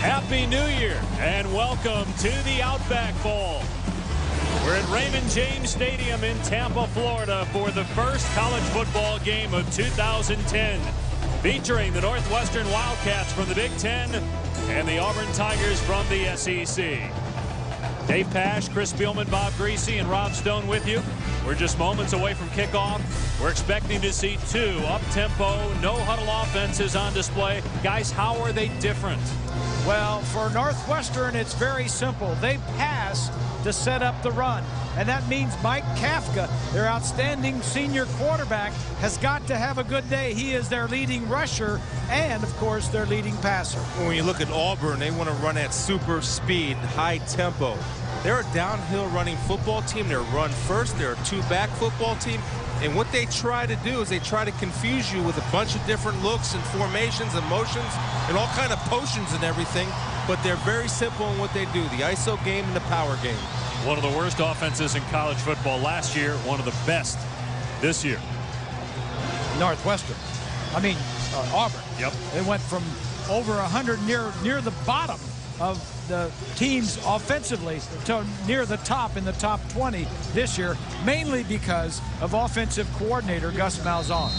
Happy New Year and welcome to the Outback Bowl. We're at Raymond James Stadium in Tampa, Florida for the first college football game of 2010, featuring the Northwestern Wildcats from the Big Ten and the Auburn Tigers from the SEC. Dave Pasch, Chris Spielman, Bob Greasy, and Rob Stone with you. We're just moments away from kickoff. We're expecting to see two up-tempo, no-huddle offenses on display. Guys, how are they different? Well, for Northwestern, it's very simple. They pass to set up the run. And that means Mike Kafka, their outstanding senior quarterback, has got to have a good day. He is their leading rusher and, of course, their leading passer. When you look at Auburn, they want to run at super speed, high tempo. They're a downhill running football team. They're run first. They're a two-back football team. And what they try to do is they try to confuse you with a bunch of different looks and formations and motions and all kind of potions and everything. But they're very simple in what they do, the ISO game and the power game. One of the worst offenses in college football last year, one of the best this year. Northwestern. Auburn. Yep. They went from over 100 near the bottom of the teams offensively to near the top in the top 20 this year, mainly because of offensive coordinator Gus Malzahn.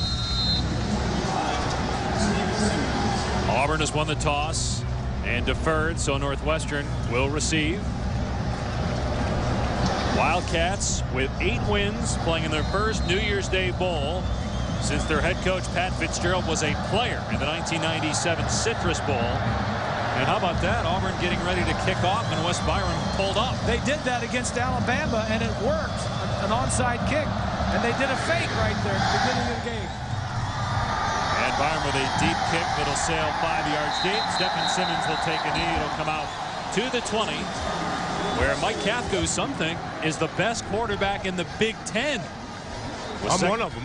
Auburn has won the toss and deferred, so Northwestern will receive. Wildcats with 8 wins, playing in their first New Year's Day Bowl since their head coach Pat Fitzgerald was a player in the 1997 Citrus Bowl. And how about that? Auburn getting ready to kick off, and West Byram pulled up. They did that against Alabama, and it worked. An onside kick, and they did a fake right there at the beginning of the game. And Byram with a deep kick that'll sail 5 yards deep. Stefan Simmons will take a knee. It'll come out to the 20, where Mike Kafka, who some think is the best quarterback in the Big Ten. I'm one of them.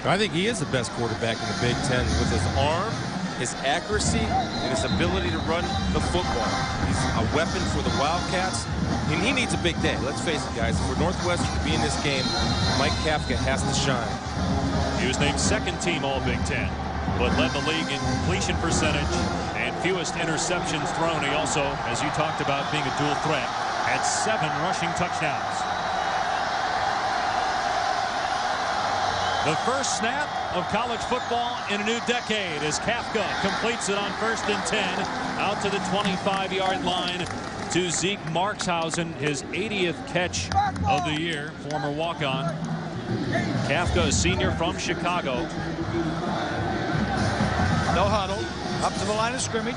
I think he is the best quarterback in the Big Ten with his arm, his accuracy, and his ability to run the football. He's a weapon for the Wildcats, and he needs a big day. Let's face it, guys. For Northwestern to be in this game, Mike Kafka has to shine. He was named second team All-Big Ten, but led the league in completion percentage and fewest interceptions thrown. He also, as you talked about, being a dual threat, had 7 rushing touchdowns. The first snap of college football in a new decade as Kafka completes it on 1st and 10 out to the 25-yard line to Zeke Markshausen, his 80th catch of the year, former walk-on. Kafka, a senior from Chicago. No huddle, up to the line of scrimmage.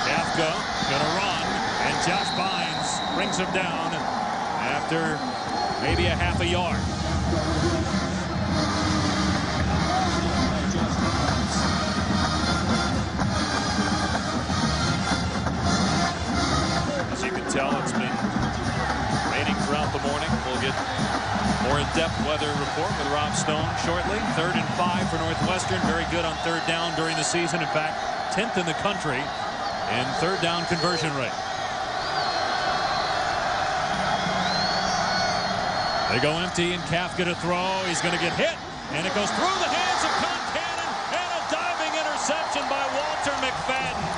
Kafka gonna run, and Josh Bynes brings him down after maybe a half a yard. As you can tell, it's been raining throughout the morning. We'll get more in-depth weather report with Rob Stone shortly. 3rd and 5 for Northwestern. Very good on 3rd down during the season. In fact, 10th in the country in 3rd down conversion rate. They go empty, and Kafka to throw. He's going to get hit, and it goes through the hands of Concannon, and a diving interception by Walter McFadden.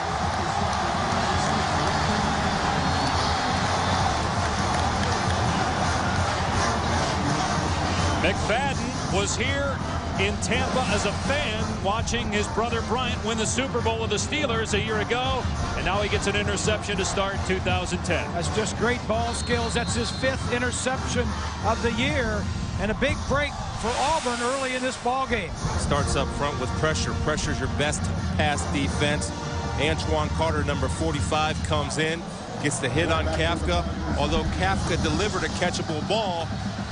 McFadden was here in Tampa as a fan watching his brother Bryant win the Super Bowl with the Steelers a year ago, and now he gets an interception to start 2010. That's just great ball skills. That's his 5th interception of the year, and a big break for Auburn early in this ball game. Starts up front with pressure. Pressure's your best pass defense. Antoine Carter, number 45, comes in, gets the hit on Kafka. Although Kafka delivered a catchable ball,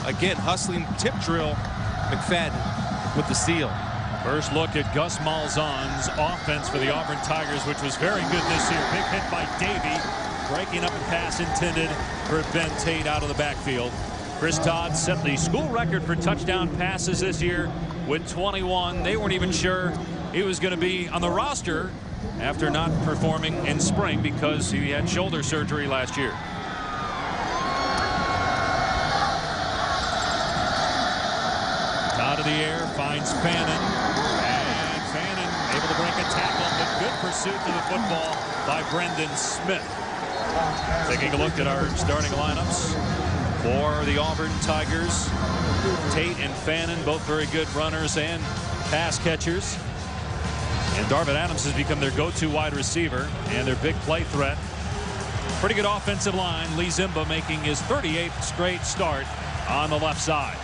again, hustling tip drill, McFadden with the seal. First look at Gus Malzahn's offense for the Auburn Tigers, which was very good this year. Big hit by Davey, breaking up a pass intended for Ben Tate out of the backfield. Chris Todd set the school record for touchdown passes this year with 21. They weren't even sure he was going to be on the roster after not performing in spring because he had shoulder surgery last year. Out of the air, finds Fannin, able to break a tackle, but good pursuit to the football by Brendan Smith. Taking a look at our starting lineups for the Auburn Tigers. Tate and Fannin, both very good runners and pass catchers. And Darvin Adams has become their go-to wide receiver and their big play threat. Pretty good offensive line. Lee Zimba making his 38th straight start on the left side.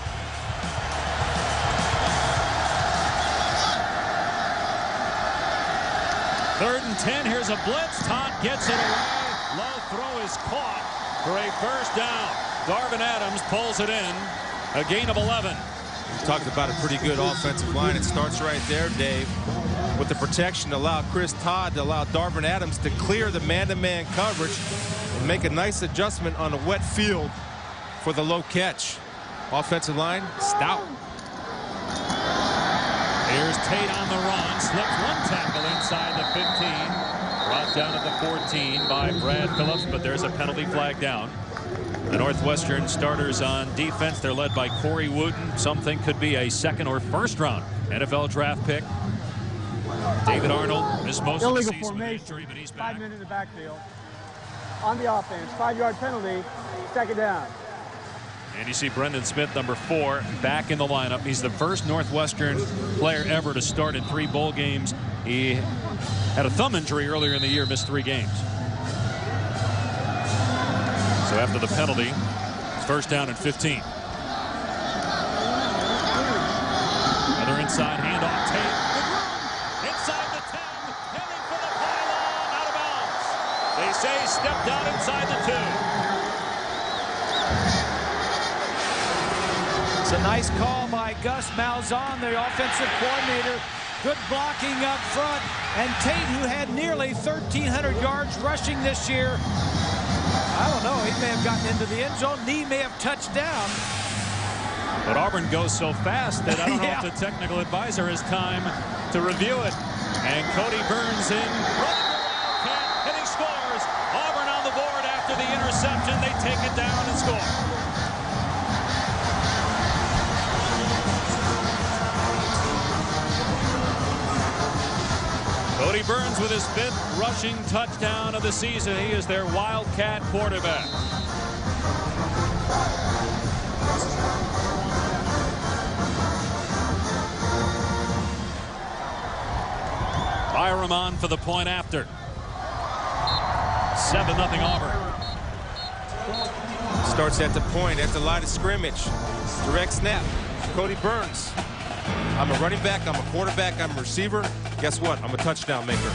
Third and 10. Here's a blitz. Todd gets it away. Low throw is caught for a first down. Darvin Adams pulls it in. A gain of 11. We talked about a pretty good offensive line. It starts right there, Dave, with the protection to allow Chris Todd to allow Darvin Adams to clear the man-to-man coverage and make a nice adjustment on a wet field for the low catch. Offensive line, stout. Here's Tate on the run. Slips one tackle inside the 15. Brought down at the 14 by Brad Phillips, but there's a penalty flag down. The Northwestern starters on defense, they're led by Corey Wooten. Some think could be a second or first round NFL draft pick. David Arnold missed most of the season with injury, but he's back. 5 men in the backfield. On the offense, 5-yard penalty, second down. And you see Brendan Smith, number 4, back in the lineup. He's the first Northwestern player ever to start in 3 bowl games. He had a thumb injury earlier in the year, missed 3 games. So after the penalty, it's first down and 15. Another inside handoff. Tate. Inside the 10. Heading for the pylon. Out of bounds. They say stepped out inside the 2. It's a nice call by Gus Malzahn, the offensive coordinator. Good blocking up front. And Tate, who had nearly 1,300 yards rushing this year, I don't know, he may have gotten into the end zone. Knee may have touched down. But Auburn goes so fast that I don't know if the technical advisor has time to review it. And Cody Burns in, running the Wildcat, and he scores. Auburn on the board after the interception. They take it down and score. Cody Burns with his 5th rushing touchdown of the season. He is their Wildcat quarterback. Byram on for the point after. 7-0 Auburn. Starts at the point, at the line of scrimmage. Direct snap. Cody Burns. I'm a running back, I'm a quarterback, I'm a receiver. Guess what? I'm a touchdown maker.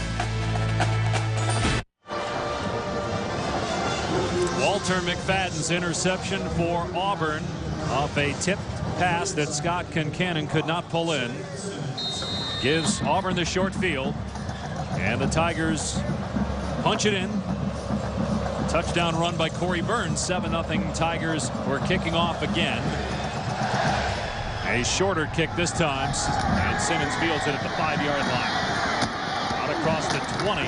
Walter McFadden's interception for Auburn off a tipped pass that Scott Concannon could not pull in. Gives Auburn the short field. And the Tigers punch it in. Touchdown run by Corey Burns. 7-0 Tigers. We're kicking off again. A shorter kick this time, and Simmons fields it at the 5-yard line. Out across the 20.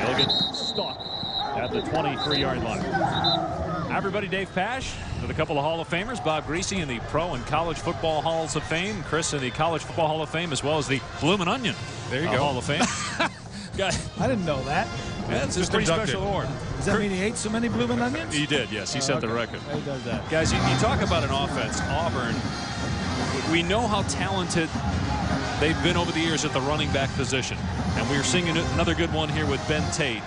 He'll get stuck at the 23-yard line. Everybody, Dave Pasch with a couple of Hall of Famers. Bob Greasy in the Pro and College Football Halls of Fame. Chris in the College Football Hall of Fame, as well as the Bloomin' Onion Hall of Fame. I didn't know that. That's a pretty special award. Does that mean he ate so many Bloomin' Onions? He did, yes. He set the record. He does that. Guys, you talk about an offense. Auburn, we know how talented they've been over the years at the running back position. And we're seeing another good one here with Ben Tate.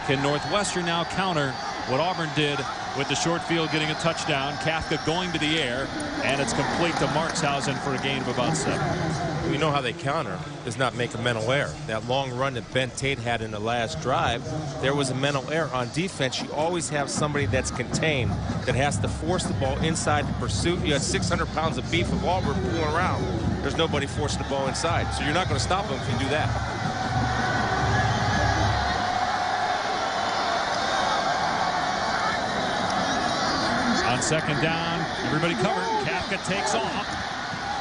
Can Northwestern now counter what Auburn did with the short field getting a touchdown? Kafka going to the air, and it's complete to Markshausen for a gain of about 7. We know how they counter is not make a mental error. That long run that Ben Tate had in the last drive, there was a mental error. On defense, you always have somebody that's contained, that has to force the ball inside the pursuit. You had 600 pounds of beef of Auburn pulling around. There's nobody forcing the ball inside. So you're not going to stop them if you do that. On second down, everybody covered. Kafka takes off.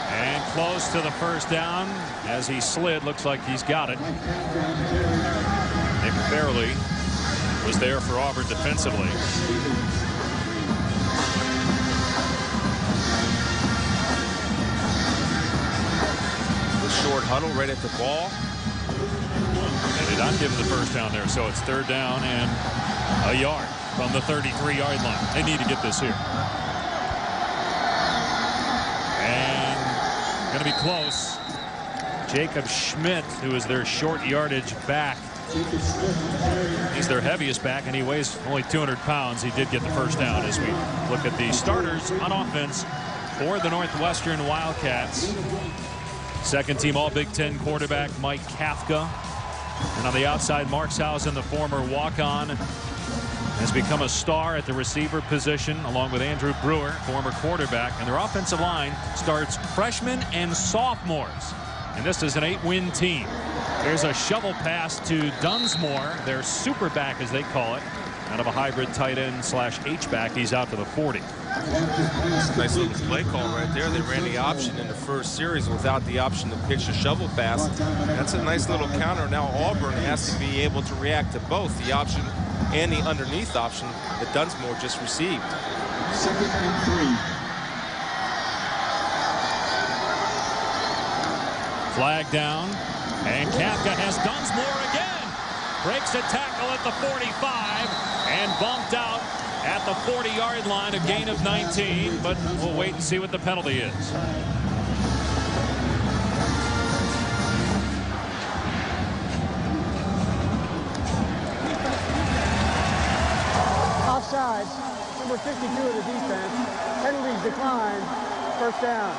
And close to the first down as he slid. Looks like he's got it. Nick Fairley was there for Auburn defensively. The short huddle right at the ball. did not give him the first down there, so it's 3rd down and a yard from the 33-yard line. They need to get this here. And going to be close. Jacob Schmidt, who is their short yardage back. He's their heaviest back, and he weighs only 200 pounds. He did get the first down as we look at the starters on offense for the Northwestern Wildcats. Second team All Big Ten quarterback Mike Kafka. And on the outside, Markshausen, the former walk-on, has become a star at the receiver position, along with Andrew Brewer, former quarterback. And their offensive line starts freshmen and sophomores. And this is an 8-win team. There's a shovel pass to Dunsmore, their super back, as they call it, out of a hybrid tight end / H-back. He's out to the 40. Nice little play call right there. They ran the option in the first series without the option to pitch a shovel pass. That's a nice little counter. Now Auburn has to be able to react to both the option and the underneath option that Dunsmore just received. 2nd and 3. Flag down, and Kafka has Dunsmore again. Breaks a tackle at the 45 and bumped out at the 40-yard line, a gain of 19, but we'll wait and see what the penalty is. Offsides, number 52 of the defense. Penalties declined. 1st down.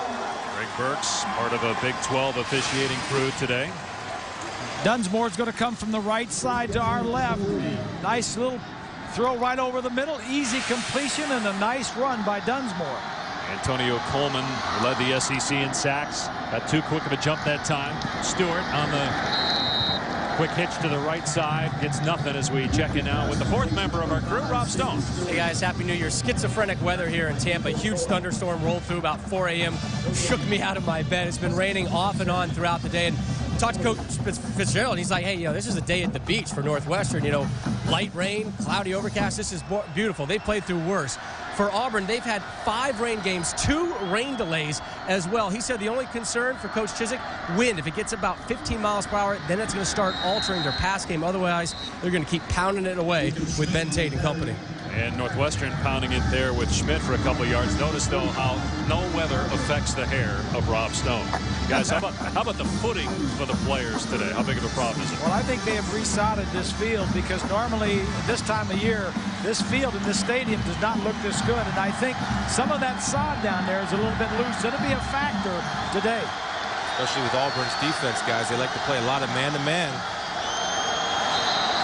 Greg Burks, part of a Big 12 officiating crew today. Dunsmore's going to come from the right side to our left. Nice little throw right over the middle. Easy completion and a nice run by Dunsmore. Antonio Coleman led the SEC in sacks. Got too quick of a jump that time. Stewart on the quick hitch to the right side. Gets nothing as we check in now with the 4th member of our crew, Rob Stone. Hey guys, Happy New Year. Schizophrenic weather here in Tampa. Huge thunderstorm rolled through about 4 a.m. Shook me out of my bed. It's been raining off and on throughout the day. And talked to Coach Fitzgerald, and he's like, hey, this is a day at the beach for Northwestern. Light rain, cloudy overcast. This is beautiful. They played through worse. For Auburn, they've had 5 rain games, 2 rain delays as well. He said the only concern for Coach Chiswick, wind. If it gets about 15 miles per hour, then it's going to start altering their pass game. Otherwise, they're going to keep pounding it away with Ben Tate and company. And Northwestern pounding it there with Schmidt for a couple of yards. Notice, though, how no weather affects the hair of Rob Stone. Guys, how about the footing for the players today? How big of a problem is it? Well, I think they have resodded this field because normally this time of year, this field in this stadium does not look this good. And I think some of that sod down there is a little bit loose. It'll be a factor today. Especially with Auburn's defense, guys. They like to play a lot of man-to-man.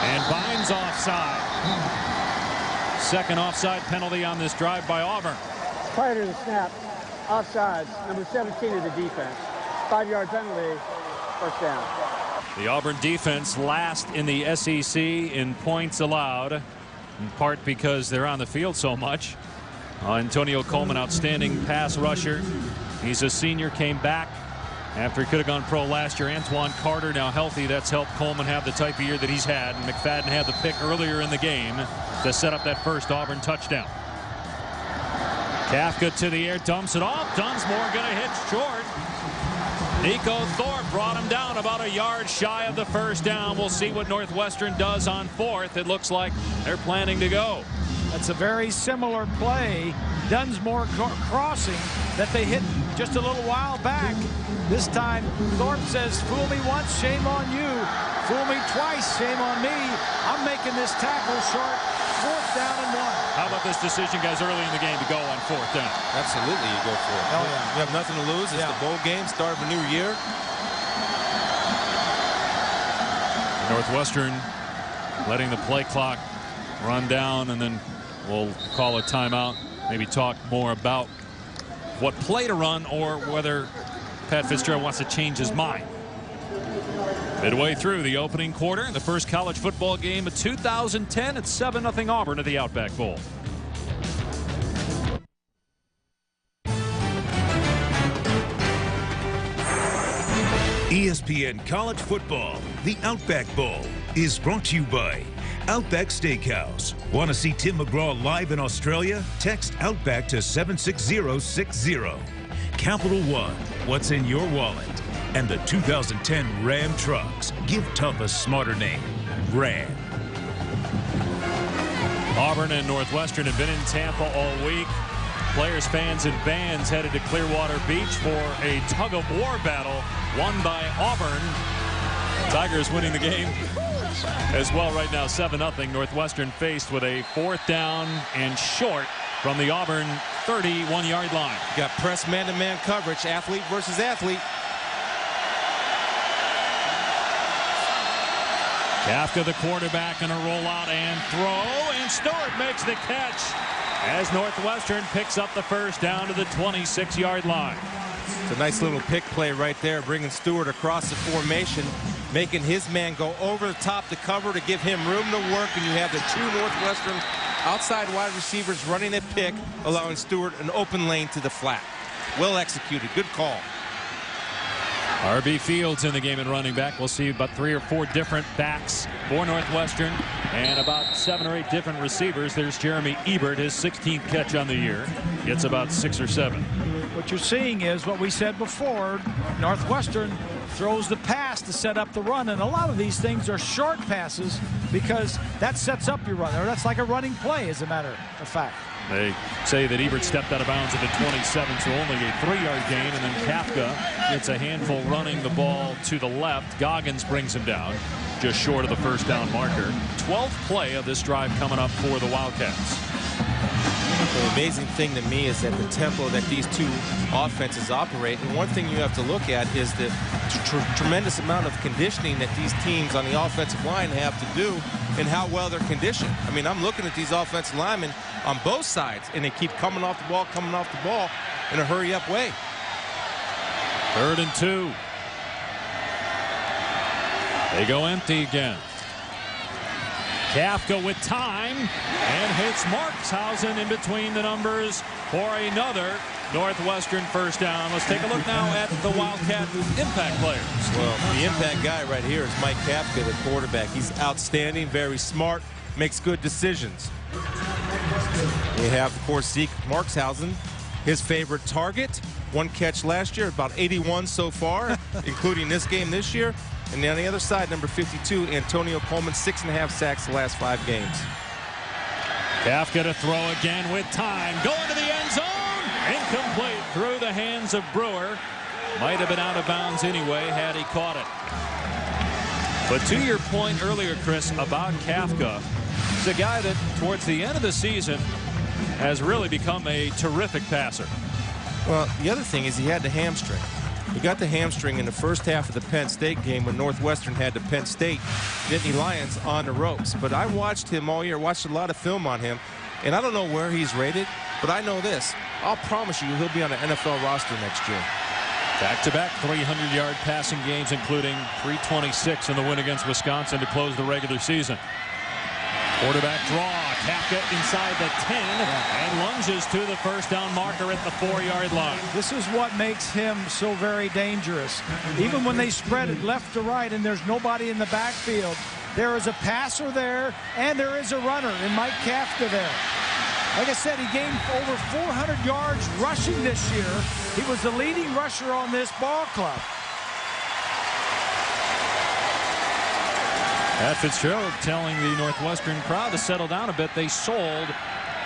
And Vines offside. Second offside penalty on this drive by Auburn. Prior to the snap, offsides, number 17 of the defense. 5-yard penalty, 1st down. The Auburn defense last in the SEC in points allowed, in part because they're on the field so much. Antonio Coleman, outstanding pass rusher. He's a senior, came back after he could have gone pro last year. Antoine Carter now healthy. That's helped Coleman have the type of year that he's had. And McFadden had the pick earlier in the game to set up that first Auburn touchdown. Kafka to the air, dumps it off. Dunsmore going to hit short. Nico Thorpe brought him down about a yard shy of the first down. We'll see what Northwestern does on 4th. It looks like they're planning to go. That's a very similar play. Dunsmore crossing that they hit just a little while back. This time, Thorpe says, fool me once, shame on you. Fool me twice, shame on me. I'm making this tackle short. 4th down and 1. How about this decision, guys, early in the game to go on 4th down? Absolutely, you go for it. Oh, yeah. You have nothing to lose. It's the bowl game, start of a new year. Northwestern letting the play clock run down, and then we'll call a timeout. Maybe talk more about what play to run or whether Pat Fitzgerald wants to change his mind. Midway through the opening quarter, the first college football game of 2010. It's 7-0 Auburn at the Outback Bowl. ESPN College Football, the Outback Bowl, is brought to you by Outback Steakhouse. Want to see Tim McGraw live in Australia? Text Outback to 76060. Capital One, what's in your wallet? and the 2010 Ram trucks. Give tough a smarter name. Ram. Auburn and Northwestern have been in Tampa all week. Players, fans, and bands headed to Clearwater Beach for a tug-of-war battle won by Auburn. Tigers winning the game as well right now, 7-0. Northwestern faced with a 4th down and short from the Auburn 31-yard line. You got press man-to-man coverage, athlete versus athlete. Kafka, the quarterback, and a rollout and throw, and Stewart makes the catch as Northwestern picks up the first down to the 26-yard line. It's a nice little pick play right there, bringing Stewart across the formation, making his man go over the top to cover to give him room to work, and you have the 2 Northwestern outside wide receivers running a pick, allowing Stewart an open lane to the flat. Well executed. Good call. R.B. Fields in the game at running back. We'll see about 3 or 4 different backs for Northwestern and about 7 or 8 different receivers. There's Jeremy Ebert, his 16th catch on the year. Gets about 6 or 7. What you're seeing is what we said before. Northwestern throws the pass to set up the run, and a lot of these things are short passes because that sets up your run. Or that's like a running play, as a matter of fact. They say that Ebert stepped out of bounds at the 27, so only a 3-yard gain, and then Kafka gets a handful running the ball to the left. Goggins brings him down just short of the first down marker. 12th play of this drive coming up for the Wildcats. The amazing thing to me is that the tempo that these 2 offenses operate, and one thing you have to look at is the tremendous amount of conditioning that these teams on the offensive line have to do and how well they're conditioned. I mean, I'm looking at these offensive linemen on both sides, and they keep coming off the ball in a hurry-up way. 3rd and 2. They go empty again. Kafka with time and hits Markshausen in between the numbers for another Northwestern first down. Let's take a look now at the Wildcat impact players. Well, the impact guy right here is Mike Kafka, the quarterback. He's outstanding, very smart, makes good decisions. We have, of course, Zeke Markshausen, his favorite target. 1 catch last year, about 81 so far, including this game this year. And on the other side, number 52, Antonio Coleman, 6.5 sacks the last 5 games. Kafka to throw again with time. Going to the end zone. Incomplete through the hands of Brewer. Might have been out of bounds anyway had he caught it. But to your point earlier, Chris, about Kafka, he's a guy that towards the end of the season has really become a terrific passer. Well, the other thing is he had the hamstring. He got the hamstring in the first half of the Penn State game when Northwestern had the Penn State Nittany Lions on the ropes. But I watched him all year, watched a lot of film on him, and I don't know where he's rated, but I know this. I'll promise you he'll be on the NFL roster next year. Back-to-back 300-yard passing games, including 326 in the win against Wisconsin to close the regular season. Quarterback draw. Kafka inside the 10 and lunges to the first down marker at the 4-yard line. This is what makes him so very dangerous. Even when they spread it left to right and there's nobody in the backfield, there is a passer there and there is a runner in Mike Kafka there. Like I said, he gained over 400 yards rushing this year. He was the leading rusher on this ball club. Pat Fitzgerald telling the Northwestern crowd to settle down a bit. They sold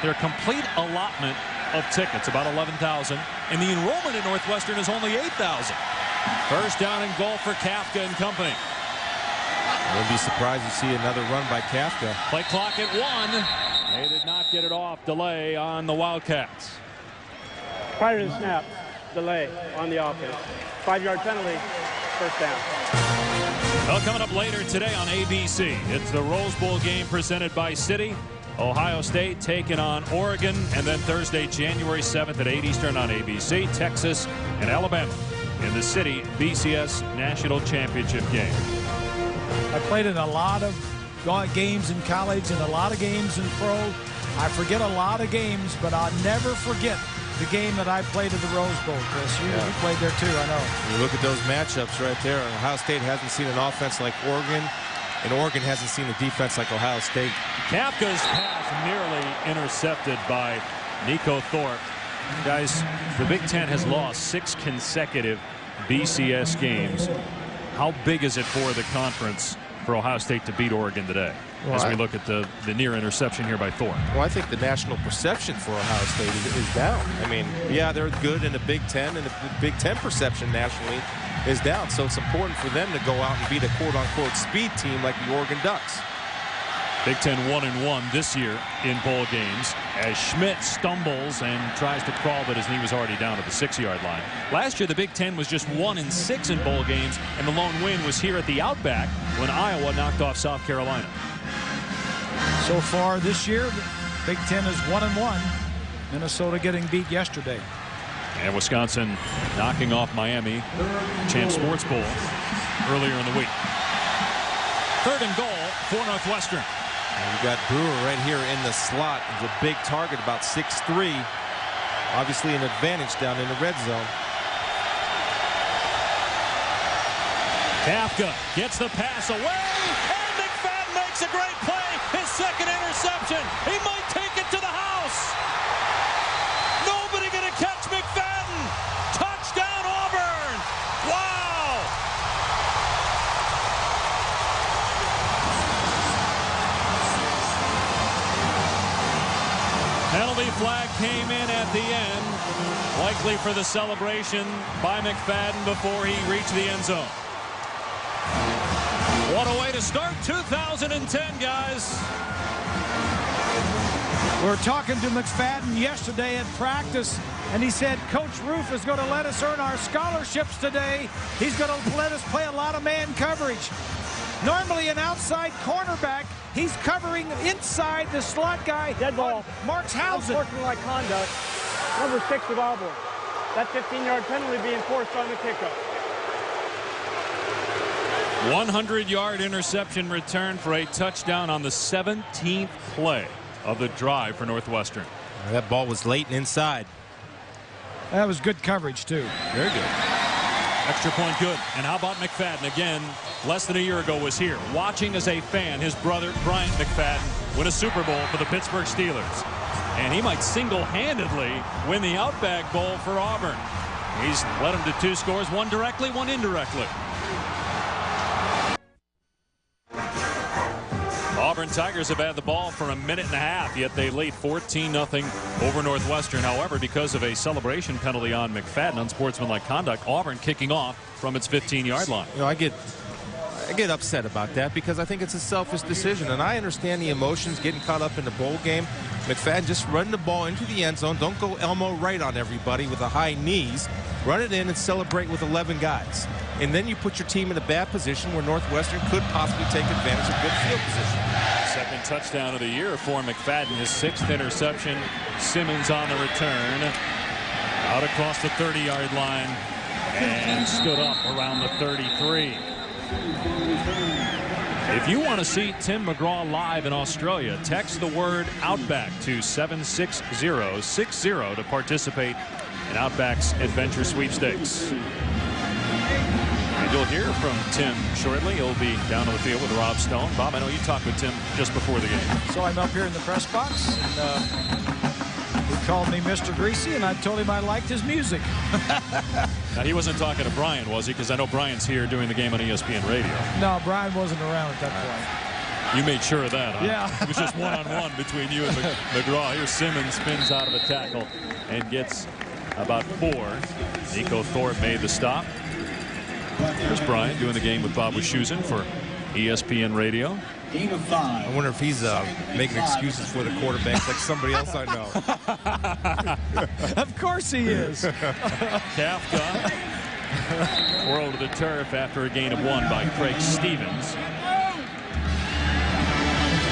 their complete allotment of tickets, about 11,000, and the enrollment at Northwestern is only 8,000. First down and goal for Kafka and company. I wouldn't be surprised to see another run by Kafka. Play clock at 1. They did not get it off. Delay on the Wildcats. Prior to the snap, delay on the offense. 5-yard penalty, first down. Well, coming up later today on ABC, it's the Rose Bowl game presented by Citi. Ohio State taking on Oregon, and then Thursday, January 7th at 8 Eastern on ABC, Texas and Alabama in the Citi BCS National Championship game. I played in a lot of games in college and a lot of games in pro. I forget a lot of games, but I'll never forget the game that I played at the Rose Bowl, Chris. You played there too, I know. You look at those matchups right there. Ohio State hasn't seen an offense like Oregon, and Oregon hasn't seen a defense like Ohio State. Kafka's pass nearly intercepted by Nico Thorpe. Guys, the Big Ten has lost 6 consecutive BCS games. How big is it for the conference for Ohio State to beat Oregon today? Well, as we look at the near interception here by Thorpe. Well, I think the national perception for Ohio State is down. I mean, yeah, they're good in the Big Ten, and the Big Ten perception nationally is down. So it's important for them to go out and beat a quote-unquote speed team like the Oregon Ducks. Big Ten 1-1 this year in bowl games as Schmidt stumbles and tries to crawl, but his knee was already down at the 6-yard line. Last year, the Big Ten was just 1-6 in bowl games, and the lone win was here at the Outback when Iowa knocked off South Carolina. So far this year, the Big Ten is 1-1. Minnesota getting beat yesterday. And Wisconsin knocking off Miami, Champ Sports Bowl, earlier in the week. 3rd and goal for Northwestern. And you got Brewer right here in the slot. He's a big target, about 6'3". Obviously an advantage down in the red zone. Kafka gets the pass away, and McFadden makes a great play. His 2nd interception. He might take it to the house. Nobody going to catch McFadden. Touchdown Auburn. Wow. Penalty flag came in at the end, likely for the celebration by McFadden before he reached the end zone. What a way to start 2010, guys. We're talking to McFadden yesterday at practice, and he said Coach Roof is going to let us earn our scholarships today. He's going to let us play a lot of man coverage. Normally an outside cornerback, he's covering inside the slot guy. Dead ball. Marks Housen. Unsportsmanlike conduct. Number 6 of Auburn. That 15-yard penalty being forced on the kickoff. 100-yard interception return for a touchdown on the 17th play of the drive for Northwestern. That ball was late and inside. That was good coverage, too. Very good. Extra point good. And how about McFadden? Again, less than a year ago was here, watching as a fan his brother Bryant McFadden win a Super Bowl for the Pittsburgh Steelers. And he might single-handedly win the Outback Bowl for Auburn. He's led them to 2 scores, one directly, one indirectly. Auburn Tigers have had the ball for a minute and a half, yet they lead 14-0 over Northwestern. However, because of a celebration penalty on McFadden, unsportsmanlike conduct, Auburn kicking off from its 15-yard line. You know, I get upset about that because I think it's a selfish decision, and I understand the emotions getting caught up in the bowl game. McFadden just run the ball into the end zone. Don't go Elmo right on everybody with the high knees. Run it in and celebrate with 11 guys. And then you put your team in a bad position where Northwestern could possibly take advantage of good field position. 2nd touchdown of the year for McFadden, his 6th interception. Simmons on the return. Out across the 30-yard line and stood up around the 33. If you want to see Tim McGraw live in Australia, text the word Outback to 76060 to participate in Outback's Adventure Sweepstakes. And you'll hear from Tim shortly. He'll be down on the field with Rob Stone. Bob, I know you talked with Tim just before the game. So I'm up here in the press box, and he called me Mr. Greasy, and I told him I liked his music. Now, he wasn't talking to Brian, was he? Because I know Brian's here doing the game on ESPN Radio. No, Brian wasn't around at that point. You made sure of that, huh? Yeah. It was just one-on-one between you and McGraw. Here Simmons spins out of a tackle and gets about 4. Nico Thorpe made the stop. There's Brian doing the game with Bob Wischusen for ESPN Radio. I wonder if he's making excuses for the quarterback like somebody else I know. Of course he is. Kafka whirled to the turf after a gain of 1 by Craig Stevens.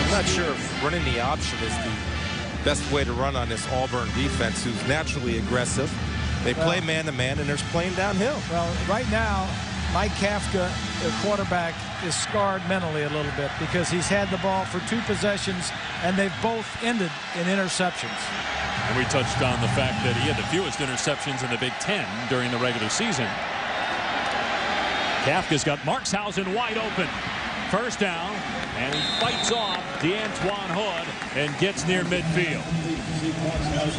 I'm not sure if running the option is the best way to run on this Auburn defense, who's naturally aggressive. They play man-to-man, and they're playing downhill. Well, right now, Mike Kafka, the quarterback, is scarred mentally a little bit because he's had the ball for 2 possessions, and they've both ended in interceptions. And we touched on the fact that he had the fewest interceptions in the Big Ten during the regular season. Kafka's got Marks Housen wide open. 1st down, and he fights off DeAntoine Hood and gets near midfield.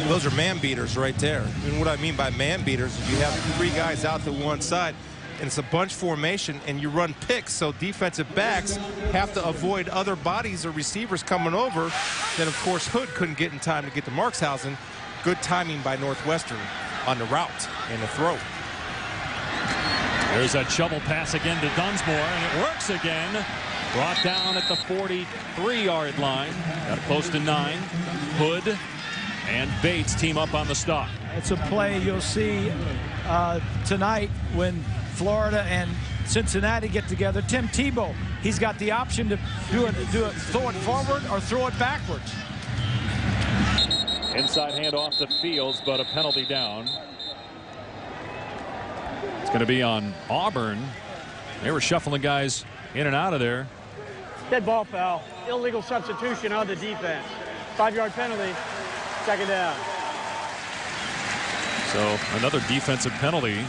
Those are man beaters right there. And what I mean by man beaters is you have 3 guys out to one side, and it's a bunch formation, and you run picks, so defensive backs have to avoid other bodies or receivers coming over. Then, of course, Hood couldn't get in time to get to Markshausen. Good timing by Northwestern on the route and the throw. There's a shovel pass again to Dunsmore, and it works again. Brought down at the 43-yard line. Got close to 9. Hood and Bates team up on the stop. It's a play you'll see tonight when Florida and Cincinnati get together. Tim Tebow, he's got the option to throw it forward or throw it backwards. Inside handoff to Fields, but a penalty down. It's going to be on Auburn. They were shuffling guys in and out of there. Dead ball foul. Illegal substitution on the defense. 5-yard penalty. Second down. So another defensive penalty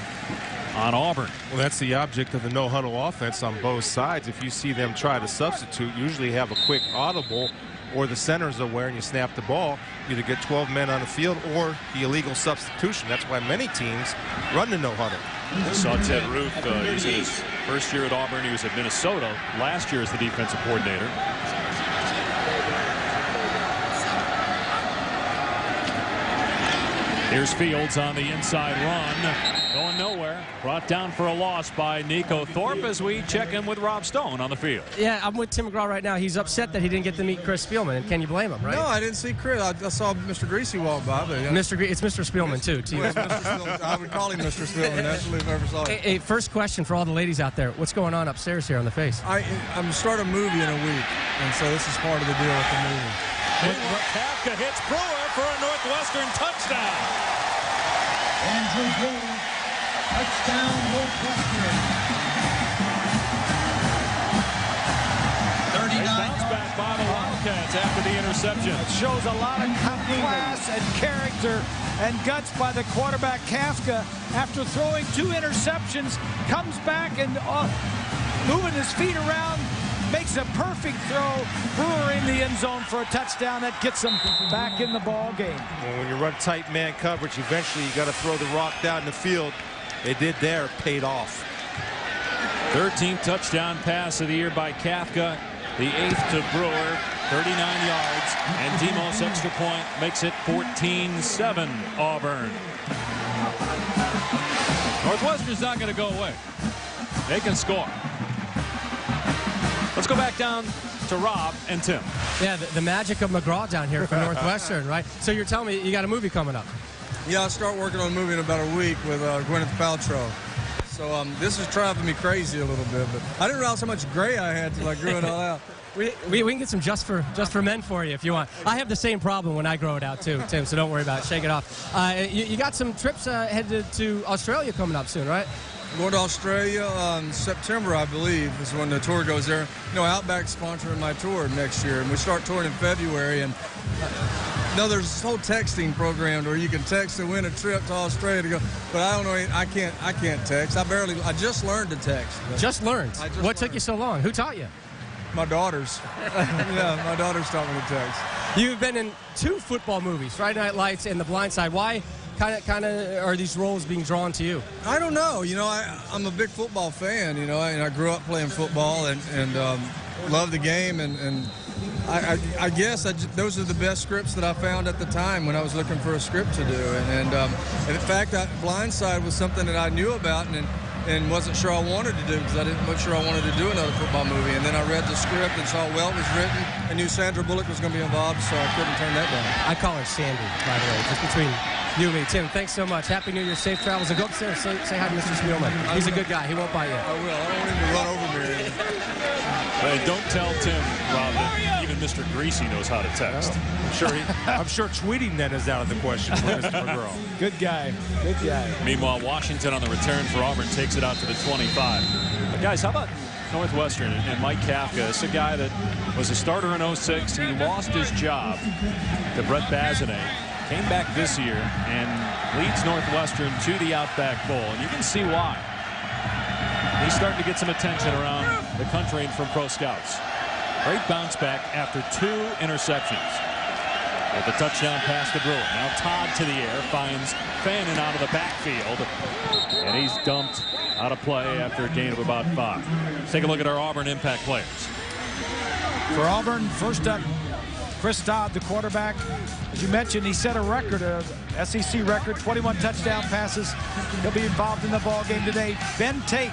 on Auburn. Well, that's the object of the no-huddle offense on both sides. If you see them try to substitute, usually have a quick audible, or the center's aware and you snap the ball, either get 12 men on the field or the illegal substitution. That's why many teams run the no-huddle. I saw Ted Roof. He's in his first year at Auburn. He was at Minnesota last year as the defensive coordinator. Here's Fields on the inside run. Going nowhere. Brought down for a loss by Nico Thorpe as we check in with Rob Stone on the field. Yeah, I'm with Tim McGraw right now. He's upset that he didn't get to meet Chris Spielman. And can you blame him, right? No, I didn't see Chris. I saw Mr. Greasy walk by. But, It's Mr. Spielman, too. Well, Mr. Spielman. I would call him Mr. Spielman, actually, if I ever saw him. Hey, first question for all the ladies out there. What's going on upstairs here on the face? I'm starting a movie in a week, and so this is part of the deal with the movie. Kafka hits Brewer for a Northwestern touchdown. Andrew Brewer, touchdown Northwestern. 39 Bounce back by the Wildcats after the interception. It shows a lot of class and character and guts by the quarterback Kafka. After throwing 2 interceptions, comes back and moving his feet around, makes a perfect throw. Brewer in the end zone for a touchdown that gets him back in the ball game. Well, when you run tight man coverage, eventually you got to throw the rock down the field. They did there, paid off. 13th touchdown pass of the year by Kafka. The 8th to Brewer, 39 yards, and Demos extra point makes it 14-7 Auburn. Northwestern's not going to go away. They can score. Let's go back down to Rob and Tim. Yeah, the magic of McGraw down here for Northwestern, right? So you're telling me you got a movie coming up? Yeah, I'll start working on a movie in about a week with Gwyneth Paltrow. So this is driving me crazy a little bit, but I didn't realize how much gray I had till I grew it all out. We can get some just for men for you if you want. I have the same problem when I grow it out too, Tim, so don't worry about it. Shake it off. You got some trips headed to Australia coming up soon, right? Going to Australia in September, I believe, is when the tour goes there. You know, Outback's sponsoring my tour next year, and we start touring in February. And there's this whole texting program where you can text to win a trip to Australia to go. But I don't know. I can't text. I just learned to text. Just learned. What took you so long? Who taught you? My daughters. Yeah, my daughters taught me to text. You've been in 2 football movies, Friday Night Lights and The Blind Side. Why? Kind of are these roles being drawn to you? I don't know. You know, I'm a big football fan, you know, and I grew up playing football and love the game. And I guess those are the best scripts that I found at the time when I was looking for a script to do. And in fact, Blindside was something that I knew about and wasn't sure I wanted to do because I didn't make sure I wanted to do another football movie. And then I read the script and saw well it was written. I knew Sandra Bullock was going to be involved, so I couldn't turn that down. I call her Sandy, by the way, just between you and me. Tim, thanks so much. Happy New Year, safe travels, and go upstairs and say hi to Mr. Spielman. He's a good guy. He won't bite you. I will. I don't want him to run over me. Hey, don't tell Tim, Rob, that even Mr. Greasy knows how to text. I'm sure tweeting then is out of the question for Mr. McGraw. Good guy. Good guy. Meanwhile, Washington on the return for Auburn takes it out to the 25. But guys, how about Northwestern and Mike Kafka? It's a guy that was a starter in 06. He lost his job to Brett Bazinet. Came back this year and leads Northwestern to the Outback Bowl. And you can see why. He's starting to get some attention around the country and from pro scouts. Great bounce back after 2 interceptions. with the touchdown pass to Brewer. Now Todd to the air, finds Fannin out of the backfield, and he's dumped out of play after a gain of about 5. Let's take a look at our Auburn impact players. For Auburn, first up, Chris Dodd, the quarterback. As you mentioned, he set a record, a SEC record, 21 touchdown passes. He'll be involved in the ball game today. Ben Tate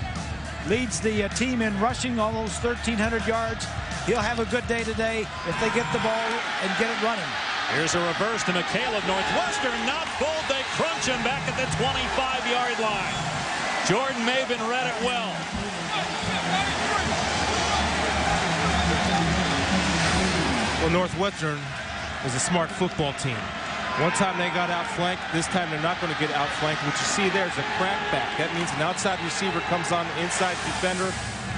leads the team in rushing, almost 1,300 yards. He'll have a good day today if they get the ball and get it running. Here's a reverse to McHale of Northwestern. Not fooled. They crunch him back at the 25-yard line. Jordan Maven read it well. Well, Northwestern is a smart football team. One time they got outflanked. This time they're not going to get outflanked. What you see there is a crackback. That means an outside receiver comes on the inside defender.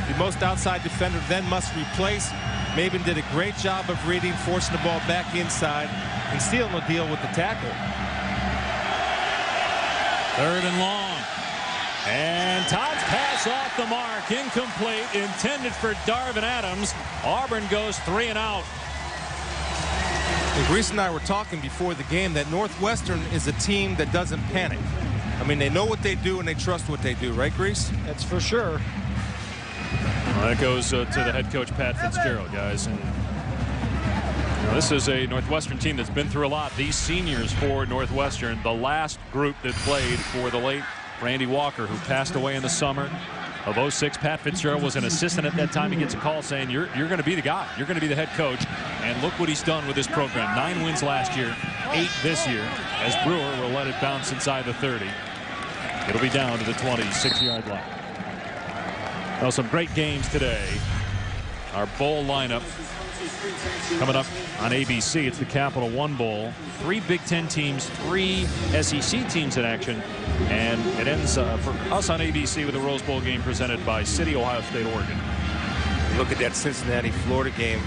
The most outside defender then must replace. Maven did a great job of reading, forcing the ball back inside, and sealing the deal with the tackle. 3rd and long. And Todd's pass off the mark. Incomplete. Intended for Darvin Adams. Auburn goes 3 and out. Reese and I were talking before the game that Northwestern is a team that doesn't panic. I mean, they know what they do and they trust what they do, right, Reese? That's for sure. Well, that goes to the head coach, Pat Fitzgerald, guys. And this is a Northwestern team that's been through a lot. These seniors for Northwestern, the last group that played for the late Randy Walker, who passed away in the summer of 06. Pat Fitzgerald was an assistant at that time. He gets a call saying, you're going to be the guy. You're going to be the head coach. And look what he's done with this program. 9 wins last year, 8 this year, as Brewer will let it bounce inside the 30. It'll be down to the 26-yard line. Well, some great games today. Our bowl lineup coming up on ABC. It's the Capital One Bowl. 3 Big Ten teams, 3 SEC teams in action. And it ends for us on ABC with a Rose Bowl game presented by City, Ohio State, Oregon. Look at that Cincinnati-Florida game.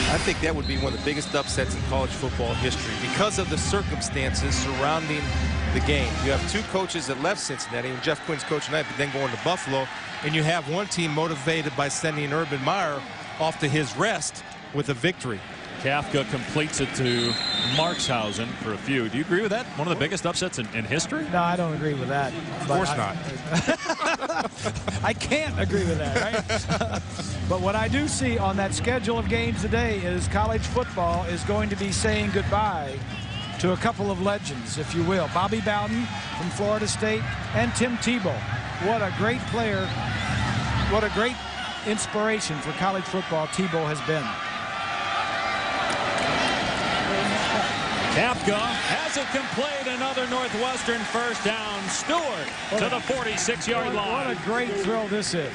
I think that would be one of the biggest upsets in college football history because of the circumstances surrounding the game. You have 2 coaches that left Cincinnati, and Jeff Quinn's coach tonight, but then going to Buffalo. And you have one team motivated by sending Urban Meyer off to his rest with a victory. Kafka completes it to Markshausen for a few. Do you agree with that? One of the biggest upsets in history? No, I don't agree with that. Of course not. I can't agree with that, right? But what I do see on that schedule of games today is college football is going to be saying goodbye to a couple of legends, if you will. Bobby Bowden from Florida State and Tim Tebow. What a great player. What a great inspiration for college football Tebow has been. Kafka has it complete. Another Northwestern first down. Stewart to the 46-yard line. What a great throw this is.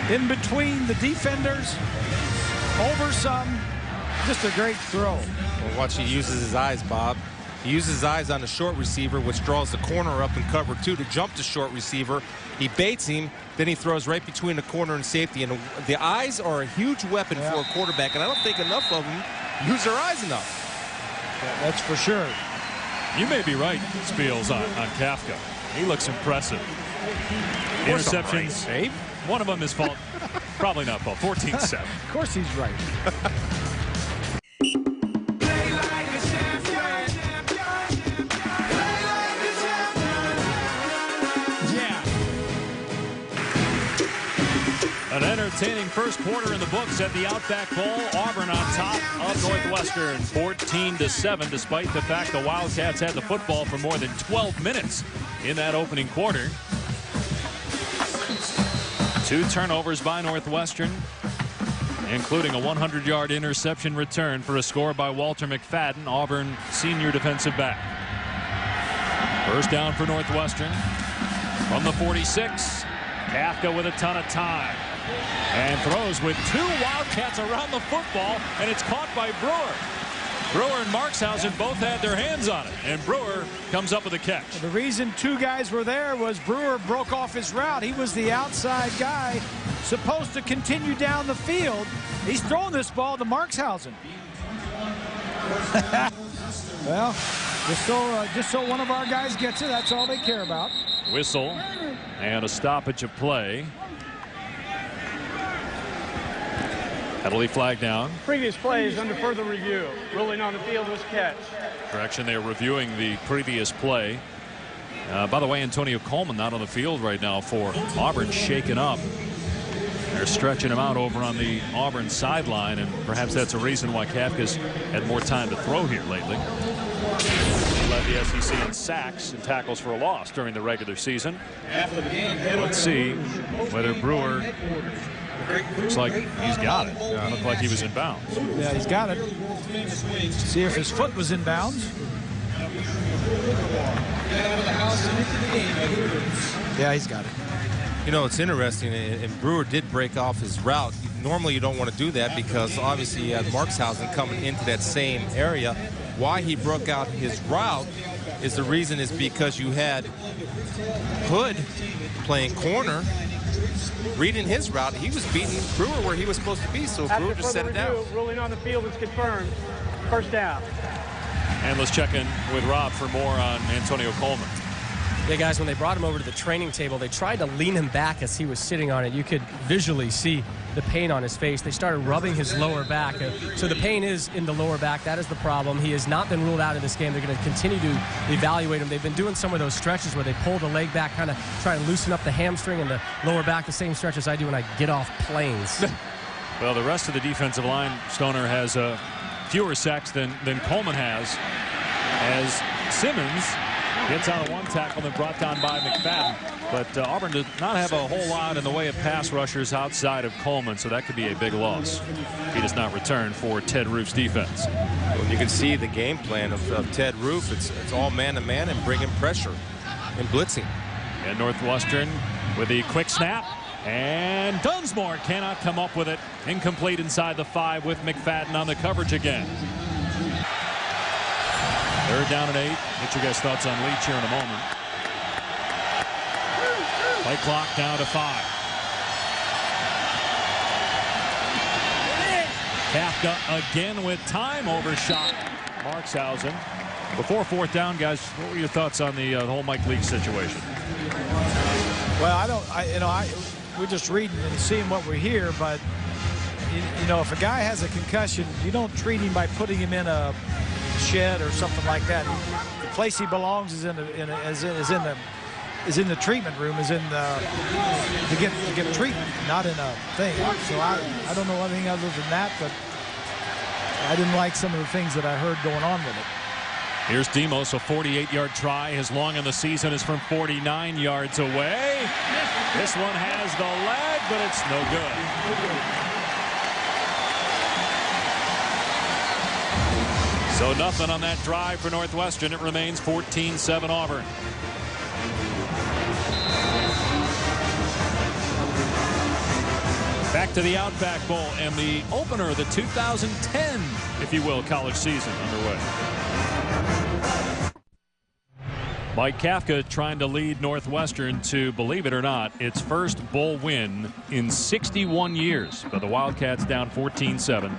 In between the defenders, over some, just a great throw. Well, watch, he uses his eyes, Bob. He uses his eyes on the short receiver, which draws the corner up in cover 2 to jump the short receiver. He baits him, then he throws right between the corner and safety. And the eyes are a huge weapon for a quarterback, and I don't think enough of them use their eyes enough. Yeah, that's for sure. You may be right, Spiels, on Kafka. He looks impressive. Interceptions. Right. One of them is fault. Probably not fault. 14-7. Of course he's right. An entertaining first quarter in the books at the Outback Bowl. Auburn on top of Northwestern 14-7, despite the fact the Wildcats had the football for more than 12 minutes in that opening quarter. 2 turnovers by Northwestern, including a 100-yard interception return for a score by Walter McFadden, Auburn senior defensive back. First down for Northwestern from the 46. Kafka with a ton of time. And throws with 2 Wildcats around the football, and it's caught by Brewer. Brewer and Markshausen both had their hands on it, and Brewer comes up with a catch. The reason 2 guys were there was Brewer broke off his route. He was the outside guy supposed to continue down the field. He's throwing this ball to Markshausen. Well, just so one of our guys gets it, that's all they care about. Whistle and a stoppage of play. Penalty flag down. Previous plays under further review. Ruling on the field was catch. Correction, they're reviewing the previous play. By the way, Antonio Coleman not on the field right now for Auburn, shaken up. They're stretching him out over on the Auburn sideline, and perhaps that's a reason why Kafka's had more time to throw here lately. He led the SEC in sacks and tackles for a loss during the regular season. Let's see whether Brewer looks like he's got it. Looked like he was in bounds. Yeah, he's got it. See if his foot was in bounds. Yeah, he's got it. You know, it's interesting, and Brewer did break off his route. Normally you don't want to do that because obviously you have Markshausen coming into that same area. Why he broke out his route is the reason is because you had Hood playing corner, reading his route. He was beating Brewer where he was supposed to be, so Brewer just set it down. Ruling on the field is confirmed. First down. And let's check in with Rob for more on Antonio Coleman. Yeah, guys, when they brought him over to the training table, they tried to lean him back as he was sitting on it. You could visually see the pain on his face. They started rubbing his lower back. So the pain is in the lower back. That is the problem. He has not been ruled out of this game. They're going to continue to evaluate him. They've been doing some of those stretches where they pull the leg back, kind of try to loosen up the hamstring and the lower back, the same stretches I do when I get off planes. Well, the rest of the defensive line, Stoner, has fewer sacks than Coleman has, as Simmons gets out of one tackle and brought down by McFadden. But Auburn does not have a whole lot in the way of pass rushers outside of Coleman, so that could be a big loss if he does not return for Ted Roof's defense. Well, you can see the game plan of Ted Roof. It's all man-to-man and bringing pressure and blitzing. And Northwestern with the quick snap. And Dunsmore cannot come up with it. Incomplete inside the 5 with McFadden on the coverage again. 3rd down and 8. Get your guys' thoughts on Leach here in a moment. Play clock down to 5. Kafka again with time, overshot Markshausen. Before 4th down, guys, what were your thoughts on the whole Mike Leach situation? Well, we're just reading and seeing what we hear, but you know, if a guy has a concussion, you don't treat him by putting him in a shed or something like that. The place he belongs is in the treatment room, to get treatment, not in a thing. So I don't know anything other than that, but I didn't like some of the things that I heard going on with it. Here's Demos, a 48-yard try. His long in the season is from 49 yards away. This one has the leg, but it's no good. So nothing on that drive for Northwestern. It remains 14-7 Auburn. Back to the Outback Bowl and the opener of the 2010, if you will, college season underway. Mike Kafka trying to lead Northwestern to, believe it or not, its first bowl win in 61 years. But the Wildcats down 14-7.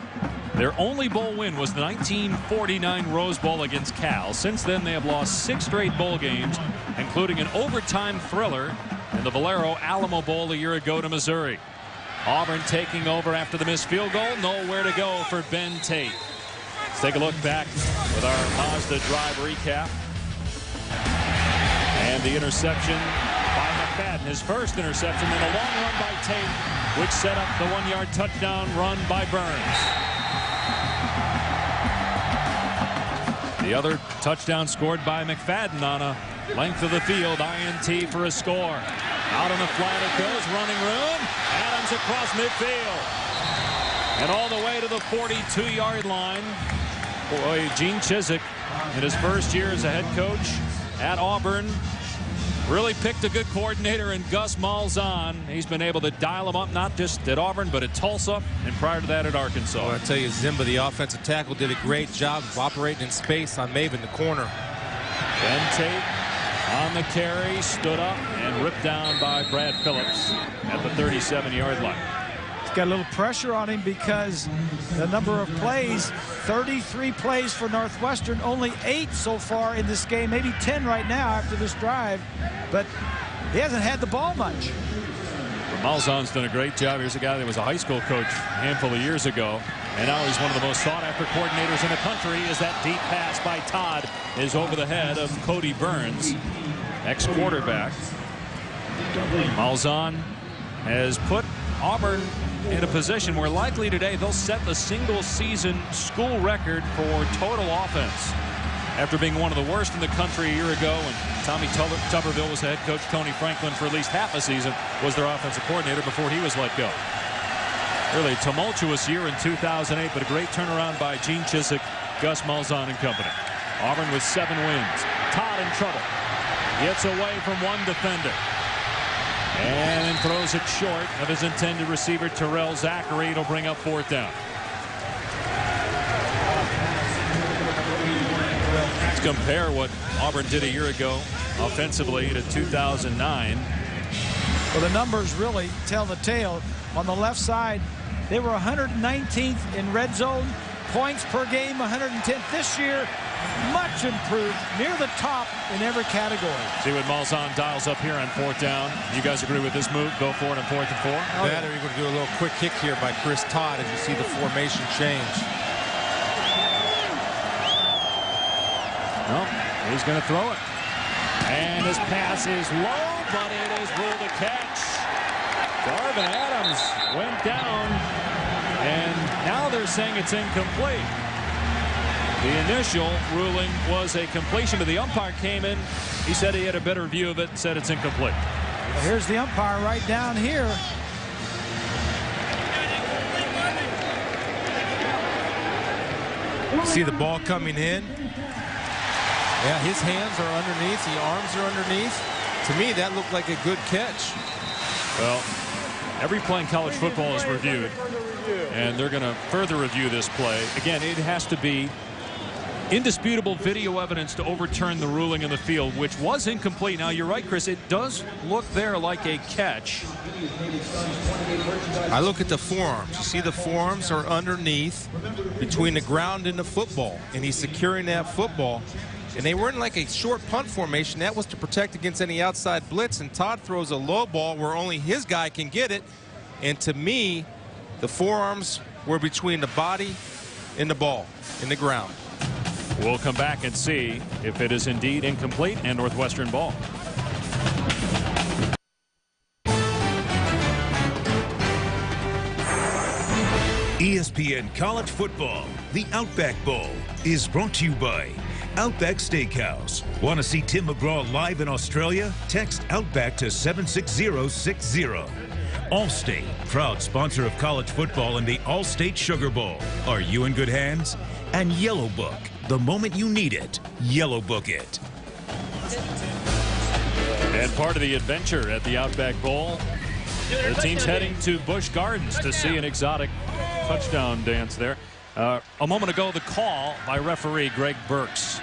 Their only bowl win was the 1949 Rose Bowl against Cal. Since then, they have lost 6 straight bowl games, including an overtime thriller in the Valero Alamo Bowl a year ago to Missouri. Auburn taking over after the missed field goal. Nowhere to go for Ben Tate. Let's take a look back with our Mazda Drive recap. And the interception by McFadden, his first interception, then a long run by Tate, which set up the 1-yard touchdown run by Burns. The other touchdown scored by McFadden on a length of the field, INT for a score. Out on the flat it goes, running room. Adams across midfield. And all the way to the 42-yard line. Boy, Gene Chizik, in his first year as a head coach at Auburn, really picked a good coordinator in Gus Malzahn. He's been able to dial him up, not just at Auburn, but at Tulsa, and prior to that at Arkansas. Well, I tell you, Zimba, the offensive tackle, did a great job of operating in space on Maven, the corner. Ben Tate on the carry, stood up and ripped down by Brad Phillips at the 37-yard line. He's got a little pressure on him because the number of plays, 33 plays for Northwestern, only 8 so far in this game, maybe 10 right now after this drive, but he hasn't had the ball much. Malzahn's done a great job. Here's a guy that was a high school coach a handful of years ago, and now he's one of the most sought-after coordinators in the country. As that deep pass by Todd is over the head of Cody Burns, ex-quarterback. Malzahn has put Auburn in a position where likely today they'll set the single-season school record for total offense. After being one of the worst in the country a year ago, and Tommy Tuberville was head coach, Tony Franklin for at least half a season was their offensive coordinator before he was let go. Really tumultuous year in 2008, but a great turnaround by Gene Chizik, Gus Malzahn and company. Auburn with 7 wins. Todd in trouble. Gets away from one defender. And throws it short of his intended receiver, Terrell Zachary. It'll bring up 4th down. Let's compare what Auburn did a year ago offensively to 2009. Well, the numbers really tell the tale. On the left side, they were 119th in red zone. Points per game, 110th. This year, much improved, near the top in every category. See what Malzahn dials up here on 4th down. You guys agree with this move? Go for it on 4th and 4? That, or you're going to do a little quick kick here by Chris Todd as you see the formation change. No, he's going to throw it. And his pass is low, but it is ruled a catch. Darvin Adams went down, and now they're saying it's incomplete. The initial ruling was a completion, but the umpire came in. He said he had a better view of it and said it's incomplete. Well, here's the umpire right down here. See the ball coming in. Yeah, his hands are underneath. The arms are underneath. To me, that looked like a good catch. Well, every play in college football is reviewed, and they're going to further review this play. Again, it has to be indisputable video evidence to overturn the ruling in the field, which was incomplete. Now, you're right, Chris. It does look there like a catch. I look at the forearms. You see the forearms are underneath between the ground and the football, and he's securing that football. And they were in like a short punt formation. That was to protect against any outside blitz. And Todd throws a low ball where only his guy can get it. And to me, the forearms were between the body and the ball in the ground. We'll come back and see if it is indeed incomplete and Northwestern ball. ESPN College Football, the Outback Bowl, is brought to you by Outback Steakhouse. Want to see Tim McGraw live in Australia? Text Outback to 76060. Allstate, proud sponsor of college football and the Allstate Sugar Bowl. Are you in good hands? And Yellow Book, the moment you need it, Yellow Book it. And part of the adventure at the Outback Bowl, the team's heading to Busch Gardens to see an exotic touchdown dance there. A moment ago, the call by referee Greg Burks.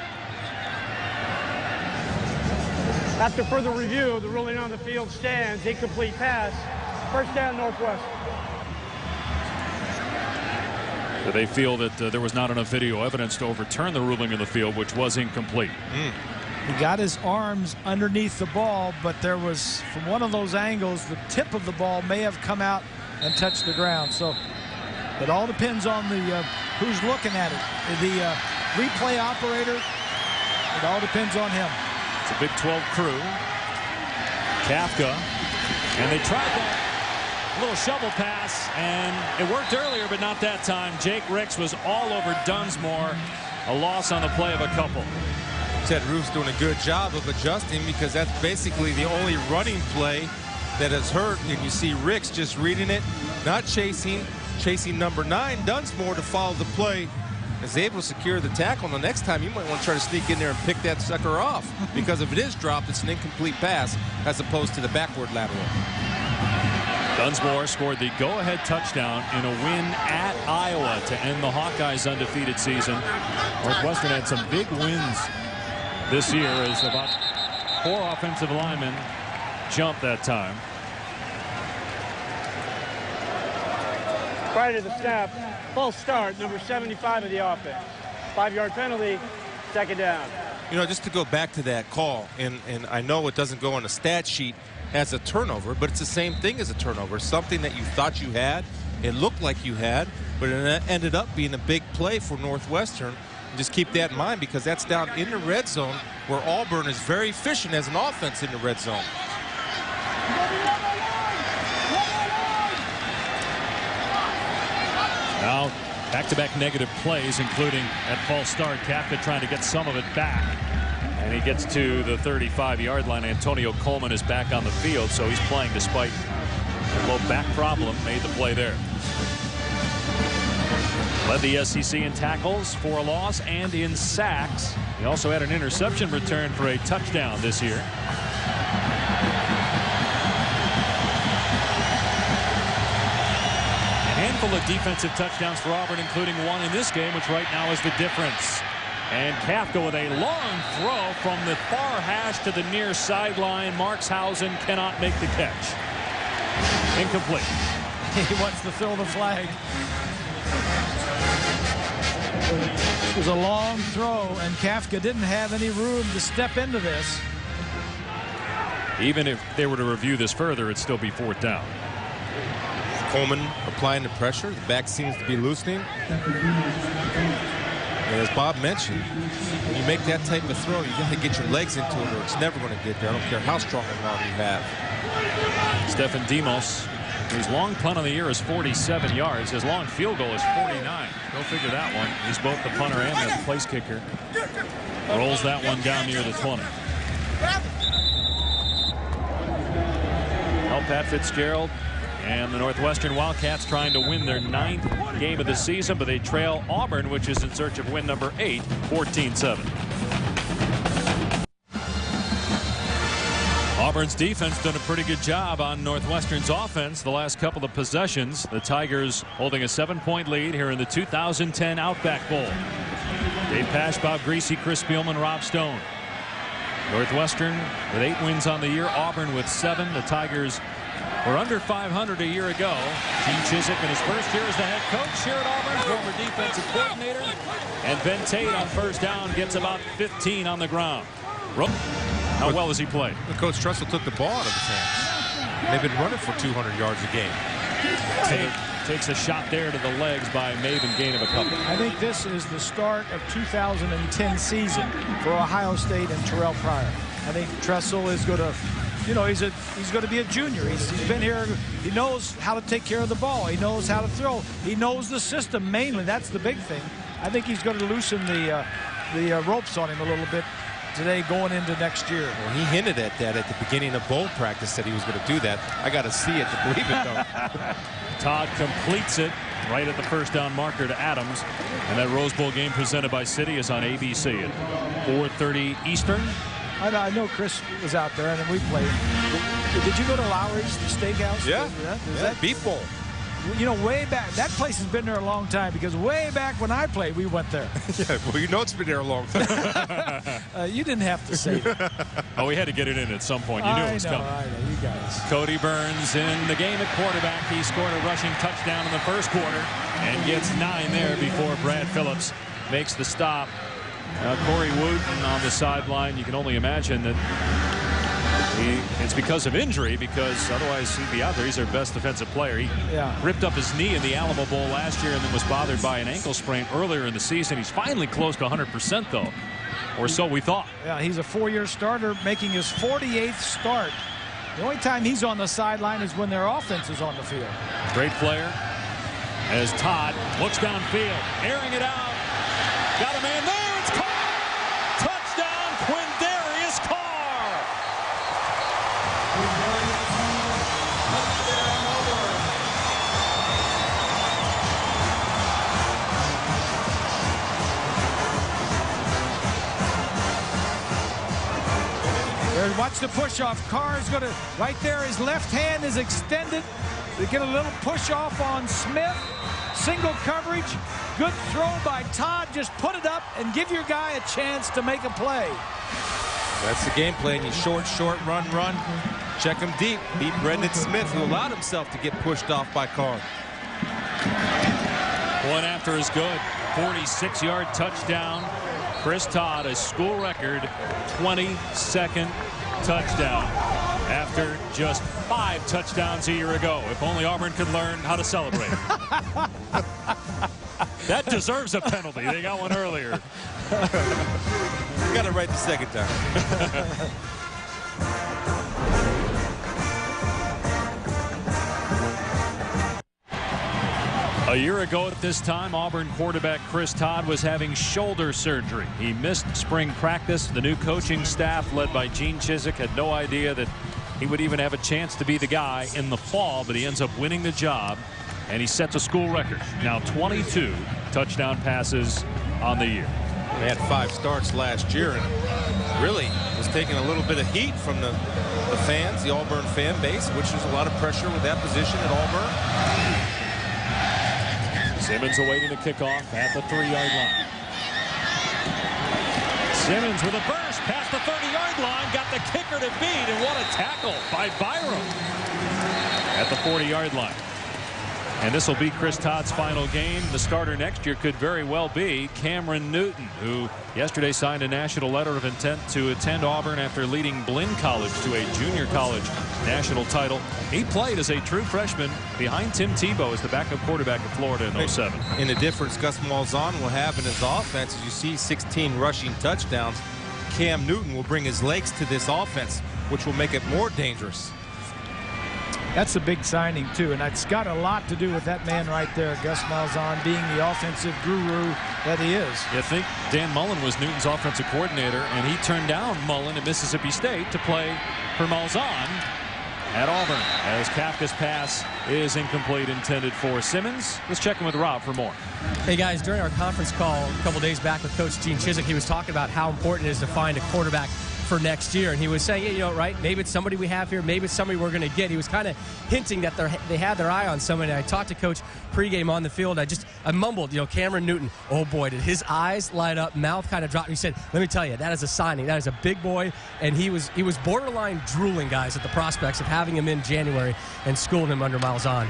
After further review, the ruling on the field stands. Incomplete pass. 1st down, Northwestern. So they feel that there was not enough video evidence to overturn the ruling in the field, which was incomplete. He got his arms underneath the ball, but there was, from one of those angles, the tip of the ball may have come out and touched the ground. So it all depends on the who's looking at it. The replay operator, it all depends on him. It's a Big 12 crew. Kafka, and they tried that little shovel pass, and it worked earlier, but not that time. Jake Ricks was all over Dunsmore. A loss on the play of a couple. Ted Roof's doing a good job of adjusting because that's basically the only running play that has hurt. And you see Ricks just reading it, not chasing number 9, Dunsmore, to follow the play. Is able to secure the tackle. And the next time you might want to try to sneak in there and pick that sucker off, because if it is dropped, it's an incomplete pass as opposed to the backward lateral. Dunsmore scored the go-ahead touchdown in a win at Iowa to end the Hawkeyes' undefeated season. Northwestern had some big wins this year as about 4 offensive linemen jumped that time. Prior to the snap, false start, number 75 of the offense. 5-yard penalty, 2nd down. You know, just to go back to that call, and I know it doesn't go on the stat sheet, as a turnover, but it's the same thing as a turnover. Something that you thought you had, it looked like you had, but it ended up being a big play for Northwestern. Just keep that in mind, because that's down in the red zone, where Auburn is very efficient as an offense in the red zone. Now, back-to-back negative plays, including at false start. Kafka trying to get some of it back. And he gets to the 35-yard line. Antonio Coleman is back on the field, so he's playing despite a low back problem. Made the play there. Led the SEC in tackles for a loss and in sacks. He also had an interception return for a touchdown this year. A handful of defensive touchdowns for Auburn, including one in this game, which right now is the difference. And Kafka with a long throw from the far hash to the near sideline. Markshausen cannot make the catch. Incomplete. He wants to throw the flag. It was a long throw, and Kafka didn't have any room to step into this. Even if they were to review this further, it'd still be 4th down. Coleman applying the pressure. The back seems to be loosening. And as Bob mentioned, when you make that type of throw, you got to get your legs into it, or it's never going to get there. I don't care how strong an arm you have. Stefan Demos, his long punt of the year is 47 yards. His long field goal is 49. Go figure that one. He's both the punter and the place kicker. Rolls that one down near the 20. Well, Pat Fitzgerald and the Northwestern Wildcats trying to win their 9th game of the season, but they trail Auburn, which is in search of win number 8, 14-7. Auburn's defense done a pretty good job on Northwestern's offense the last couple of possessions. The Tigers holding a 7-point lead here in the 2010 Outback Bowl. Dave Pasch, Bob Greasy, Chris Spielman, Rob Stone. Northwestern with 8 wins on the year. Auburn with 7. The Tigers were under 500 a year ago. Gene Chizik in his first year as the head coach here at Auburn, former defensive coordinator. And Ben Tate on first down gets about 15 on the ground. How well has he played? Coach Tressel took the ball out of his hands. They've been running for 200 yards a game. Tate takes a shot there to the legs by Maven, gain of a couple. I think this is the start of 2010 season for Ohio State and Terrell Pryor. I think Tressel is going to, you know, he's going to be a junior. He's been here. He knows how to take care of the ball. He knows how to throw. He knows the system mainly. That's the big thing. I think he's going to loosen the ropes on him a little bit today going into next year. Well, he hinted at that at the beginning of bowl practice, said he was going to do that. I got to see it to believe it, though. Todd completes it right at the first down marker to Adams. And that Rose Bowl game presented by City is on ABC at 4:30 Eastern. I know Chris was out there, and we played. Did you go to Lowry's Steakhouse? Yeah. Is that Beef Bowl. You know, way back, that place has been there a long time, because way back when I played, we went there. Yeah, well, you know it's been there a long time. You didn't have to say that. Oh, we had to get it in at some point. You knew it was coming. I know, you guys. Cody Burns in the game at quarterback. He scored a rushing touchdown in the first quarter and gets 9 there before Brad Phillips makes the stop. Corey Wooten on the sideline. You can only imagine that it's because of injury, because otherwise he'd be out there. He's their best defensive player. He ripped up his knee in the Alamo Bowl last year and then was bothered by an ankle sprain earlier in the season. He's finally close to 100% though, or so we thought. Yeah, he's a 4-year starter making his 48th start. The only time he's on the sideline is when their offense is on the field. Great player as Todd looks downfield, airing it out. Got a man there. It's caught. Touchdown, Quindarius Carr. Watch the push off. Carr is going to, right there, his left hand is extended. They get a little push off on Smith. Single coverage. Good throw by Todd. Just put it up and give your guy a chance to make a play. That's the game plan. You short, run. Check him deep. Beat Brendan Smith, who allowed himself to get pushed off by Carr. One after is good. 46-yard touchdown. Chris Todd, a school record 22nd touchdown. after just 5 touchdowns a year ago. If only Auburn could learn how to celebrate. That deserves a penalty. They got one earlier. You got it right the second time. A year ago at this time, Auburn quarterback Chris Todd was having shoulder surgery. He missed spring practice. The new coaching staff, led by Gene Chizik, had no idea that he would even have a chance to be the guy in the fall, but he ends up winning the job, and he sets a school record. Now 22 touchdown passes on the year. They had 5 starts last year and really was taking a little bit of heat from the fans, the Auburn fan base, which is a lot of pressure with that position at Auburn. Simmons awaiting the kickoff at the 3-yard line. Simmons with a burst past the 30-yard line, got the kicker to beat, and what a tackle by Byram at the 40-yard line. And this will be Chris Todd's final game. The starter next year could very well be Cameron Newton, who yesterday signed a national letter of intent to attend Auburn after leading Blinn College to a junior college national title. He played as a true freshman behind Tim Tebow as the backup quarterback of Florida in 07. In the difference Gus Malzahn will have in his offense, as you see 16 rushing touchdowns, Cam Newton will bring his legs to this offense, which will make it more dangerous. That's a big signing, too, and it's got a lot to do with that man right there, Gus Malzahn, being the offensive guru that he is. You think Dan Mullen was Newton's offensive coordinator, and he turned down Mullen at Mississippi State to play for Malzahn at Auburn, as Kafka's pass is incomplete, intended for Simmons. Let's check in with Rob for more. Hey, guys, during our conference call a couple days back with Coach Gene Chizik, he was talking about how important it is to find a quarterback for next year, and he was saying, you know, right, maybe it's somebody we have here, maybe it's somebody we're going to get. He was kind of hinting that they had their eye on somebody. I talked to Coach pregame on the field. I mumbled, you know, Cameron Newton. Oh boy, did his eyes light up, mouth kind of dropped. He said, let me tell you, that is a signing. That is a big boy, and he was borderline drooling, guys, at the prospects of having him in January and schooling him under Malzahn.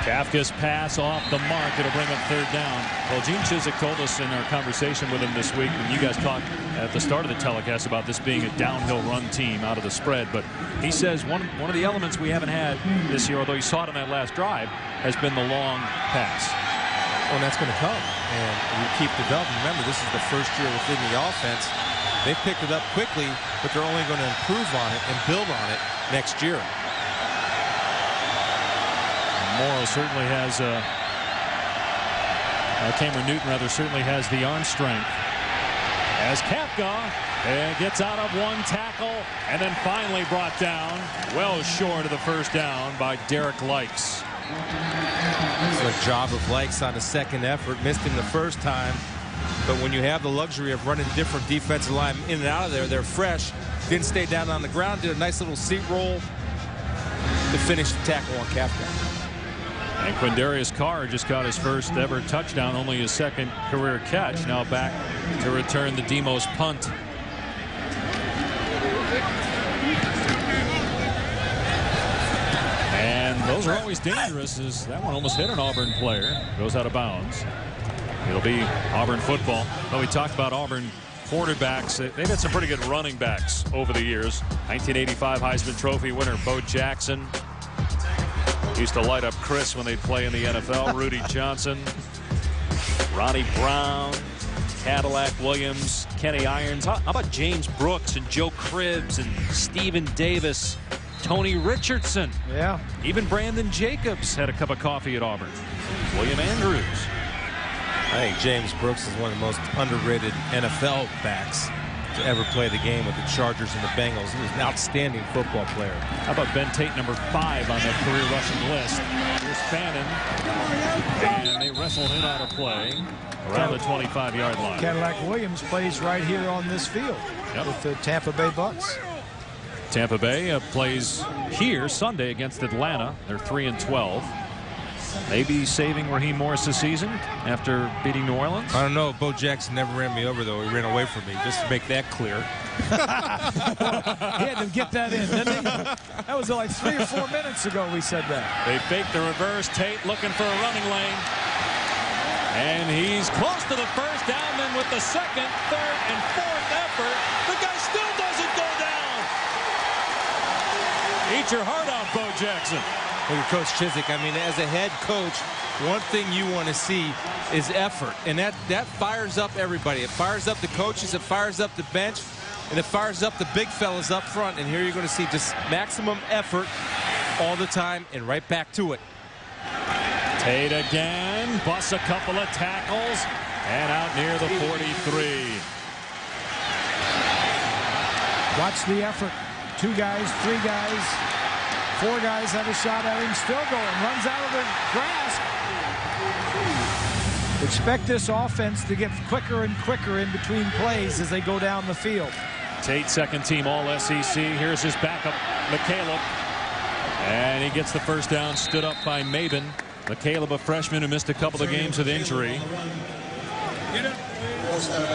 Kafka's pass off the mark. It'll bring up 3rd down. Well, Gene Chizik told us in our conversation with him this week, when you guys talked at the start of the telecast about this being a downhill run team out of the spread, but he says one of the elements we haven't had this year, although you saw it on that last drive, has been the long pass. Well, and that's going to come, and you keep the dub. Remember, this is the first year within the offense. They picked it up quickly, but they're only going to improve on it and build on it next year. Morrow certainly has Cameron Newton rather certainly has the arm strength, as Kafka gets out of one tackle and then finally brought down well short of the 1st down by Derek Likes. It's a job of Likes on the second effort. Missed him the first time, but when you have the luxury of running different defensive linemen in and out of there, they're fresh. Didn't stay down on the ground, did a nice little seat roll to finish the tackle on Kafka. And Quindarius Carr just got his first ever touchdown, only his 2nd career catch. Now back to return the Demos punt. And those are always dangerous, as that one almost hit an Auburn player. Goes out of bounds. It'll be Auburn football. Well, we talked about Auburn quarterbacks. They've had some pretty good running backs over the years. 1985 Heisman Trophy winner Bo Jackson used to light up Chris when they'd play in the NFL. Rudy Johnson, Ronnie Brown, Cadillac Williams, Kenny Irons. How about James Brooks and Joe Cribbs and Stephen Davis, Tony Richardson? Yeah. Even Brandon Jacobs had a cup of coffee at Auburn. William Andrews. I think James Brooks is one of the most underrated NFL backs to ever play the game with the Chargers and the Bengals. He was an outstanding football player. How about Ben Tate, number 5 on that career rushing list? Here's Fannin, and they wrestled him out of play around the 25-yard line. Cadillac Williams plays right here on this field with the Tampa Bay Bucks. Tampa Bay plays here Sunday against Atlanta. They're 3-12. Maybe saving Raheem Morris' season after beating New Orleans? I don't know. Bo Jackson never ran me over, though. He ran away from me, just to make that clear. He had to get that in, didn't he? That was like 3 or 4 minutes ago we said that. They fake the reverse. Tate looking for a running lane. And he's close to the 1st down. Then with the 2nd, 3rd, and 4th effort, the guy still doesn't go down. Eat your heart out, Bo Jackson. Look at Coach Chiswick. I mean, as a head coach, one thing you want to see is effort, and that fires up everybody. It fires up the coaches, it fires up the bench, and it fires up the big fellas up front. And here you're going to see just maximum effort all the time and right back to it. Tate again, busts a couple of tackles, and out near the 43. Watch the effort. 2 guys, 3 guys, 4 guys have a shot at him. Still going. Runs out of the grasp. Expect this offense to get quicker and quicker in between plays as they go down the field. Tate, second team All-SEC. Here's his backup, McCaleb. And he gets the first down, stood up by Maben. McCaleb, a freshman who missed a couple of games with injury.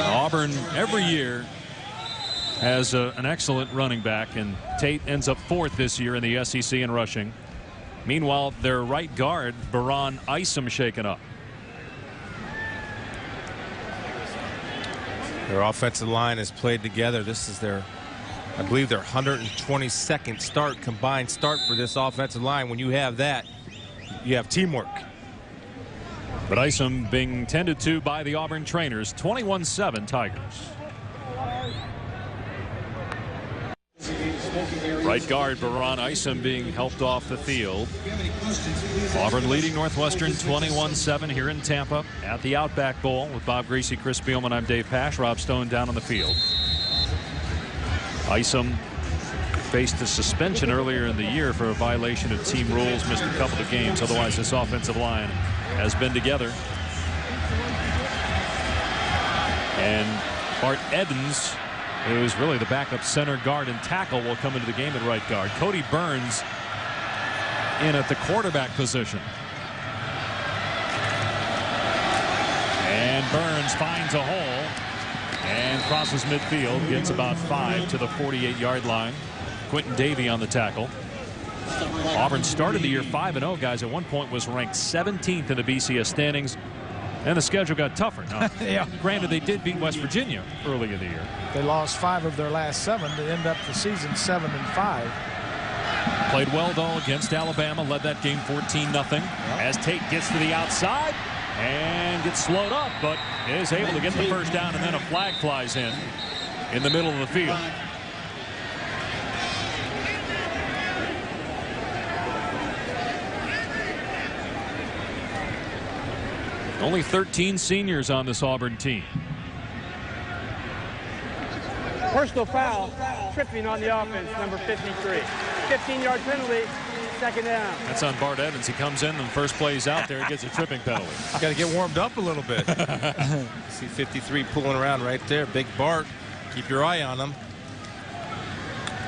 Auburn every year has an excellent running back, and Tate ends up 4th this year in the SEC in rushing. Meanwhile, their right guard, Baron Isom, shaken up. Their offensive line has played together. This is their, I believe, their 122nd combined start for this offensive line. When you have that, you have teamwork. But Isom being tended to by the Auburn trainers. 21-7 Tigers. Right guard Baron Isom being helped off the field. Auburn leading Northwestern 21-7 here in Tampa at the Outback Bowl with Bob Greasy, Chris Spielman. I'm Dave Pasch. Rob Stone down on the field. Isom faced a suspension earlier in the year for a violation of team rules, missed a couple of games. Otherwise, this offensive line has been together. And Bart Evans, who's really the backup center guard and tackle, will come into the game at right guard. Cody Burns in at the quarterback position. And Burns finds a hole and crosses midfield, gets about 5 to the 48-yard line. Quentin Davey on the tackle. Auburn started the year 5-0, guys. At one point was ranked 17th in the BCS standings. And the schedule got tougher. Now, yeah. Granted, they did beat West Virginia early in the year. They lost 5 of their last 7 to end up the season 7-5. Played well, though, against Alabama. Led that game 14-0. As Tate gets to the outside and gets slowed up, but is able to get the first down, and then a flag flies in the middle of the field. Only 13 seniors on this Auburn team. Personal foul, tripping on the offense, number 53. 15-yard penalty, second down. That's on Bart Evans. He comes in and first play he's out there, he gets a tripping penalty. Got to get warmed up a little bit. See 53 pulling around right there. Big Bart. Keep your eye on him.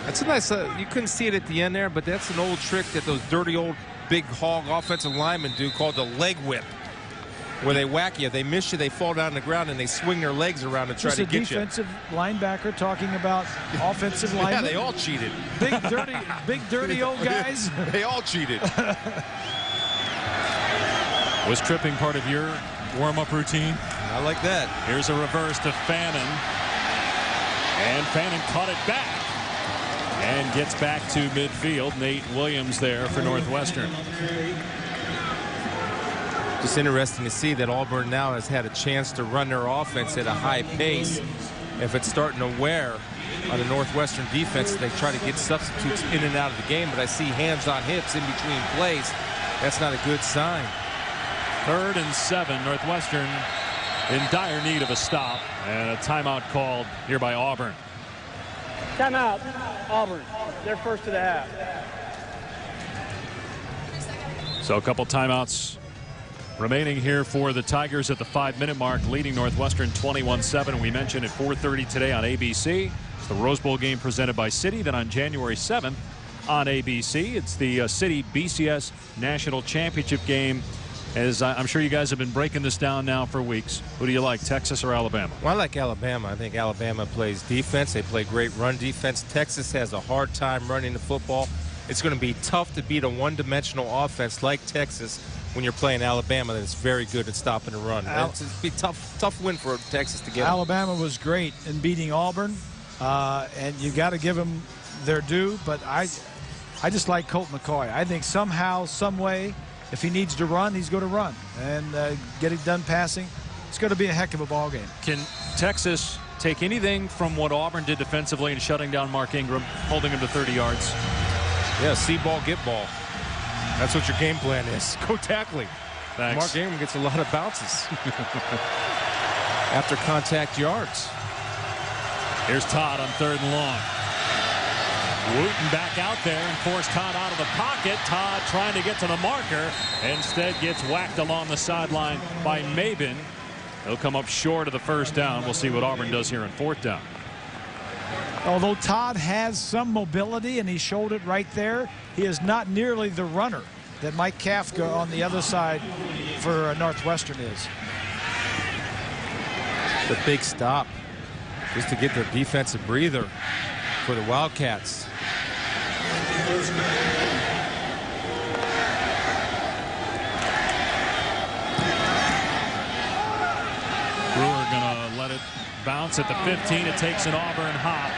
That's a nice, you couldn't see it at the end there, but that's an old trick that those dirty old big hog offensive linemen do called the leg whip. Where they whack you, they miss you, they fall down on the ground, and they swing their legs around to try to get you. Defensive linebacker talking about offensive linemen. Yeah, they all cheated. Big dirty old guys. They all cheated. Was tripping part of your warm-up routine? I like that. Here's a reverse to Fannin. And Fannin caught it back. And gets back to midfield. Nate Williams there for Northwestern. Just interesting to see that Auburn now has had a chance to run their offense at a high pace. If it's starting to wear on the Northwestern defense, they try to get substitutes in and out of the game, but I see hands on hips in between plays. That's not a good sign. 3rd and 7. Northwestern in dire need of a stop, and a timeout called here by Auburn. Timeout, Auburn. They're first to the half. So a couple timeouts remaining here for the Tigers at the 5-minute mark, leading Northwestern 21-7. We mentioned at 4:30 today on ABC. It's the Rose Bowl game presented by Citi. Then on January 7th on ABC, it's the Citi BCS National Championship game. As I'm sure you guys have been breaking this down now for weeks. Who do you like, Texas or Alabama? Well, I like Alabama. I think Alabama plays defense. They play great run defense. Texas has a hard time running the football. It's going to be tough to beat a one-dimensional offense like Texas when you're playing Alabama that's very good at stopping the run. It's a be tough win for Texas to get. Alabama was great in beating Auburn, and you got to give them their due. But I I just like Colt McCoy. I think somehow, some way, if he needs to run, he's going to run and get it done passing. It's going to be a heck of a ball game. Can Texas take anything from what Auburn did defensively in shutting down Mark Ingram, holding him to 30 yards? Yeah, see ball, get ball. That's what your game plan is. Go tackling. Thanks. Mark Ingram gets a lot of bounces after contact yards. Here's Todd on 3rd and long. Wooten back out there and forced Todd out of the pocket. Todd trying to get to the marker. Instead gets whacked along the sideline by Mabin. He'll come up short of the 1st down. We'll see what Auburn does here on 4th down. Although Todd has some mobility and he showed it right there, he is not nearly the runner that Mike Kafka on the other side for Northwestern is. The big stop just to get their defensive breather for the Wildcats. Brewer gonna let it bounce at the 15. It takes an Auburn hop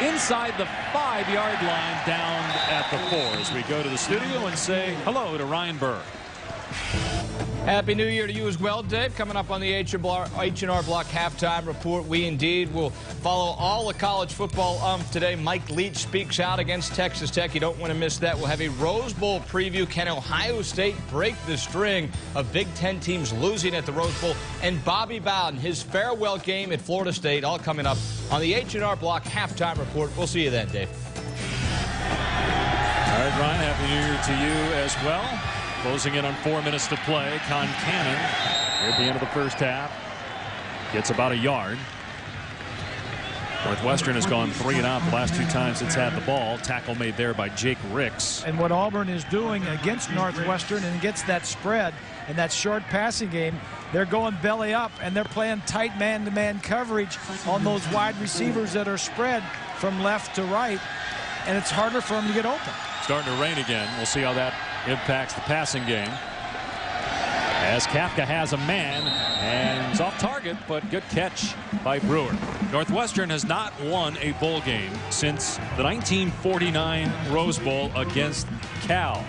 inside the 5-yard line down at the 4 as we go to the studio and say hello to Ryan Burr. Happy New Year to you as well, Dave. Coming up on the H&R Block halftime report, we indeed will follow all the college football today. Mike Leach speaks out against Texas Tech. You don't want to miss that. We'll have a Rose Bowl preview. Can Ohio State break the string of Big Ten teams losing at the Rose Bowl? And Bobby Bowden, his farewell game at Florida State, all coming up on the H&R Block halftime report. We'll see you then, Dave. All right, Ryan, Happy New Year to you as well. Closing in on 4 minutes to play. Concannon at the end of the 1st half gets about a yard. Northwestern has gone 3 and out the last 2 times it's had the ball. Tackle made there by Jake Ricks. And what Auburn is doing against Northwestern and against that spread and that short passing game, they're going belly up and they're playing tight man-to-man coverage on those wide receivers that are spread from left to right, and it's harder for them to get open. Starting to rain again. We'll see how that impacts the passing game. As Kafka has a man and he's off target, but good catch by Brewer. Northwestern has not won a bowl game since the 1949 Rose Bowl against Cal.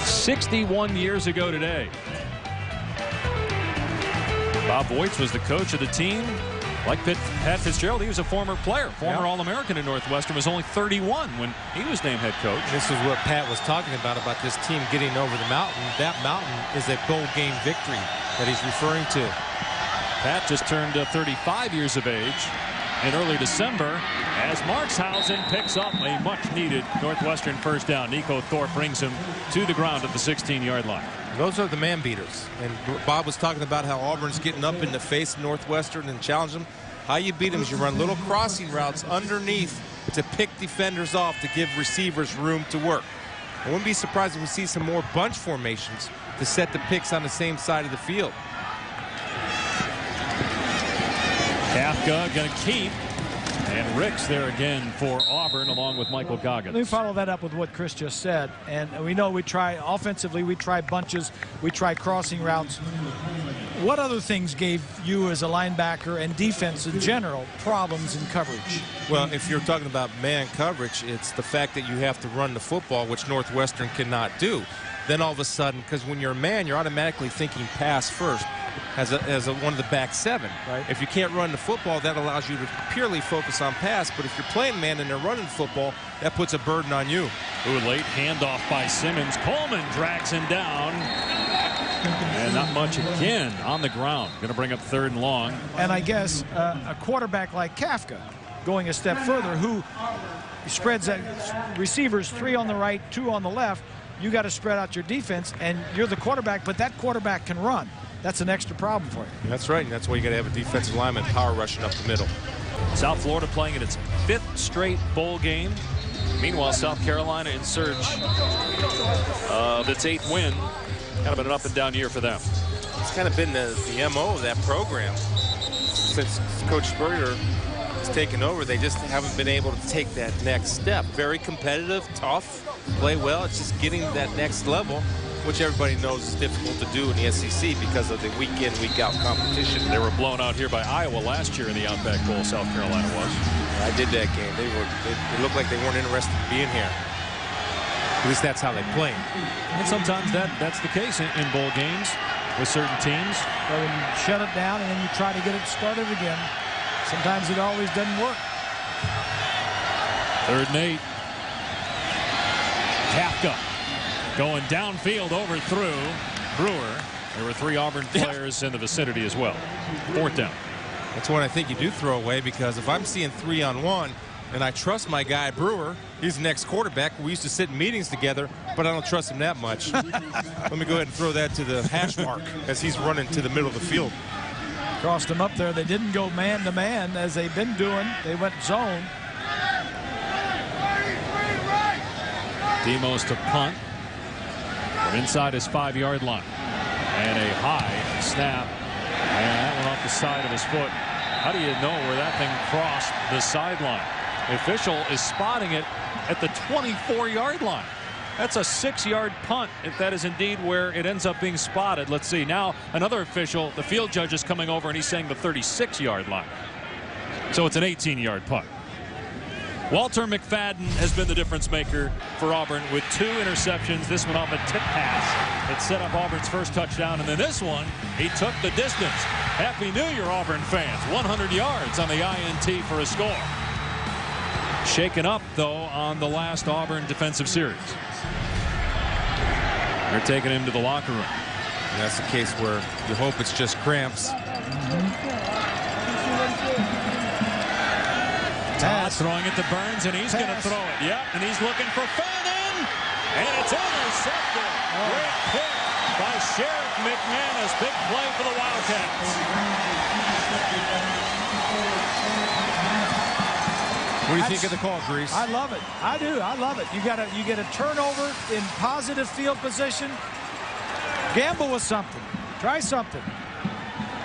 61 years ago today. Bob Voigt was the coach of the team. Like Pat Fitzgerald, he was a former player, former All-American at Northwestern, was only 31 when he was named head coach. This is what Pat was talking about this team getting over the mountain. That mountain is a bowl game victory that he's referring to. Pat just turned 35 years of age in early December as Markshausen picks up a much-needed Northwestern 1st down. Nico Thorpe brings him to the ground at the 16-yard line. Those are the man beaters. And Bob was talking about how Auburn's getting up in the face of Northwestern and challenge them. How you beat them is you run little crossing routes underneath to pick defenders off to give receivers room to work. I wouldn't be surprised if we see some more bunch formations to set the picks on the same side of the field. Kafka going to keep. And Ricks there again for Auburn along with Michael Goggins. Let me follow that up with what Chris just said. And we know we try offensively, we try bunches, we try crossing routes. What other things gave you as a linebacker and defense in general problems in coverage? Well, if you're talking about man coverage, it's the fact that you have to run the football, which Northwestern cannot do. Then all of a sudden, because when you're a man, you're automatically thinking pass first as one of the back 7. Right. If you can't run the football, that allows you to purely focus on pass. But if you're playing man and they're running football, that puts a burden on you. Ooh, late handoff by Simmons. Coleman drags him down. And not much again on the ground. Going to bring up 3rd and long. And I guess a quarterback like Kafka going a step further, who spreads receivers 3 on the right, 2 on the left. You got to spread out your defense, and you're the quarterback, but that quarterback can run. That's an extra problem for you. That's right, and that's why you got to have a defensive lineman power rushing up the middle. South Florida playing in its 5th straight bowl game. Meanwhile, South Carolina in search of its 8th win. Kind of been an up and down year for them. It's kind of been the MO of that program since Coach Spurrier has taken over. They just haven't been able to take that next step. Very competitive, tough, play well. It's just getting that next level. which everybody knows is difficult to do in the SEC because of the week-in, week-out competition. They were blown out here by Iowa last year in the Outback Bowl. South Carolina was. I did that game. They looked like they weren't interested in being here. At least that's how they play. And sometimes that's the case in bowl games with certain teams. But when you shut it down and then you try to get it started again, sometimes it always doesn't work. 3rd and 8. Kafka going downfield, overthrew Brewer. There were 3 Auburn players in the vicinity as well. 4th down. That's one I think you do throw away, because if I'm seeing 3-on-1 and I trust my guy Brewer, he's the next quarterback. We used to sit in meetings together, but I don't trust him that much. Let me go ahead and throw that to the hash mark as he's running to the middle of the field. Crossed him up there. They didn't go man-to-man as they've been doing. They went zone. Demos to punt from inside his 5-yard line. And a high snap. And that went off the side of his foot. How do you know where that thing crossed the sideline? The official is spotting it at the 24-yard line. That's a 6-yard punt, if that is indeed where it ends up being spotted. Let's see. Now another official, the field judge, is coming over and he's saying the 36-yard line. So it's an 18-yard punt. Walter McFadden has been the difference maker for Auburn with 2 interceptions. This one off a tip pass. It set up Auburn's first touchdown. And then this one, he took the distance. Happy New Year, Auburn fans. 100 yards on the INT for a score. Shaken up, though, on the last Auburn defensive series. They're taking him to the locker room. And that's the case where you hope it's just cramps. Todd throwing it to Burns, and he's going to throw it. Yep, and he's looking for Fannin, and it's intercepted. Great pick by Sheriff McManus. Big play for the Wildcats. What do you think of the call, Grease? I love it. I do. I love it. You get a turnover in positive field position. Gamble with something. Try something.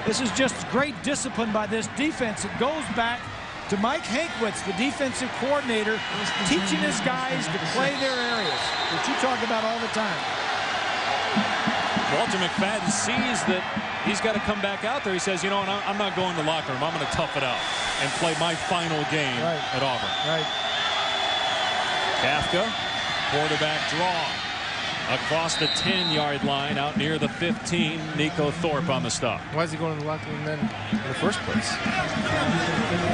This is just great discipline by this defense. It goes back to Mike Hankwitz, the defensive coordinator, teaching his guys to play their areas, which you talk about all the time. Walter McFadden sees that he's got to come back out there. He says, you know, I'm not going to the locker room. I'm going to tough it out and play my final game at Auburn. Right. Kafka, quarterback draw. Across the 10-yard line, out near the 15, Nico Thorpe on the stop. Why is he going to the locker room then in the first place?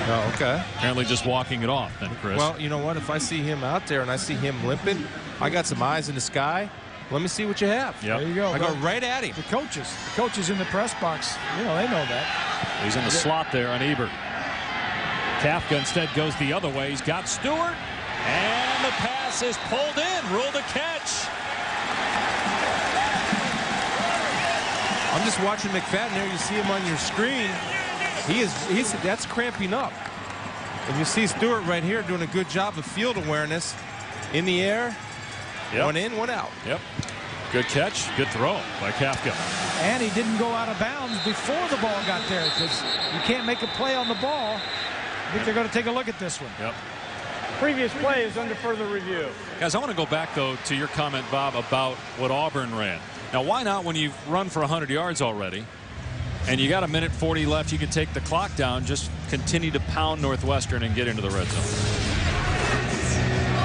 Oh, okay. Apparently just walking it off then, Chris. Well, you know what? If I see him out there and I see him limping, I got some eyes in the sky. Let me see what you have. Yep. There you go. I go right at him. The coaches in the press box, you know, they know that. He's in the slot there on Ebert. Kafka instead goes the other way. He's got Stewart, and the pass is pulled in. Ruled a catch. I'm just watching McFadden there. You see him on your screen. That's cramping up. And you see Stewart right here doing a good job of field awareness. In the air, one in, one out. Yep. Good catch, good throw by Kafka. And he didn't go out of bounds before the ball got there, because you can't make a play on the ball. I think they're going to take a look at this one. Yep. Previous play is under further review. Guys, I want to go back, though, to your comment, Bob, about what Auburn ran. Now, why not when you've run for 100 yards already and you got a minute 40 left, you can take the clock down, just continue to pound Northwestern and get into the red zone.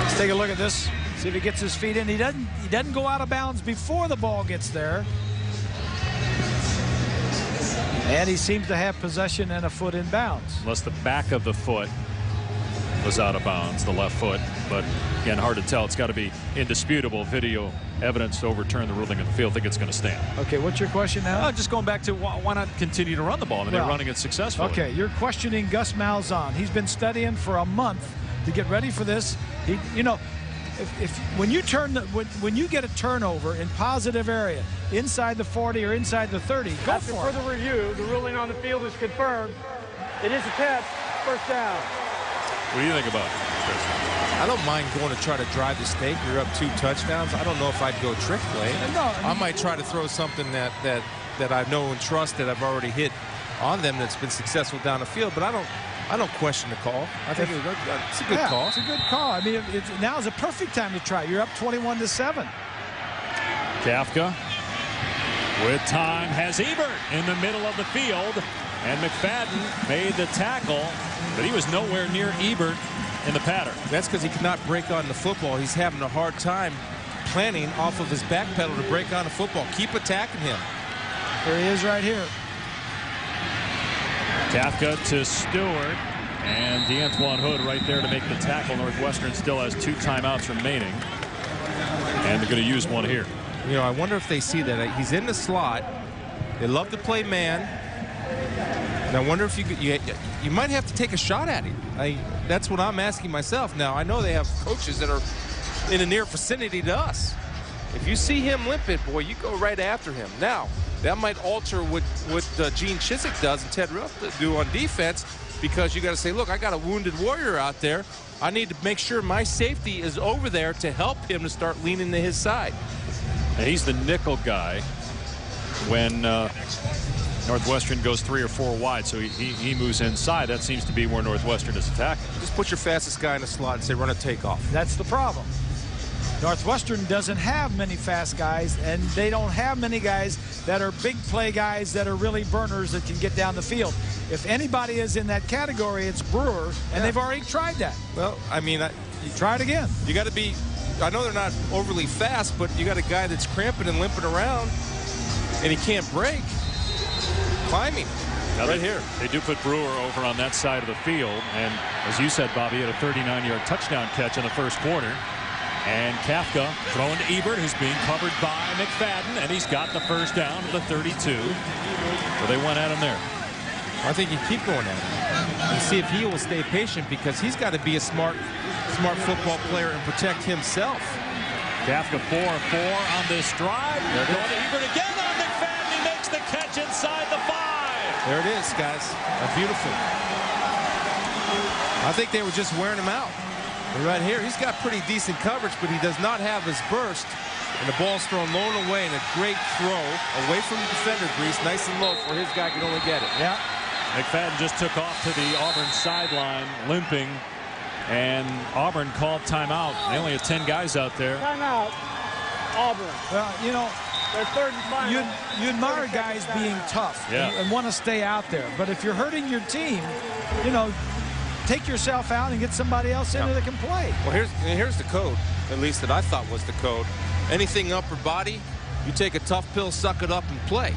Let's take a look at this. See if he gets his feet in. He doesn't go out of bounds before the ball gets there. And he seems to have possession and a foot in bounds. Unless the back of the foot was out of bounds, the left foot. But again, hard to tell. It's got to be indisputable video evidence to overturn the ruling of the field. I think it's going to stand. Okay, what's your question now? Just going back to why not continue to run the ball? I mean, they're running it successfully. Okay, you're questioning Gus Malzahn. He's been studying for a month to get ready for this. You know, when you get a turnover in positive area inside the 40 or inside the 30, go After for it. further review, the ruling on the field is confirmed. It is a catch. First down. What do you think about it, Chris? I don't mind going to try to drive the stake. You're up 2 touchdowns. I don't know if I'd go trick play. No, I might try to throw something that I know and trust that I've already hit on them that's been successful down the field. But I don't question the call. I think it's a good call. It's a good call. I mean, now's a perfect time to try. You're up 21-7. Kafka with time has Ebert in the middle of the field, and McFadden made the tackle, but he was nowhere near Ebert in the pattern. That's because he could not break on the football. He's having a hard time planning off of his back pedal to break on the football. Keep attacking him. There he is right here. Kafka to Stewart, and DeAntoine Hood right there to make the tackle. Northwestern still has 2 timeouts remaining, and they're going to use one here. You know, I wonder if they see that. He's in the slot. They love to play man. And I wonder if you might have to take a shot at him. That's what I'm asking myself. Now, I know they have coaches that are in a near vicinity to us. If you see him limp it, boy, you go right after him. Now, that might alter what Gene Chizik does and Ted Rupp do on defense, because you got to say, look, I got a wounded warrior out there. I need to make sure my safety is over there to help him to start leaning to his side. And he's the nickel guy when Northwestern goes 3 or 4 wide, so he moves inside. That seems to be where Northwestern is attacking. Just put your fastest guy in the slot and say, run a takeoff. That's the problem. Northwestern doesn't have many fast guys, and they don't have many guys that are big play guys that are really burners that can get down the field. If anybody is in that category, it's Brewer, and they've already tried that. Well, I mean, you try it again. You got to be, I know they're not overly fast, but you got a guy that's cramping and limping around, and he can't break. Climbing. Now right here. They do put Brewer over on that side of the field, and as you said, Bobby, he had a 39-yard touchdown catch in the first quarter. And Kafka throwing to Ebert, who's being covered by McFadden, and he's got the first down to the 32. So they went at him there. I think you keep going at him and see if he will stay patient, because he's got to be a smart football player and protect himself. Kafka 4-4 on this drive. They're going to Ebert again on McFadden. He makes the catch inside the 5. There it is, guys. Beautiful. I think they were just wearing him out. Right here, he's got pretty decent coverage, but he does not have his burst. And the ball's thrown low and away, and a great throw away from the defender, Grease. Nice and low for his guy can only get it. Yeah. McFadden just took off to the Auburn sideline, limping, and Auburn called timeout. They only had 10 guys out there. Timeout, Auburn. Well, you know, they're third and final. You admire guys being tough and want to stay out there. But if you're hurting your team, you know, take yourself out and get somebody else in there that can play. Well, here's the code, at least that I thought was the code. Anything upper body, you take a tough pill, suck it up, and play.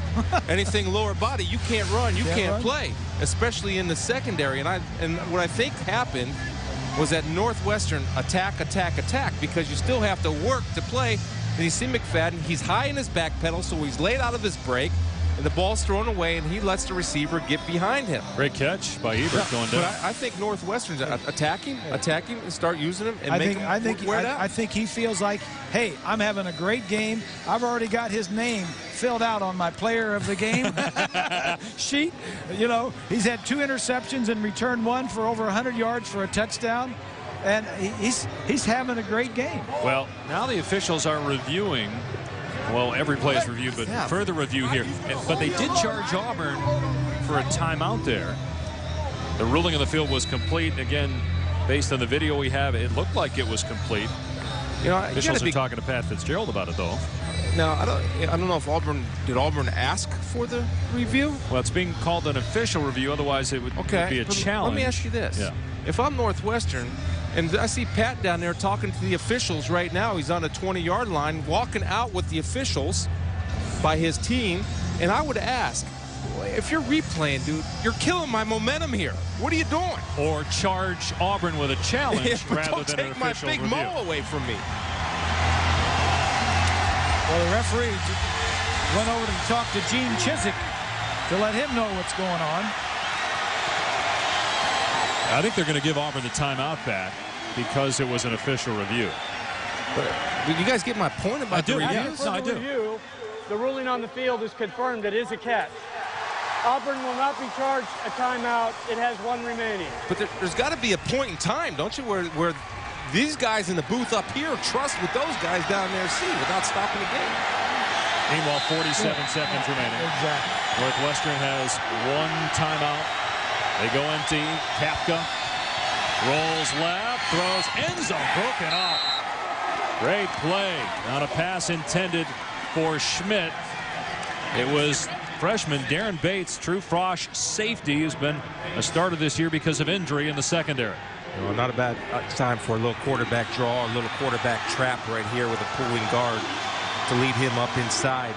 Anything lower body, you can't run, you can't play, especially in the secondary. And what I think happened was that Northwestern attack, because you still have to work to play. And you see McFadden, he's high in his back pedal, so he's laid out of his break, and the ball's thrown away, and he lets the receiver get behind him. Great catch by Ebert going down. But I think Northwestern's attacking, and start using him and I think he feels like, hey, I'm having a great game. I've already got his name filled out on my player of the game sheet. You know, he's had 2 interceptions and returned 1 for over 100 yards for a touchdown. And he's having a great game. Well, now the officials are reviewing. Well, every play is reviewed, but further review here. But they did charge Auburn for a timeout there. The ruling on the field was complete. Again, based on the video we have, it looked like it was complete. You know, officials are talking to Pat Fitzgerald about it, though. No, I don't know if Auburn ask for the review? Well, it's being called an official review. Otherwise, it would be a challenge. Let me ask you this. Yeah. If I'm Northwestern, and I see Pat down there talking to the officials right now. He's on the 20-yard line, walking out with the officials by his team. And I would ask, if you're replaying, dude, you're killing my momentum here. What are you doing? Or charge Auburn with a challenge rather than an official review. Don't take my big mo away from me. Well, the referee went over to talk to Gene Chizik to let him know what's going on. I think they're going to give Auburn the timeout back because it was an official review. But did you guys get my point about the review? Yes, I do. The ruling on the field is confirmed. It is a catch. Auburn will not be charged a timeout. It has 1 remaining. But there's got to be a point in time, don't you, where these guys in the booth up here trust what those guys down there see without stopping the game. Meanwhile, 47 seconds remaining. Exactly. Northwestern has 1 timeout. They go empty. Kafka rolls left, throws end zone, broken up. Great play on a pass intended for Schmidt. It was freshman Darren Bates, true Frosh safety, has been a starter this year because of injury in the secondary. Well, not a bad time for a little quarterback draw, a little quarterback trap right here with a pulling guard to lead him up inside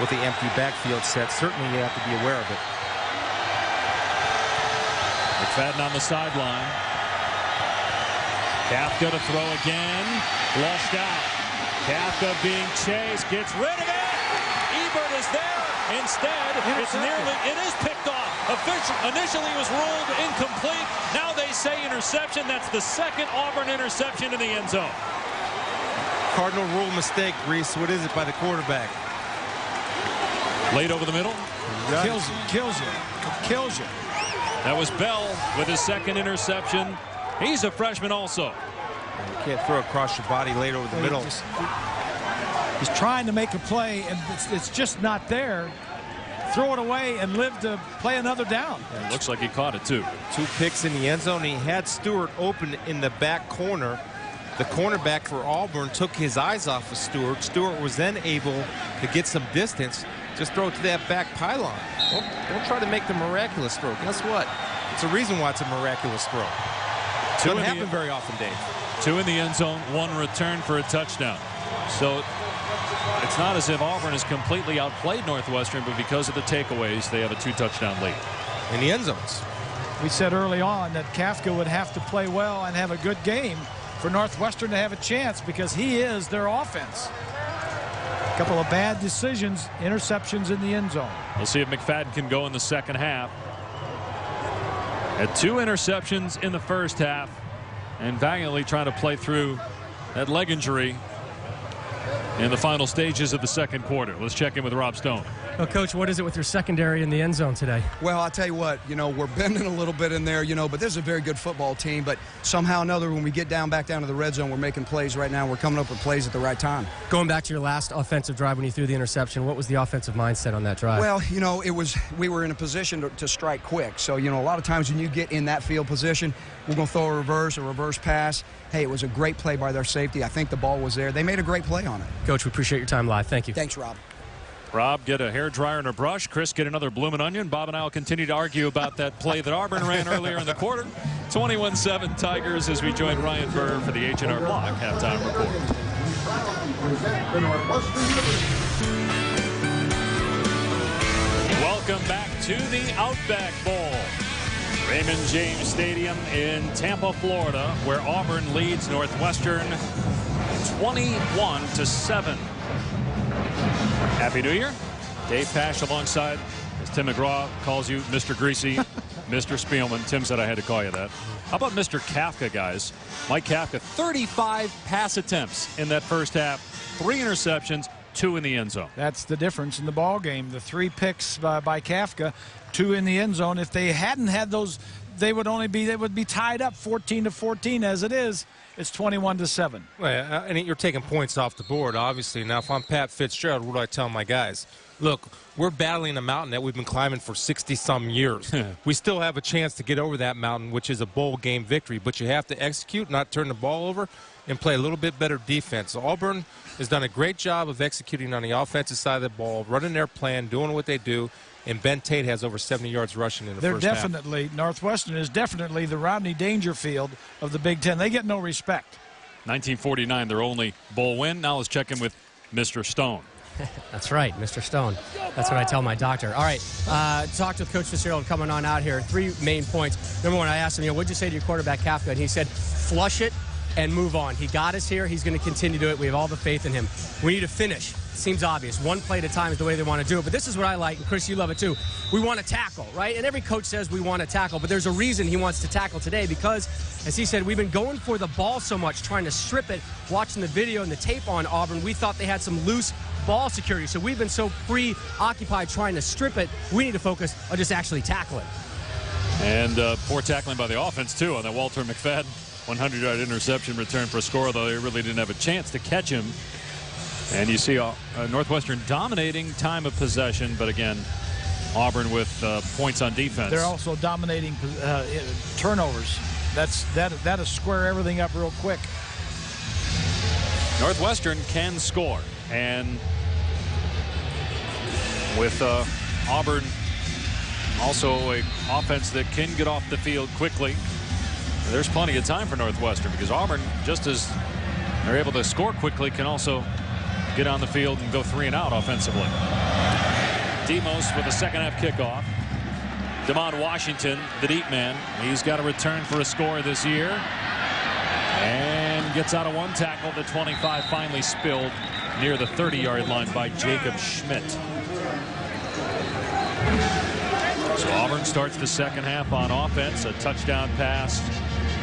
with the empty backfield set. Certainly you have to be aware of it. McFadden on the sideline. Kafka to throw again. Flushed out. Kafka being chased. Gets rid of it. Ebert is there. Instead, it is picked off. Initially it was ruled incomplete. Now they say interception. That's the second Auburn interception in the end zone. Cardinal rule mistake, Reese. What is it by the quarterback? Late over the middle. Kills you. That was Bell with his second interception. He's a freshman also. You can't throw across your body late over the middle. He's trying to make a play, and it's just not there. Throw it away and live to play another down. It looks like he caught it, too. 2 picks in the end zone. He had Stewart open in the back corner. The cornerback for Auburn took his eyes off of Stewart. Stewart was then able to get some distance. Just throw it to that back pylon. Don't try to make the miraculous throw. Guess what? It's a reason why it's a miraculous throw. Doesn't happen very often, Dave. 2 in the end zone, 1 return for a touchdown. So it's not as if Auburn has completely outplayed Northwestern, but because of the takeaways, they have a 2-touchdown lead. In the end zones. We said early on that Kafka would have to play well and have a good game for Northwestern to have a chance, because he is their offense. A couple of bad decisions, interceptions in the end zone. We'll see if McFadden can go in the second half. Had 2 interceptions in the first half and valiantly trying to play through that leg injury in the final stages of the second quarter. Let's check in with Rob Stone. Well, Coach, what is it with your secondary in the end zone today? Well, I'll tell you what, we're bending a little bit in there, but this is a very good football team. But somehow or another, when we get back down to the red zone, we're making plays right now. We're coming up with plays at the right time. Going back to your last offensive drive when you threw the interception, what was the offensive mindset on that drive? Well, we were in a position to strike quick. So, a lot of times when you get in that field position, we're going to throw a reverse pass. Hey, it was a great play by their safety. I think the ball was there. They made a great play on it. Coach, we appreciate your time live. Thank you. Thanks, Rob. Rob, get a hairdryer and a brush. Chris, get another bloomin' onion. Bob and I will continue to argue about that play that Auburn ran earlier in the quarter. 21-7 Tigers as we join Ryan Burr for the H&R Block halftime report. Welcome back to the Outback Bowl. Raymond James Stadium in Tampa, Florida, where Auburn leads Northwestern 21-7. Happy New Year. Dave Pasch alongside, as Tim McGraw calls you, Mr. Greasy, Mr. Spielman. Tim said I had to call you that. How about Mr. Kafka, guys? Mike Kafka, 35 pass attempts in that first half, 3 interceptions, 2 in the end zone. That's the difference in the ball game. The 3 picks by Kafka, 2 in the end zone. If they hadn't had those, they would be tied up 14-14 as it is. It's 21-7. Well, and you're taking points off the board, obviously. Now, if I'm Pat Fitzgerald, what do I tell my guys? Look, we're battling a mountain that we've been climbing for 60-some years. We still have a chance to get over that mountain, which is a bowl game victory. But you have to execute, not turn the ball over, and play a little bit better defense. Auburn has done a great job of executing on the offensive side of the ball, running their plan, doing what they do. And Ben Tate has over 70 yards rushing in the first half. Northwestern is definitely the Rodney Dangerfield of the Big Ten. They get no respect. 1949, their only bowl win. Now let's check in with Mr. Stone. That's right, Mr. Stone. That's what I tell my doctor. All right, talked with Coach Fitzgerald coming on out here. 3 main points. Number 1, I asked him, what'd you say to your quarterback, Kafka? And he said, flush it and move on. He got us here. He's going to continue to do it. We have all the faith in him. We need to finish. Seems obvious. 1 play at a time is the way they want to do it. But this is what I like, and Chris, you love it too. We want to tackle, right? And every coach says we want to tackle, but there's a reason he wants to tackle today because, as he said, we've been going for the ball so much, trying to strip it, watching the video and the tape on Auburn. We thought they had some loose ball security, so we've been so preoccupied trying to strip it. We need to focus on just actually tackling. And poor tackling by the offense, too, on that Walter McFadden 100-yard interception return for a score, though they really didn't have a chance to catch him. And you see Northwestern dominating time of possession, but again, Auburn with points on defense. They're also dominating turnovers. That'll square everything up real quick. Northwestern can score, and with Auburn also an offense that can get off the field quickly. There's plenty of time for Northwestern because Auburn, just as they're able to score quickly, can also get on the field and go 3 and out offensively. Demos with a second half kickoff. Demond Washington, the deep man, he's got a return for a score this year and gets out of one tackle. The 25 finally spilled near the 30-yard line by Jacob Schmidt. So Auburn starts the second half on offense. A touchdown pass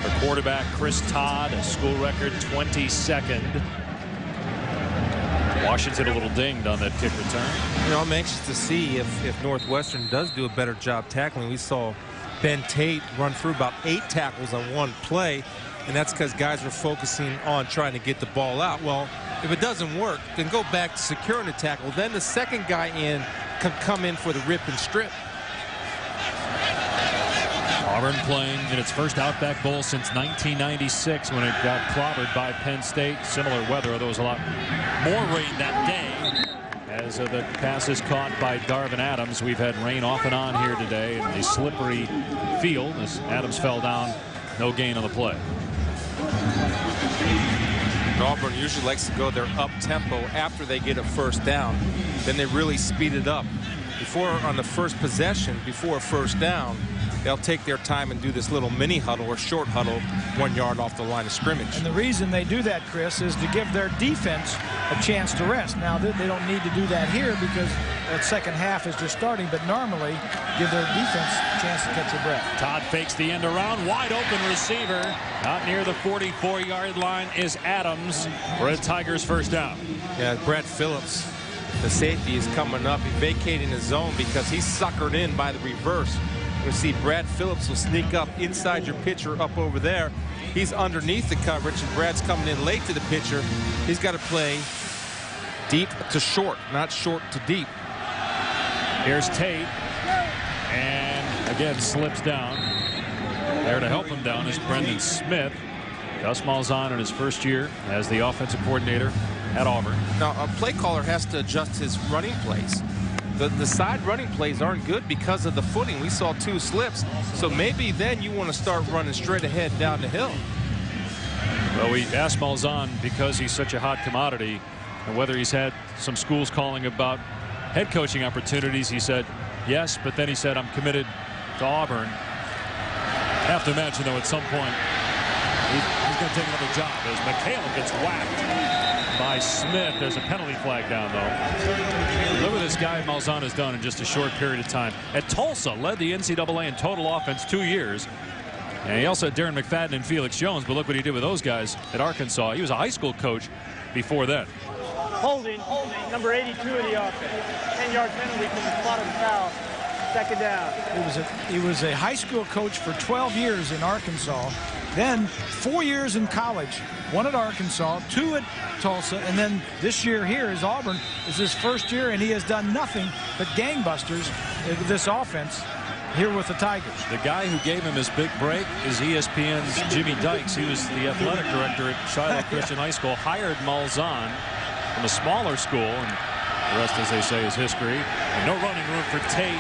for quarterback Chris Todd, a school record 22nd. Washington a little dinged on that kick return. You know, I'm anxious to see if Northwestern does do a better job tackling. We saw Ben Tate run through about 8 tackles on one play, and that's because guys are focusing on trying to get the ball out. Well, if it doesn't work, then go back to securing the tackle. Then the second guy in can come in for the rip and strip. Auburn playing in its first Outback Bowl since 1996 when it got clobbered by Penn State. Similar weather, although it was a lot more rain that day. As the pass is caught by Darvin Adams. We've had rain off and on here today in the slippery field as Adams fell down. No gain on the play. Auburn usually likes to go their up-tempo after they get a first down. Then they really speed it up. Before, on the first possession, before a first down, they'll take their time and do this little mini huddle or short huddle 1 yard off the line of scrimmage. And the reason they do that, Chris, is to give their defense a chance to rest. Now, they don't need to do that here because the second half is just starting, but normally give their defense a chance to catch their breath. Todd fakes the end around. Wide open receiver. Out near the 44-yard line is Adams for a Tigers first down. Yeah, Brad Phillips, the safety, is coming up. He's vacating the zone because he's suckered in by the reverse. You see Brad Phillips will sneak up inside your pitcher up over there. He's underneath the coverage, and Brad's coming in late to the pitcher. He's got to play deep to short, not short to deep. Here's Tate, and again slips down. There to help him down is Brendan Smith. Gus Malzahn in his first year as the offensive coordinator at Auburn. Now, a play caller has to adjust his running plays. The side running plays aren't good because of the footing. We saw 2 slips, so maybe then you want to start running straight ahead down the hill. Well, we asked Malzahn because he's such a hot commodity and whether he's had some schools calling about head coaching opportunities. He said yes, but then he said, I'm committed to Auburn. I have to imagine, though, at some point he's going to take another job as McHale gets whacked by Smith. There's a penalty flag down, though. Look what this guy Malzahn has done in just a short period of time. At Tulsa, led the NCAA in total offense 2 years. And he also had Darren McFadden and Felix Jones, but look what he did with those guys at Arkansas. He was a high school coach before that. Holding, number 82 of the offense. 10-yard penalty from the spot of the foul. Second down. He was a high school coach for 12 years in Arkansas. Then 4 years in college, 1 at Arkansas, 2 at Tulsa, and then this year here is Auburn. Is his first year, and he has done nothing but gangbusters with this offense here with the Tigers. The guy who gave him his big break is ESPN's Jimmy Dykes. He was the athletic director at Shiloh Christian High School, hired Malzahn from a smaller school, and the rest, as they say, is history. And no running room for Tate.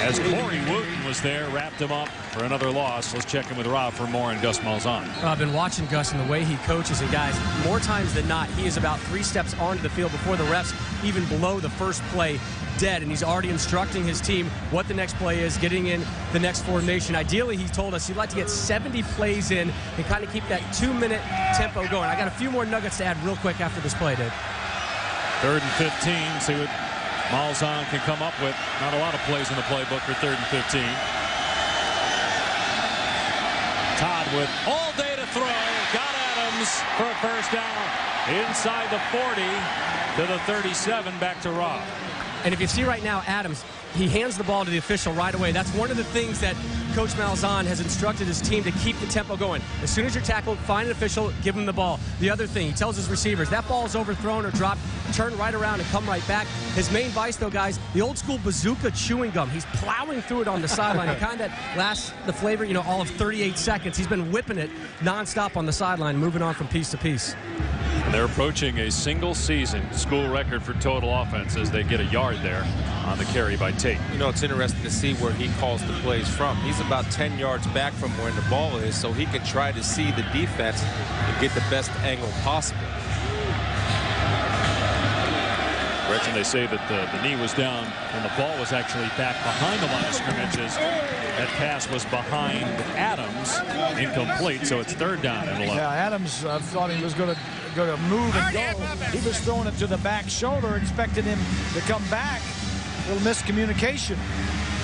As Corey Wooten was there, wrapped him up for another loss. Let's check in with Rob for more on Gus Malzahn. I've been watching Gus and the way he coaches, and guys, more times than not, he is about 3 steps onto the field before the refs even below the first play dead, and he's already instructing his team what the next play is, getting in the next formation. Ideally, he told us he'd like to get 70 plays in and kind of keep that 2-minute tempo going. I got a few more nuggets to add real quick after this play, Dave. 3rd and 15. See what Malzahn can come up with. Not a lot of plays in the playbook for 3rd and 15. Todd with all day to throw. Got Adams for a first down. Inside the 40 to the 37. Back to Rob. And if you see right now, Adams, he hands the ball to the official right away. That's one of the things that Coach Malzahn has instructed his team to keep the tempo going. As soon as you're tackled, find an official, give him the ball. The other thing, he tells his receivers, that ball's overthrown or dropped, turn right around and come right back. His main vice, though, guys, the old school bazooka chewing gum. He's plowing through it on the sideline. The kind that lasts the flavor, you know, all of 38 seconds. He's been whipping it nonstop on the sideline, moving on from piece to piece. And they're approaching a single-season school record for total offense as they get a yard there on the carry by Tate. You know, it's interesting to see where he calls the plays from. He's about 10 yards back from where the ball is, so he can try to see the defense and get the best angle possible. Gretchen, they say that the knee was down and the ball was actually back behind the line of scrimmages. That pass was behind Adams, incomplete, so it's third down and 11. Yeah, Adams thought he was going to move and go. He was throwing it to the back shoulder, expected him to come back. A little miscommunication.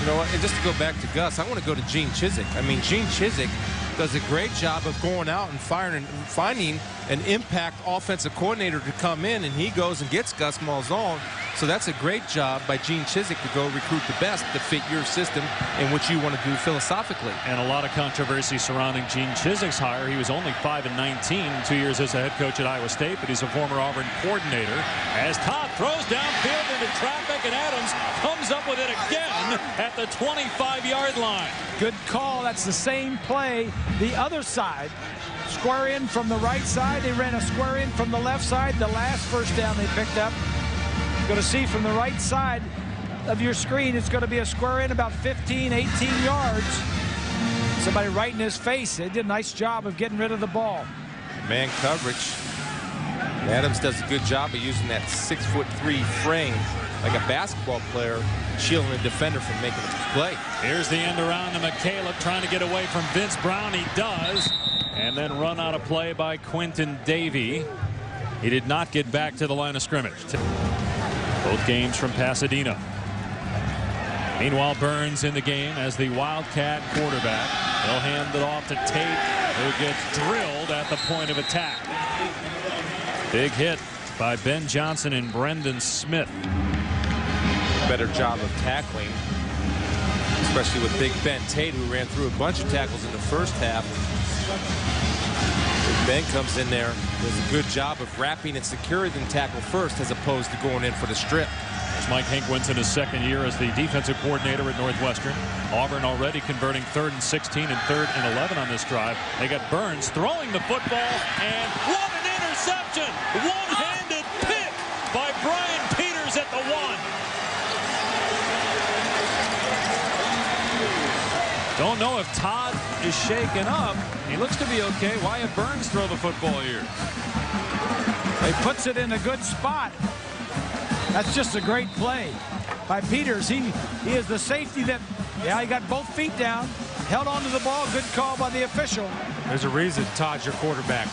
You know what, and just to go back to Gus, I want to go to Gene Chizik. I mean, Gene Chizik does a great job of going out and firing and finding an impact offensive coordinator to come in, and he goes and gets Gus Malzahn. So that's a great job by Gene Chizik to go recruit the best to fit your system and what you want to do philosophically. And a lot of controversy surrounding Gene Chizik's hire. He was only 5-19, 2 years as a head coach at Iowa State, but he's a former Auburn coordinator. As Todd throws downfield into traffic, and Adams comes up with it again at the 25-yard line. Good call. That's the same play. The other side. Square in from the right side. They ran a square in from the left side. The last first down they picked up. You're going to see from the right side of your screen, it's going to be a square in about 15, 18 yards. Somebody right in his face. They did a nice job of getting rid of the ball. Man coverage. Adams does a good job of using that 6'3" frame like a basketball player, shielding the defender from making a play. Here's the end around to McCaleb trying to get away from Vince Brown. He does. And then run out of play by Quinton Davey. He did not get back to the line of scrimmage. Both games from Pasadena. Meanwhile, Burns in the game as the Wildcat quarterback. They'll hand it off to Tate, who gets drilled at the point of attack. Big hit by Ben Johnson and Brendan Smith. Better job of tackling, especially with Big Ben Tate, who ran through a bunch of tackles in the first half. Ben comes in there, does a good job of wrapping and securing the tackle first as opposed to going in for the strip. As Mike Hankwitz in his second year as the defensive coordinator at Northwestern. Auburn already converting 3rd and 16 and 3rd and 11 on this drive. They got Burns throwing the football, and what an interception! One-handed pick by Brian Peters at the 1. Don't know if Todd is shaken up. He looks to be okay. Why have Burns throw the football here? He puts it in a good spot. That's just a great play by Peters. He is the safety that, yeah, he got both feet down, held onto the ball. Good call by the official. There's a reason Todd's your quarterback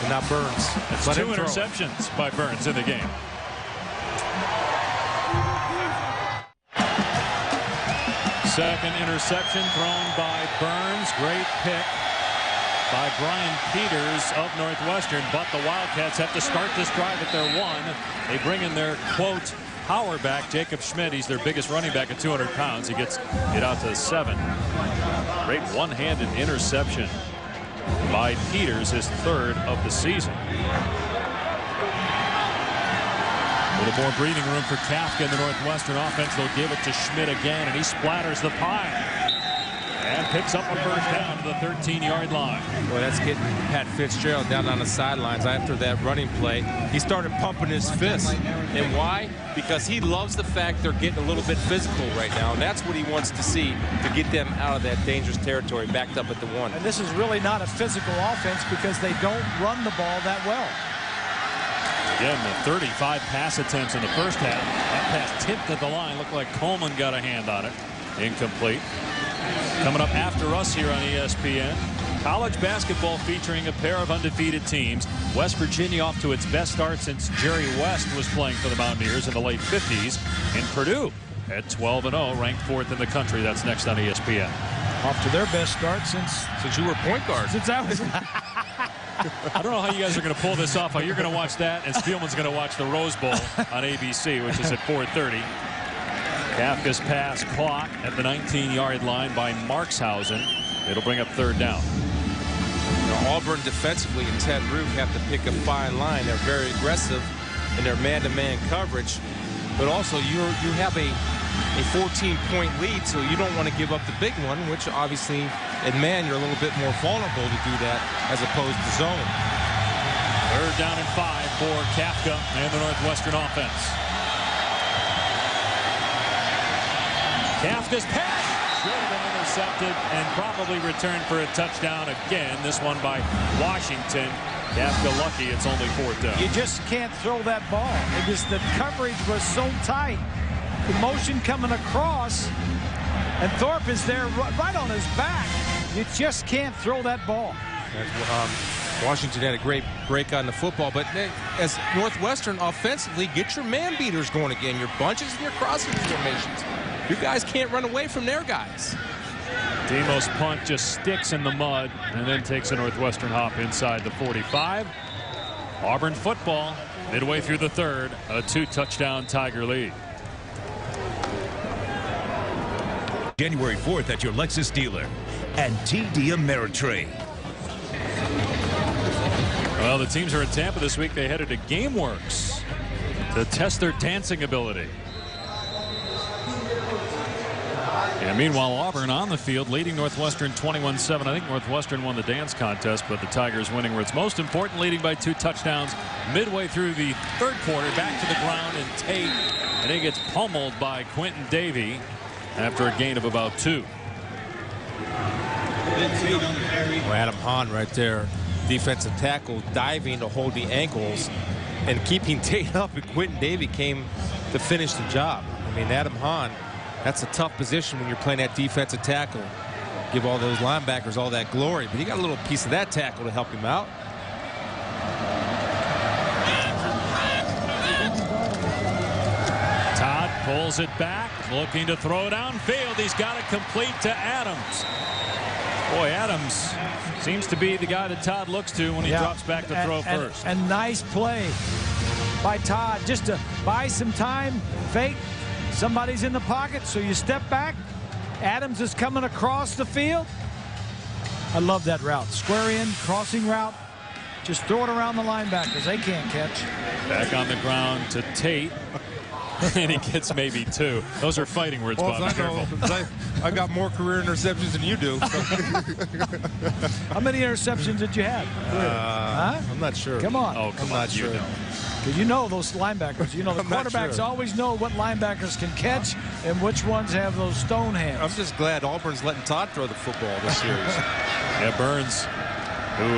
and not Burns. That's 2 interceptions by Burns in the game. Second interception thrown by Burns. Great pick by Brian Peters of Northwestern, but the Wildcats have to start this drive at their 1. They bring in their, quote, power back, Jacob Schmidt. He's their biggest running back at 200 pounds. He gets it out to 7. Great one-handed interception by Peters, his 3rd of the season. A little more breathing room for Kafka in the Northwestern offense. They'll give it to Schmidt again, and he splatters the pile. And picks up a first down to the 13-yard line. Well, that's getting Pat Fitzgerald down on the sidelines after that running play. He started pumping his fist. And why? Because he loves the fact they're getting a little bit physical right now. And that's what he wants to see to get them out of that dangerous territory, backed up at the 1. And this is really not a physical offense because they don't run the ball that well. Again, the 35 pass attempts in the first half. That pass tipped at the line. Looked like Coleman got a hand on it. Incomplete. Coming up after us here on ESPN, college basketball featuring a pair of undefeated teams. West Virginia off to its best start since Jerry West was playing for the Mountaineers in the late 50s. And Purdue at 12-0, ranked 4th in the country. That's next on ESPN. Off to their best start since you were point guard. Since I was. I don't know how you guys are going to pull this off. How you're going to watch that, and Spielman's going to watch the Rose Bowl on ABC, which is at 4:30. Kafka's pass caught at the 19-yard line by Markshausen. It'll bring up 3rd down. Now, Auburn defensively and Ted Rook have to pick a fine line. They're very aggressive in their man-to-man coverage, but also you have a 14-point lead, so you don't want to give up the big one, which obviously in man you're a little bit more vulnerable to do that as opposed to zone. Third down and 5 for Kafka and the Northwestern offense. Kafka's pass should have been intercepted and probably returned for a touchdown again. This one by Washington. Kafka lucky it's only 4th down. You just can't throw that ball. The coverage was so tight. The motion coming across, and Thorpe is there right on his back. You just can't throw that ball. Washington had a great break on the football, but as Northwestern offensively, get your man beaters going again, your bunches and your crossing formations. You guys can't run away from their guys. Demos' punt just sticks in the mud and then takes a Northwestern hop inside the 45. Auburn football midway through the third, a 2-touchdown Tiger lead. January 4th at your Lexus dealer and TD Ameritrade. Well, the teams are in Tampa this week. They headed to GameWorks to test their dancing ability. And meanwhile, Auburn on the field leading Northwestern 21-7. I think Northwestern won the dance contest, but the Tigers winning where it's most important, leading by 2 touchdowns midway through the third quarter. Back to the ground, and Tate, and he gets pummeled by Quentin Davey after a gain of about 2. Well, Adam Hahn right there, defensive tackle, diving to hold the ankles and keeping Tate up, and Quentin Davey came to finish the job. I mean, Adam Hahn, that's a tough position when you're playing that defensive tackle. Give all those linebackers all that glory, but he got a little piece of that tackle to help him out. Todd pulls it back, looking to throw downfield. He's got it complete to Adams. Boy, Adams seems to be the guy that Todd looks to when he drops back to throw first. And nice play by Todd just to buy some time, fake. Somebody's in the pocket, so you step back. Adams is coming across the field. I love that route. Square in, crossing route. Just throw it around the linebackers. They can't catch. Back on the ground to Tate. And he gets maybe 2. Those are fighting words, Bob. I got more career interceptions than you do. How many interceptions did you have? I'm not sure. Come on. Oh, come on. You know. Because you know those linebackers. You know the quarterbacks always know what linebackers can catch and which ones have those stone hands. I'm just glad Auburn's letting Todd throw the football this series. Yeah, Burns, who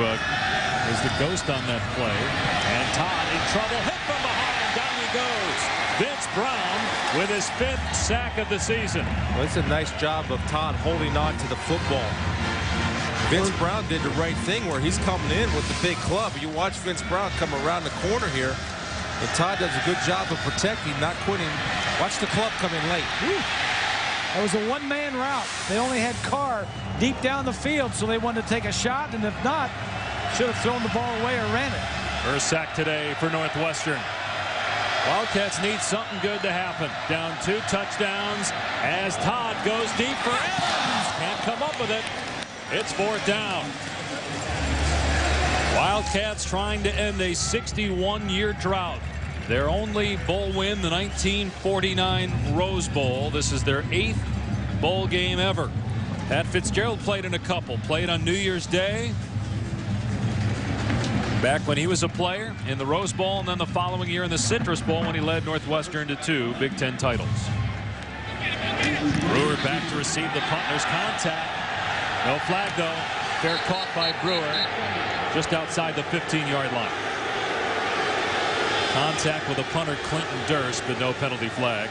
is the ghost on that play. And Todd in trouble. Hit from behind. Down he goes. Vince Brown with his 5th sack of the season. Well, it's a nice job of Todd holding on to the football. Vince Brown did the right thing where he's coming in with the big club. You watch Vince Brown come around the corner here, and Todd does a good job of protecting, not quitting. Watch the club come in late. Whew. That was a one-man route. They only had Carr deep down the field, so they wanted to take a shot, and if not, should have thrown the ball away or ran it. First sack today for Northwestern. Wildcats need something good to happen. Down 2 touchdowns as Todd goes deep for Adams. Can't come up with it. It's 4th down. Wildcats trying to end a 61-year drought. Their only bowl win, the 1949 Rose Bowl. This is their 8th bowl game ever. Pat Fitzgerald played in a couple. Played on New Year's Day. Back when he was a player in the Rose Bowl, and then the following year in the Citrus Bowl when he led Northwestern to 2 Big Ten titles. Brewer back to receive the punt. There's contact. No flag, though. Fair caught by Brewer just outside the 15-yard line. Contact with a punter, Clinton Durst, but no penalty flag.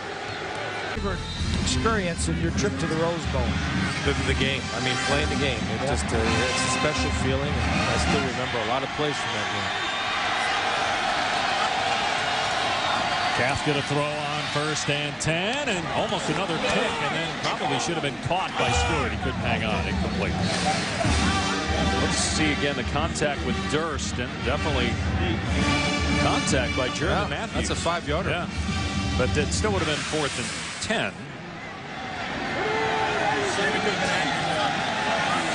Experience in your trip to the Rose Bowl. The game. I mean, playing the game. It's just it's a special feeling. I still remember a lot of plays from that game. Kafka to throw on 1st and 10, and almost another pick, and then probably should have been caught by Stewart. He couldn't hang on. Incomplete. Let's see again the contact with Durst, and definitely contact by Jeremy Matthews. That's a 5-yarder. Yeah, but it still would have been 4th and 10.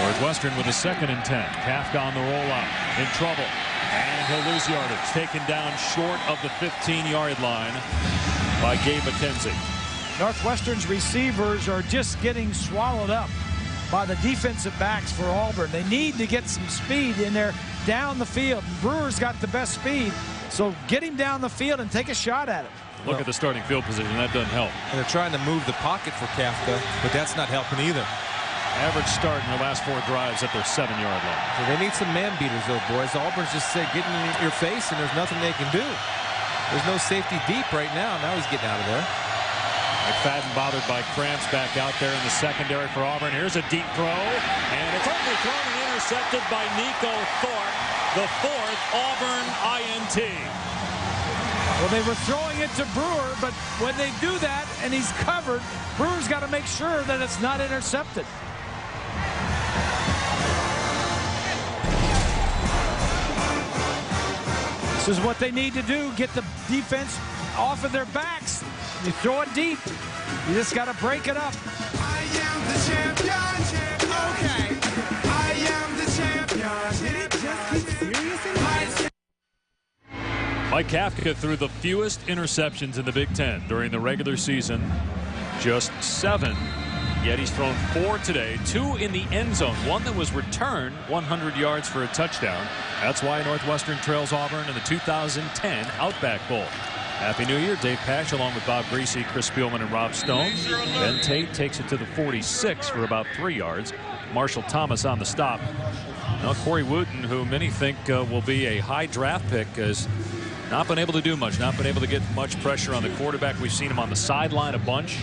Northwestern with a 2nd and 10. Kafka on the rollout, in trouble, and he'll lose yardage. Taken down short of the 15-yard line by Gabe McKenzie. Northwestern's receivers are just getting swallowed up by the defensive backs for Auburn. They need to get some speed in there down the field. Brewer's got the best speed, so get him down the field and take a shot at it. Look at the starting field position. That doesn't help. And they're trying to move the pocket for Kafka, but that's not helping either. Average start in their last 4 drives at their 7-yard line. So they need some man beaters, though, boys. Auburn's just getting in your face, and there's nothing they can do. There's no safety deep right now. Now he's getting out of there. McFadden bothered by cramps back out there in the secondary for Auburn. Here's a deep throw, and it's overthrown and intercepted by Nico Thorpe, the 4th Auburn INT. Well, they were throwing it to Brewer, but when they do that and he's covered, Brewer's got to make sure that it's not intercepted. This is what they need to do, get the defense off of their backs. You throw it deep. You just got to break it up. I am the champion. Okay. I am the champion. Did it just get serious in my... Mike Kafka threw the fewest interceptions in the Big Ten during the regular season, just 7. Yet he's thrown 4 today, 2 in the end zone, 1 that was returned 100 yards for a touchdown. That's why Northwestern trails Auburn in the 2010 Outback Bowl. Happy New Year. Dave Pasch along with Bob Greasy, Chris Spielman, and Rob Stone. Ben Tate takes it to the 46 for about 3 yards. Marshall Thomas on the stop. Now Corey Wooten, who many think will be a high draft pick, has not been able to do much, not been able to get much pressure on the quarterback. We've seen him on the sideline a bunch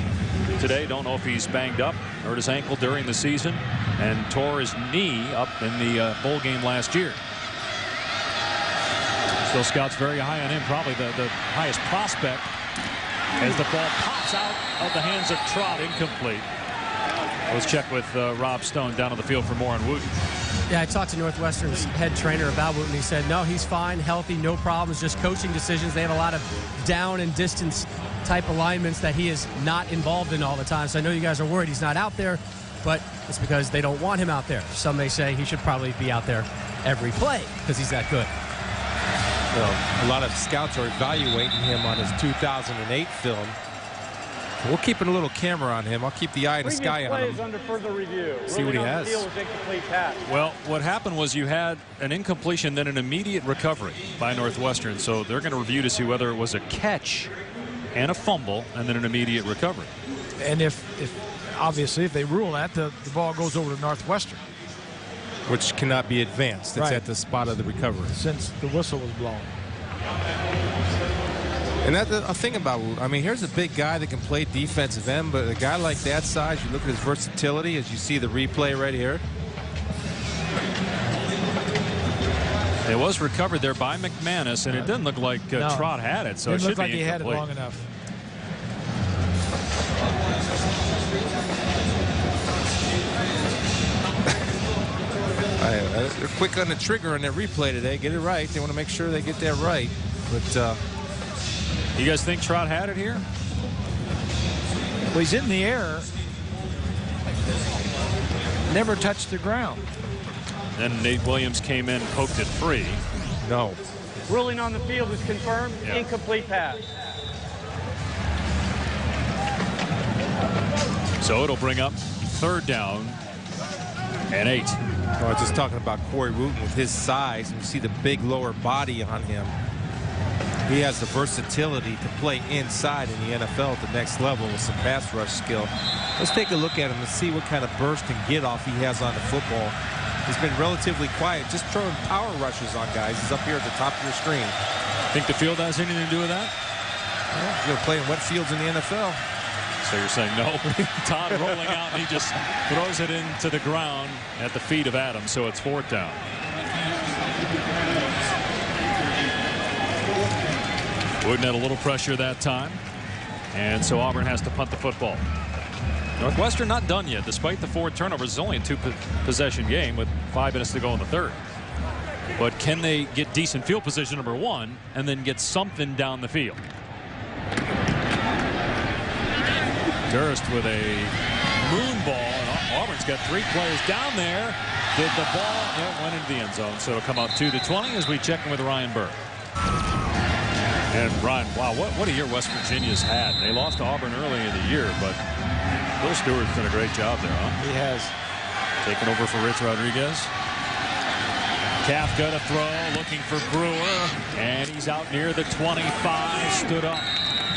today. Don't know if he's banged up, hurt his ankle during the season, and tore his knee up in the bowl game last year. Still scouts very high on him, probably the highest prospect, as the ball pops out of the hands of Trott, incomplete. Let's check with Rob Stone down on the field for more on Wooten. Yeah, I talked to Northwestern's head trainer about Wooten. He said, no, he's fine, healthy, no problems, just coaching decisions. They have a lot of down and distance type alignments that he is not involved in all the time. So I know you guys are worried he's not out there, but it's because they don't want him out there. Some may say he should probably be out there every play because he's that good. Well, a lot of scouts are evaluating him on his 2008 film. We're keeping a little camera on him. I'll keep the eye in the sky on him. Under further review. See what he has. Incomplete pass. Well, what happened was you had an incompletion, then an immediate recovery by Northwestern. So they're going to review to see whether it was a catch and a fumble and then an immediate recovery. And if obviously, if they rule that, the ball goes over to Northwestern. Which cannot be advanced. It's right at the spot of the recovery. Since the whistle was blown. And that's a thing about, I mean, here's a big guy that can play defensive end, but a guy like that size, you look at his versatility as you see the replay right here. It was recovered there by McManus, and it didn't look like Trott had it, so it should be incomplete. He had it long enough. They're quick on the trigger on their replay today. Get it right. They want to make sure they get that right. But you guys think Trott had it here? Well, he's in the air. Never touched the ground. Then Nate Williams came in, poked it free. No. Ruling on the field is confirmed. Yeah. Incomplete pass. So it'll bring up 3rd down and 8. I was just talking about Corey Wooten with his size. You see the big lower body on him. He has the versatility to play inside in the NFL at the next level with some pass rush skill. Let's take a look at him and see what kind of burst and get off he has on the football. He's been relatively quiet, just throwing power rushes on guys. He's up here at the top of your screen. Think the field has anything to do with that? Well, he's going to play in wet fields in the NFL. So you're saying no? Todd rolling out, and he just throws it into the ground at the feet of Adams, so it's 4th down. Wooden had a little pressure that time, and so Auburn has to punt the football. Northwestern not done yet, despite the 4 turnovers. It's only a 2-possession game with 5 minutes to go in the 3rd. But can they get decent field position, number 1, and then get something down the field? Durst with a moon ball, and Auburn's got 3 players down there. Did the ball, it went into the end zone, so it'll come out 2-20 as we check in with Ryan Burke. And Ryan, wow, what a year West Virginia's had. They lost to Auburn early in the year, but Bill Stewart's done a great job there, huh? He has. Taking over for Rich Rodriguez. Kafka to throw, looking for Brewer, and he's out near the 25, stood up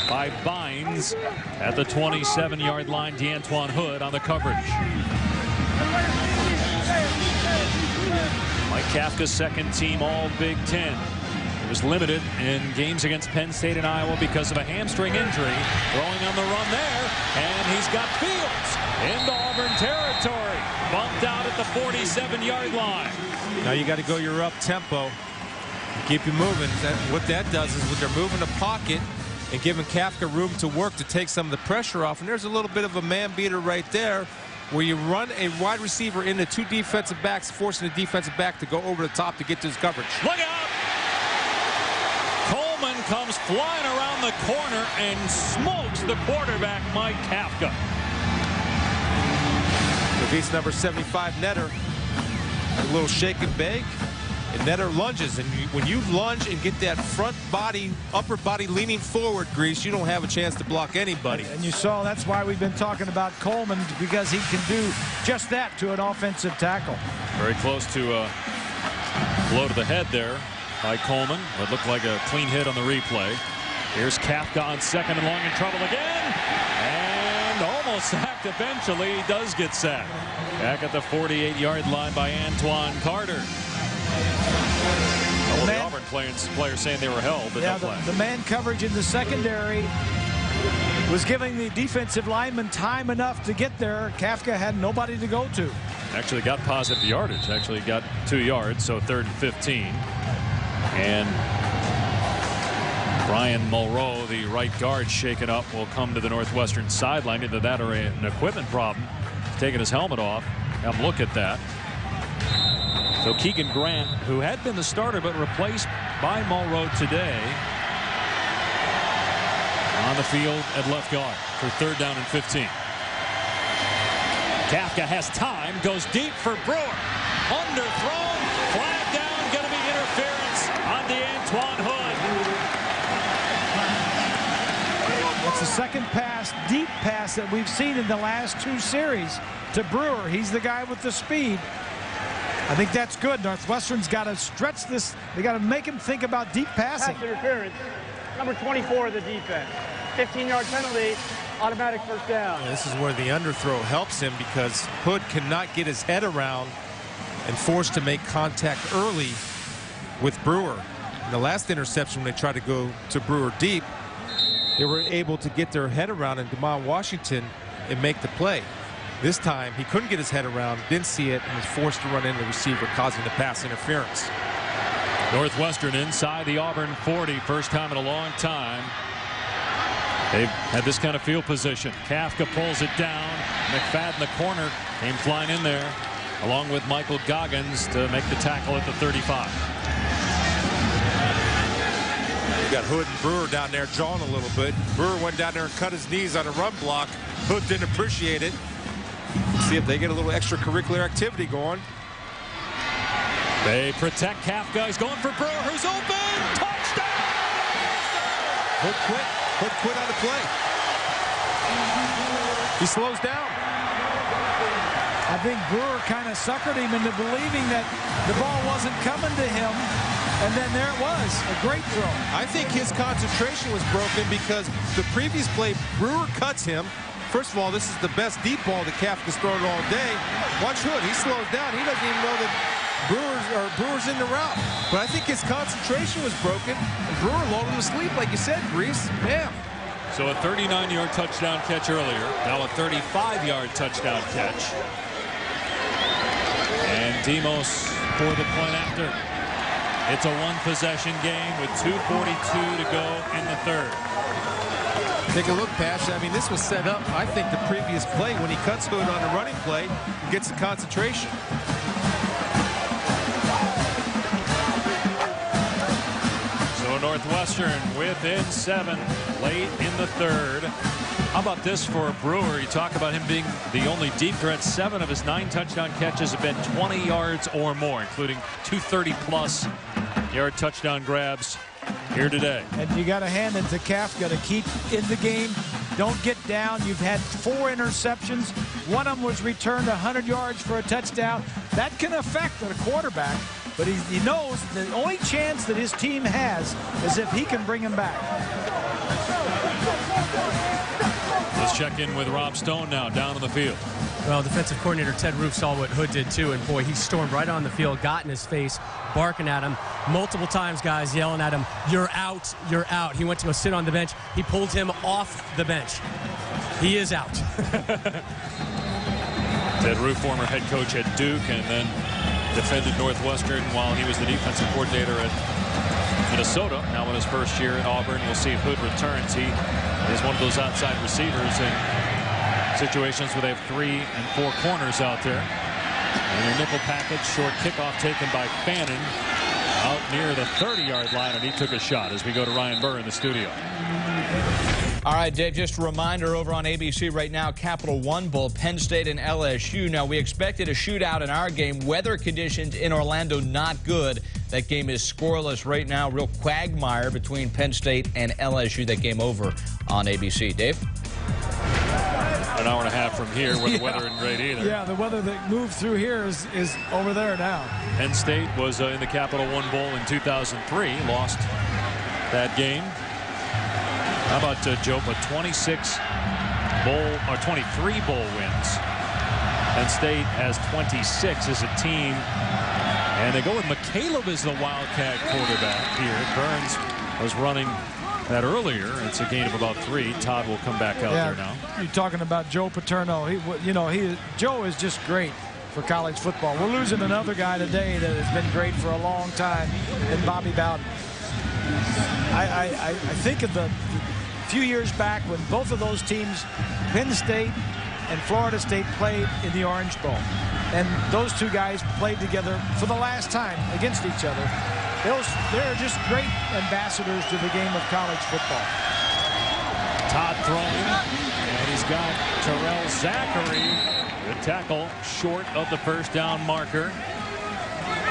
by Bynes at the 27-yard line. DeAntoine Hood on the coverage. Mike Kafka's second team all Big Ten. He was limited in games against Penn State and Iowa because of a hamstring injury. Throwing on the run there, and he's got Fields into Auburn territory. Bumped out at the 47-yard line. Now you got to go your up tempo. Keep you moving. What that does is when they're moving the pocket and giving Kafka room to work to take some of the pressure off. And there's a little bit of a man beater right there where you run a wide receiver into two defensive backs, forcing the defensive back to go over the top to get to his coverage. Look out! Coleman comes flying around the corner and smokes the quarterback, Mike Kafka. Beats number 75, Netter. A little shake and bake. And Netter lunges. And when you lunge and get that front body, upper body leaning forward, Grease, you don't have a chance to block anybody. And you saw that's why we've been talking about Coleman, because he can do just that to an offensive tackle. Very close to a blow to the head there by Coleman. What looked like a clean hit on the replay. Here's Kafka on second and long, in trouble again. And almost sacked eventually. He does get sacked. Back at the 48-yard line by Antoine Carter. Well, the Auburn players saying they were held, but yeah, no play. The man coverage in the secondary was giving the defensive lineman time enough to get there. Kafka had nobody to go to. Actually got positive yardage. Actually got 2 yards, so 3rd and 15. And Brian Mulrow, the right guard, shaken up, will come to the Northwestern sideline. Either that or an equipment problem. Taking his helmet off. Have a look at that. So Keegan Grant, who had been the starter but replaced by Mulrow today, on the field at left guard for 3rd down and 15. Kafka has time, goes deep for Brewer. Underthrown, flag down, going to be interference on DeAntoine Hood. It's the second pass, deep pass, that we've seen in the last 2 series to Brewer. He's the guy with the speed. I think that's good. Northwestern's got to stretch this. They got to make him think about deep passing. Pass interference, number 24 of the defense. 15-yard penalty, automatic first down. Yeah, this is where the underthrow helps him, because Hood cannot get his head around and forced to make contact early with Brewer. In the last interception, when they tried to go to Brewer deep, they were able to get their head around in DeMond Washington and make the play. This time, he couldn't get his head around, didn't see it, and was forced to run into the receiver, causing the pass interference. Northwestern inside the Auburn 40, first time in a long time. They've had this kind of field position. Kafka pulls it down. McFadden, the corner, came flying in there, along with Michael Goggins, to make the tackle at the 35. You got Hood and Brewer down there jawing a little bit. Brewer went down there and cut his knees on a run block. Hood didn't appreciate it. See if they get a little extracurricular activity going. They protect Kafka. He's going for Brewer, who's open. Touchdown! Hood quit. Hood quit on the play. He slows down. I think Brewer kind of suckered him into believing that the ball wasn't coming to him, and then there it was, a great throw. I think his concentration was broken because the previous play, Brewer cuts him. First of all, this is the best deep ball that Kafka's thrown all day. Watch Hood, he slows down. He doesn't even know that Brewer's in the route. But I think his concentration was broken, and Brewer lulled him to sleep, like you said, Grease. Bam. So a 39-yard touchdown catch earlier. Now a 35-yard touchdown catch. And Demos for the point after. It's a one-possession game with 2:42 to go in the 3rd. Take a look, Pash. I mean, this was set up, I think, the previous play when he cuts Hood on the running play and gets the concentration. So Northwestern within 7 late in the 3rd. How about this for Brewer? You talk about him being the only deep threat. 7 of his 9 touchdown catches have been 20 yards or more, including 2 30-plus yard touchdown grabs here today. And you got to hand it to Kafka to keep in the game. Don't get down. You've had 4 interceptions. One of them was returned 100 yards for a touchdown. That can affect the quarterback. but he knows the only chance that his team has is if he can bring him back. Let's check in with Rob Stone now, down on the field. Well, defensive coordinator Ted Roof saw what Hood did too, and boy, he stormed right on the field, got in his face, barking at him multiple times, guys yelling at him, "You're out, you're out." He went to go sit on the bench. He pulled him off the bench. He is out. Ted Roof, former head coach at Duke, and then defended Northwestern while he was the defensive coordinator at Minnesota. Now in his first year at Auburn, we'll see if Hood returns. He is one of those outside receivers in situations where they have 3 and 4 corners out there. And a nickel package, short kickoff taken by Fannin out near the 30-yard line, and he took a shot as we go to Ryan Burr in the studio. All right, Dave, just a reminder over on ABC right now, Capital One Bowl, Penn State and LSU. Now, we expected a shootout in our game. Weather conditions in Orlando not good. That game is scoreless right now. Real quagmire between Penn State and LSU. That game over on ABC. Dave? An hour and a half from here where the weather isn't great either. Yeah, the weather that moved through here is over there now. Penn State was in the Capital One Bowl in 2003, lost that game. How about Joe? But 26 bowl or 23 bowl wins. Penn State has 26 as a team, and they go with McCaleb as the Wildcat quarterback here. Burns was running that earlier. It's a gain of about 3. Todd will come back out there now. You're talking about Joe Paterno. Joe is just great for college football. We're losing another guy today that has been great for a long time, and Bobby Bowden. I think of the few years back when both of those teams, Penn State and Florida State, played in the Orange Bowl, and those two guys played together for the last time against each other. They're just great ambassadors to the game of college football. Todd throwing, and he's got Terrell Zachary. Good tackle, short of the first down marker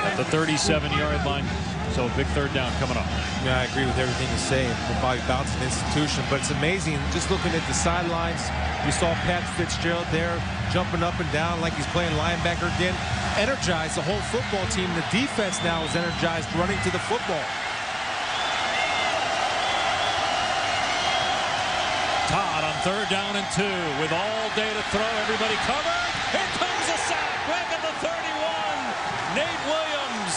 at the 37-yard line. So a big third down coming up. Yeah, I agree with everything you're saying. Bobby Bowden's an institution, but it's amazing. Just looking at the sidelines, we saw Pat Fitzgerald there jumping up and down like he's playing linebacker again. Energized the whole football team. The defense now is energized running to the football. Todd on 3rd down and 2 with all day to throw. Everybody covered. Here comes a sack back at the 31. Nate Williams.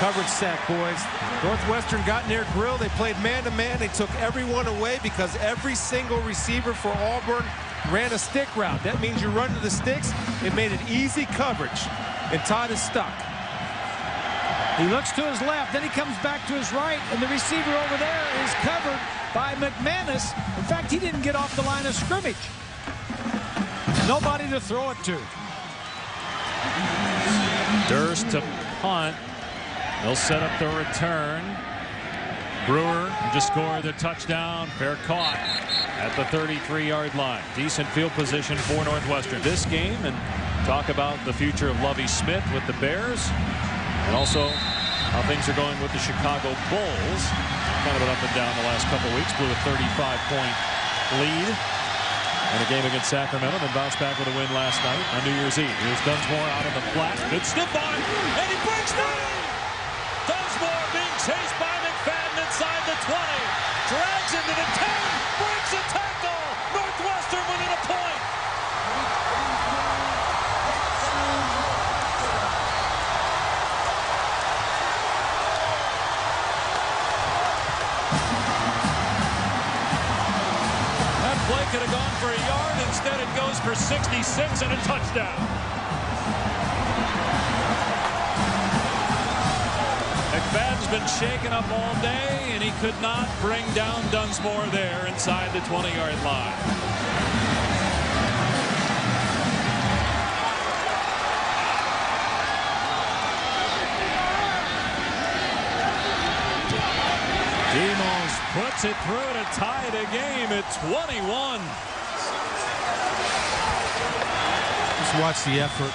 Coverage sack, boys. Northwestern got in their grill. They played man-to-man. They took everyone away because every single receiver for Auburn ran a stick route. That means you run to the sticks. It made it easy coverage, and Todd is stuck. He looks to his left, then he comes back to his right, and the receiver over there is covered by McManus. In fact, he didn't get off the line of scrimmage. Nobody to throw it to. Durst to punt. They'll set up the return. Brewer just scored the touchdown. Fair caught at the 33-yard line. Decent field position for Northwestern this game, and talk about the future of Lovie Smith with the Bears, and also how things are going with the Chicago Bulls. Kind of been up and down the last couple weeks. Blew a 35-point lead in a game against Sacramento, then bounced back with a win last night on New Year's Eve. Here's Dunsmore out on the flat. Good stiff arm, and he breaks free! Dunsmore being chased by McFadden inside the 20. Drags into the 10. Breaks a tackle. Northwestern winning a point. That play could have gone for a yard. Instead, it goes for 66 and a touchdown. McFadden's been shaken up all day, and he could not bring down Dunsmore there inside the 20-yard line. Demos puts it through to tie the game at 21. Just watch the effort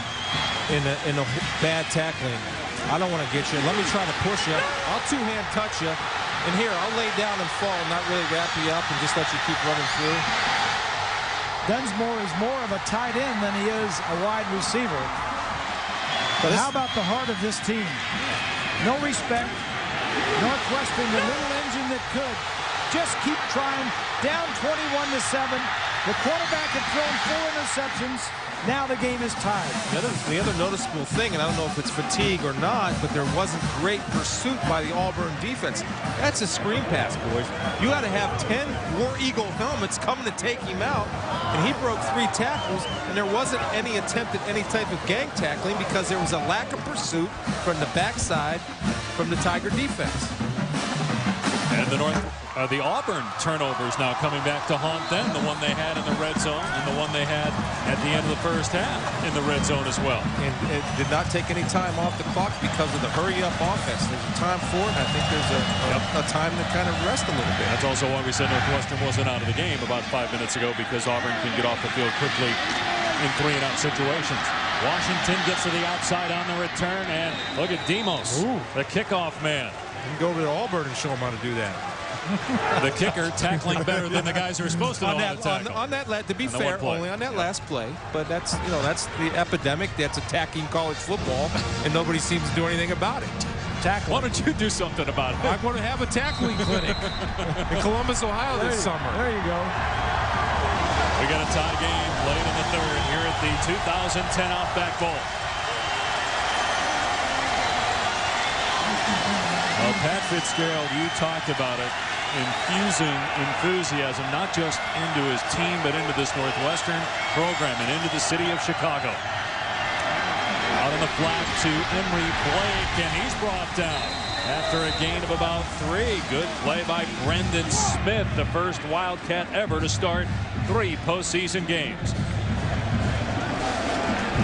in the bad tackling. I don't want to get you. Let me try to push you. I'll two-hand touch you. And here, I'll lay down and fall, not really wrap you up and just let you keep running through. Dunsmore is more of a tight end than he is a wide receiver. But how about the heart of this team? No respect. Northwestern, the little engine that could. Just keep trying. Down 21-7. The quarterback had thrown 4 interceptions. Now the game is tied. The other noticeable thing, and I don't know if it's fatigue or not, but there wasn't great pursuit by the Auburn defense. That's a screen pass, boys. You had to have 10 War Eagle helmets coming to take him out, and he broke 3 tackles, and there wasn't any attempt at any type of gang tackling because there was a lack of pursuit from the backside from the Tiger defense. And the Auburn turnovers now coming back to haunt them. The one they had in the red zone and the one they had at the end of the first half in the red zone as well. And it did not take any time off the clock because of the hurry-up offense. There's a time for it, and I think there's a time to kind of rest a little bit. That's also why we said Northwestern wasn't out of the game about 5 minutes ago, because Auburn can get off the field quickly in 3-and-out situations. Washington gets to the outside on the return, and look at Demos, the kickoff man. You can go over to Auburn and show them how to do that. The kicker tackling better than the guys who are supposed to know how to tackle. On that, to be fair, only on that last play. But that's the epidemic that's attacking college football, and nobody seems to do anything about it. Tackling. Why don't you do something about it? I want to have a tackling clinic in Columbus, Ohio this summer. There you go. We got a tie game late in the third here at the 2010 Outback Bowl. Well, Pat Fitzgerald, you talked about it, infusing enthusiasm not just into his team but into this Northwestern program and into the city of Chicago. Out on the flat to Emery Blake, and he's brought down after a gain of about 3. Good play by Brendan Smith, the first Wildcat ever to start 3 postseason games.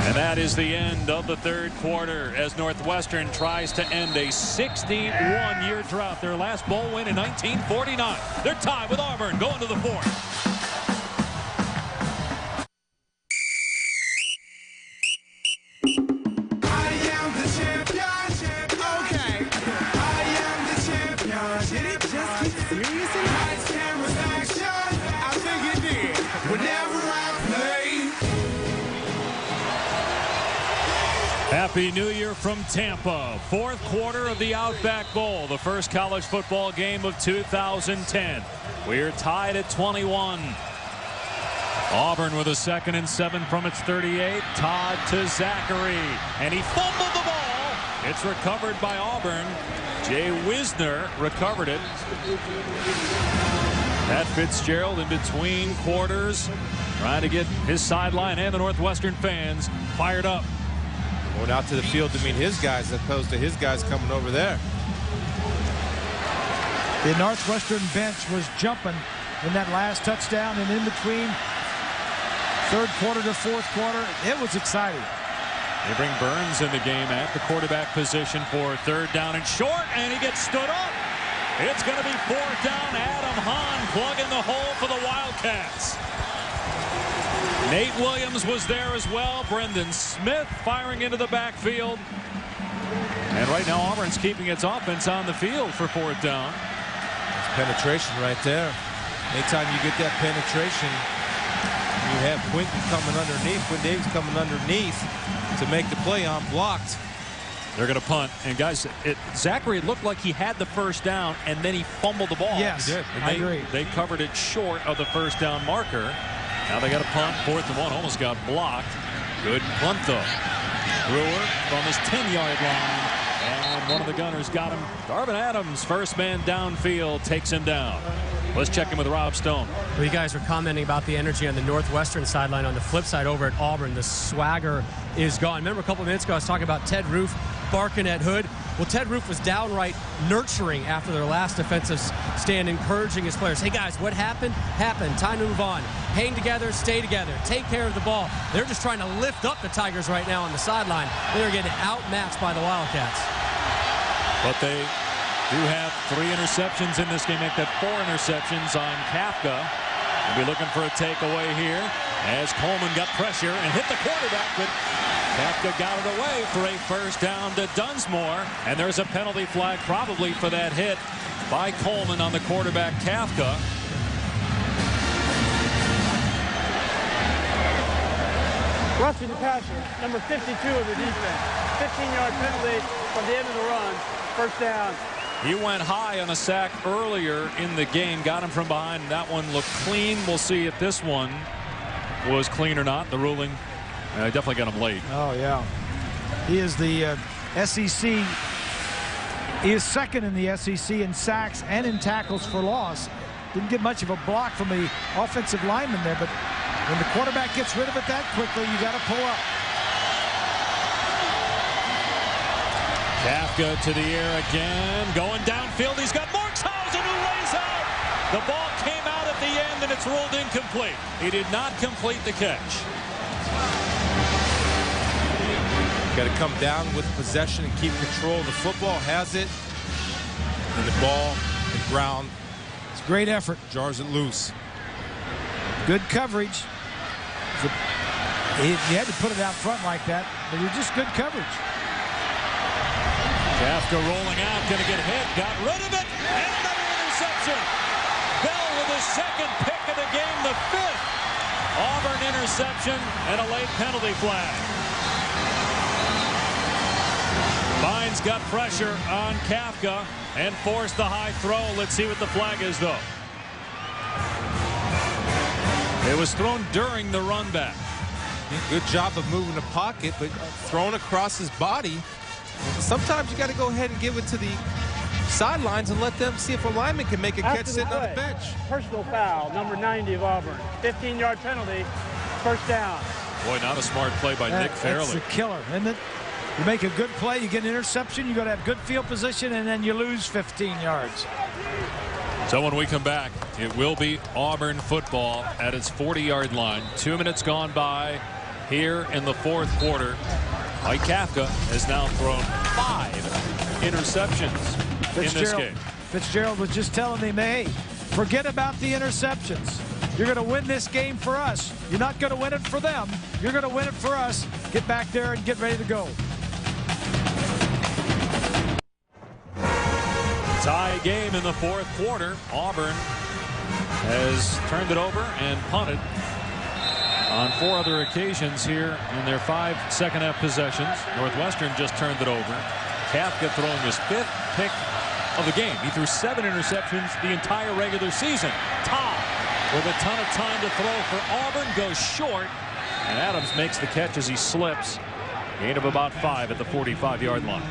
And that is the end of the third quarter as Northwestern tries to end a 61-year drought. Their last bowl win in 1949. They're tied with Auburn going to the 4th. Happy New Year from Tampa. 4th quarter of the Outback Bowl, the first college football game of 2010. We're tied at 21. Auburn with a 2nd and 7 from its 38. Todd to Zachary, and he fumbled the ball. It's recovered by Auburn. Jay Wisner recovered it. Pat Fitzgerald in between quarters, trying to get his sideline and the Northwestern fans fired up. Going out to the field to meet his guys as opposed to his guys coming over there. The Northwestern bench was jumping in that last touchdown, and in between 3rd quarter to 4th quarter, it was exciting. They bring Burns in the game at the quarterback position for 3rd down and short, and he gets stood up. It's going to be 4th down. Adam Hahn plugging the hole for the Wildcats. Nate Williams was there as well. Brendan Smith firing into the backfield. And right now Auburn's keeping its offense on the field for 4th down. That's penetration right there. Anytime you get that penetration, you have Quinton coming underneath. Quinn Davis coming underneath to make the play unblocked. They're going to punt. And guys, Zachary looked like he had the 1st down, and then he fumbled the ball. Yes, I agree. They covered it short of the 1st down marker. Now they got a punt, 4th and 1, almost got blocked. Good punt though. Brewer from his 10-yard line, and one of the gunners got him. Darvin Adams, first man downfield, takes him down. Let's check in with Rob Stone. Well, you guys were commenting about the energy on the Northwestern sideline. On the flip side over at Auburn, the swagger is gone. Remember a couple of minutes ago I was talking about Ted Roof barking at Hood. Well, Ted Roof was downright nurturing after their last defensive stand, encouraging his players. Hey, guys, what happened? Happened. Time to move on. Hang together, stay together, take care of the ball. They're just trying to lift up the Tigers right now on the sideline. They're getting outmatched by the Wildcats. But they do have 3 interceptions in this game. Make that 4 interceptions on Kafka. We'll be looking for a takeaway here as Coleman got pressure and hit the quarterback, but Kafka got it away for a 1st down to Dunsmore, and there's a penalty flag probably for that hit by Coleman on the quarterback Kafka. Roughing the passer, number 52 of the defense. 15-yard penalty from the end of the run. First down. He went high on a sack earlier in the game, got him from behind. That one looked clean. We'll see if this one was clean or not. The ruling definitely got him late. Oh, yeah. He is the SEC. He is second in the SEC in sacks and in tackles for loss. Didn't get much of a block from the offensive lineman there, but when the quarterback gets rid of it that quickly, you got to pull up. Kafka to the air again, going downfield. He's got Markshausen who lays out. The ball came out at the end and it's ruled incomplete. He did not complete the catch. Got to come down with possession and keep control. The football has it, and the ball, the ground. It's a great effort. Jars it loose. Good coverage. You had to put it out front like that, but it was just good coverage. Kafka rolling out, going to get hit, got rid of it, and another interception. Bell with his second pick of the game, the 5th. Auburn interception and a late penalty flag. Vines got pressure on Kafka and forced the high throw. Let's see what the flag is, though. It was thrown during the run back. Good job of moving the pocket, but thrown across his body. Sometimes you got to go ahead and give it to the sidelines and let them see if a lineman can make a catch sitting on the bench. Personal foul, number 90 of Auburn. 15-yard penalty, first down. Boy, not a smart play by Nick Fairley. That's a killer, isn't it? You make a good play, you get an interception, you got to have good field position, and then you lose 15 yards. So when we come back, it will be Auburn football at its 40-yard line. 2 minutes gone by here in the fourth quarter. Mike Kafka has now thrown 5 interceptions in this game. Fitzgerald was just telling me, hey, forget about the interceptions. You're going to win this game for us. You're not going to win it for them. You're going to win it for us. Get back there and get ready to go. Tie game in the fourth quarter. Auburn has turned it over and punted on 4 other occasions here in their 5 second-half possessions. Northwestern just turned it over. Kafka throwing his 5th pick of the game. He threw 7 interceptions the entire regular season. Todd with a ton of time to throw for Auburn, goes short, and Adams makes the catch as he slips. Gain of about 5 at the 45-yard line.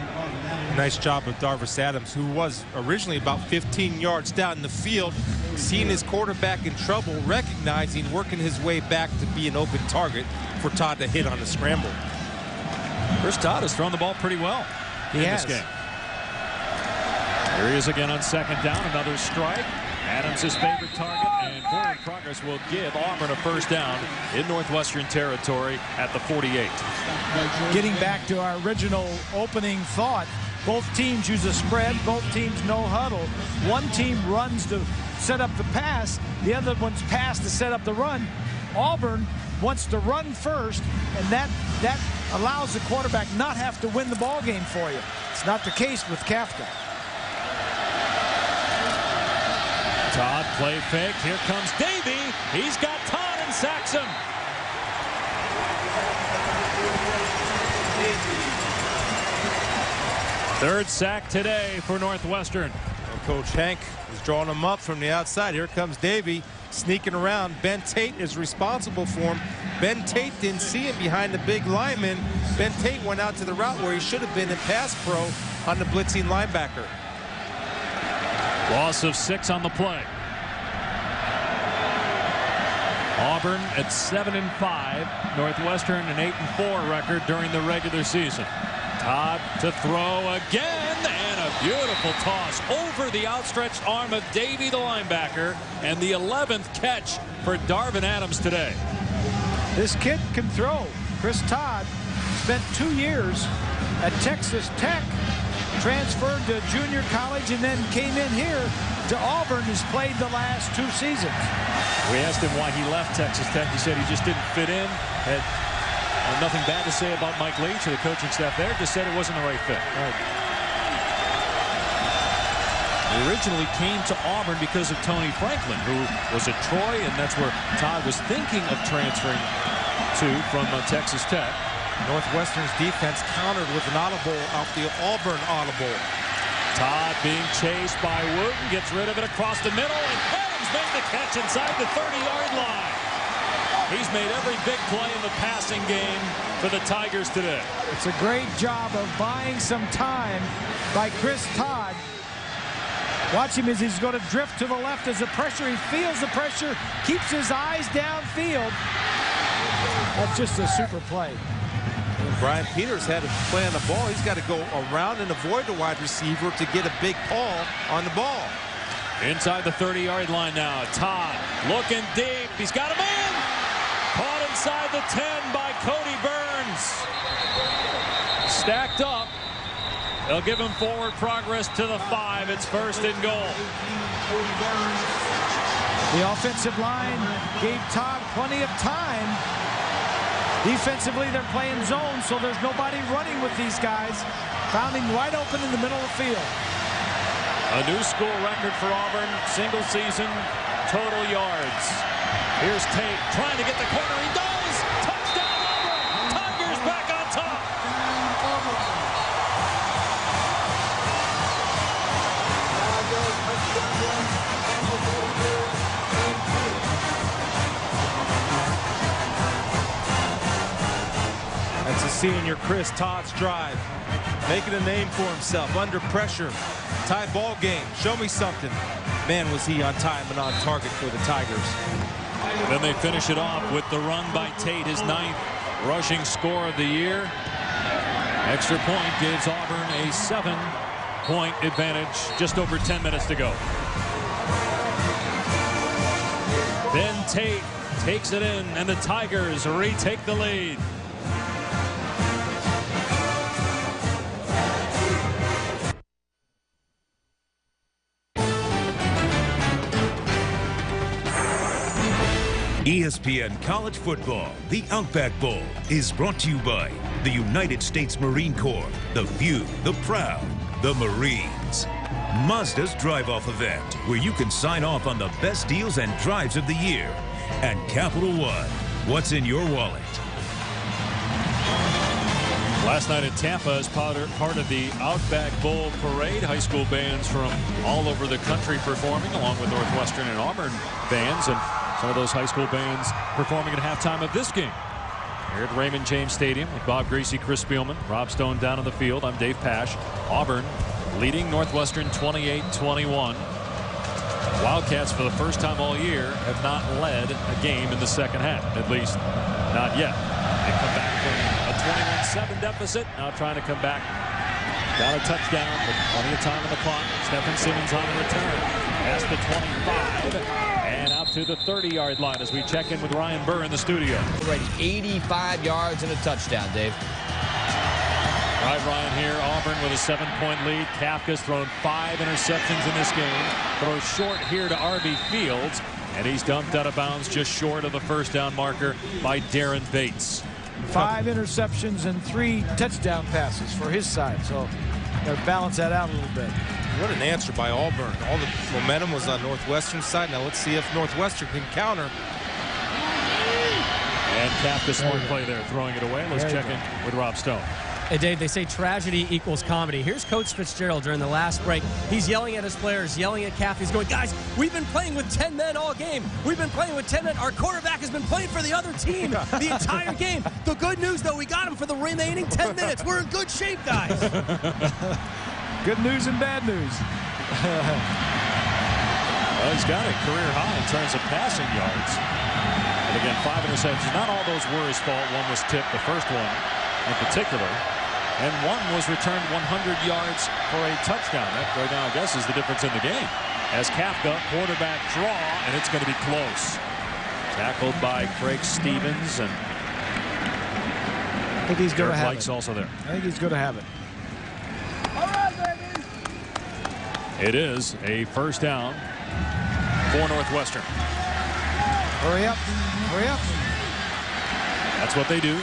Nice job of Darvis Adams, who was originally about 15 yards down the field, seeing his quarterback in trouble, recognizing, working his way back to be an open target for Todd to hit on the scramble. Chris Todd has thrown the ball pretty well in this game. Here he is again on second down, another strike. Adams his favorite target, and forward progress will give Auburn a first down in Northwestern territory at the 48. Getting back to our original opening thought, both teams use a spread, both teams no huddle. One team runs to set up the pass, the other one's pass to set up the run. Auburn wants to run first, and that allows the quarterback not have to win the ball game for you. It's not the case with Kafka. Todd play fake. Here comes Davey. He's got Todd and sacks him. Third sack today for Northwestern. Coach Hank is drawing him up from the outside. Here comes Davey sneaking around. Ben Tate is responsible for him. Ben Tate didn't see him behind the big lineman. Ben Tate went out to the route where he should have been in pass pro on the blitzing linebacker. Loss of 6 on the play. Auburn at 7-5. Northwestern an 8-4 record during the regular season. Todd to throw again, and a beautiful toss over the outstretched arm of Davey, the linebacker, and the 11th catch for Darvin Adams today. This kid can throw. Chris Todd spent 2 years at Texas Tech, transferred to junior college, and then came in here to Auburn. Has played the last 2 seasons. We asked him why he left Texas Tech. He said he just didn't fit in. Had nothing bad to say about Mike Leach or the coaching staff there. Just said it wasn't the right fit. Right. He originally came to Auburn because of Tony Franklin, who was at Troy, and that's where Todd was thinking of transferring 2 from Texas Tech. Northwestern's defense countered with an audible off the Auburn audible. Todd being chased by Wooten, gets rid of it across the middle, and Adams made the catch inside the 30-yard line. He's made every big play in the passing game for the Tigers today. It's a great job of buying some time by Chris Todd. Watch him as he's going to drift to the left as the pressure. He feels the pressure, keeps his eyes downfield. That's just a super play. Brian Peters had to play on the ball. He's got to go around and avoid the wide receiver to get a big haul on the ball. Inside the 30-yard line now. Todd looking deep. He's got a man. Caught inside the 10 by Cody Burns. Stacked up. They'll give him forward progress to the 5. It's 1st and goal. The offensive line gave Todd plenty of time. Defensively, they're playing zone, so there's nobody running with these guys. Found him right open in the middle of the field. A new school record for Auburn, single season total yards. Here's Tate trying to get the corner. He does! Touchdown Auburn! Tigers back on top! That's a senior Chris Todd's drive. Making a name for himself under pressure. Tie ball game. Show me something. Man, was he on time and on target for the Tigers. Then they finish it off with the run by Tate, his 9th rushing score of the year. Extra point gives Auburn a 7-point advantage. Just over 10 minutes to go. Then Tate takes it in, and the Tigers retake the lead. ESPN College Football, the Outback Bowl, is brought to you by the United States Marine Corps, the few, the proud, the Marines. Mazda's drive-off event, where you can sign off on the best deals and drives of the year. And Capital One, what's in your wallet? Last night in Tampa, as part of the Outback Bowl parade, high school bands from all over the country performing, along with Northwestern and Auburn bands, and some of those high school bands performing at halftime of this game. Here at Raymond James Stadium with Bob Greasy, Chris Spielman, Rob Stone down on the field. I'm Dave Pasch. Auburn leading Northwestern 28-21. Wildcats, for the first time all year, have not led a game in the second half, at least not yet. They come back from a 21-7 deficit, now trying to come back. Got a touchdown, but plenty of time on the clock. Stephen Simmons on the return. Past the 25 and out to the 30-yard line as we check in with Ryan Burr in the studio. Already 85 yards and a touchdown, Dave. All right, Ryan here. Auburn with a 7-point lead. Kafka's thrown 5 interceptions in this game. Throws short here to R.B. Fields, and he's dumped out of bounds just short of the first down marker by Darren Bates. 5 interceptions and 3 touchdown passes for his side, so they'll balance that out a little bit. What an answer by Auburn. All the momentum was on Northwestern's side. Now let's see if Northwestern can counter. And Kafka, smart play there, throwing it away. Let's check in with Rob Stone. Hey, Dave, they say tragedy equals comedy. Here's Coach Fitzgerald during the last break. He's yelling at his players, yelling at Kafka. He's going, guys, we've been playing with 10 men all game. We've been playing with 10 men. Our quarterback has been playing for the other team the entire game. The good news, though, we got him for the remaining 10 minutes. We're in good shape, guys. Good news and bad news. Well, he's got a career high in terms of passing yards. And again, 5 interceptions. Not all those were his fault. One was tipped, the first one in particular. And one was returned 100 yards for a touchdown. That right now, I guess, is the difference in the game. As Kafka, quarterback draw, and it's going to be close. Tackled by Craig Stevens, and I think he's going to have Blake's it. also there. I think he's going to have it. All right, baby. It is a first down for Northwestern. Hurry up. Hurry up. That's what they do.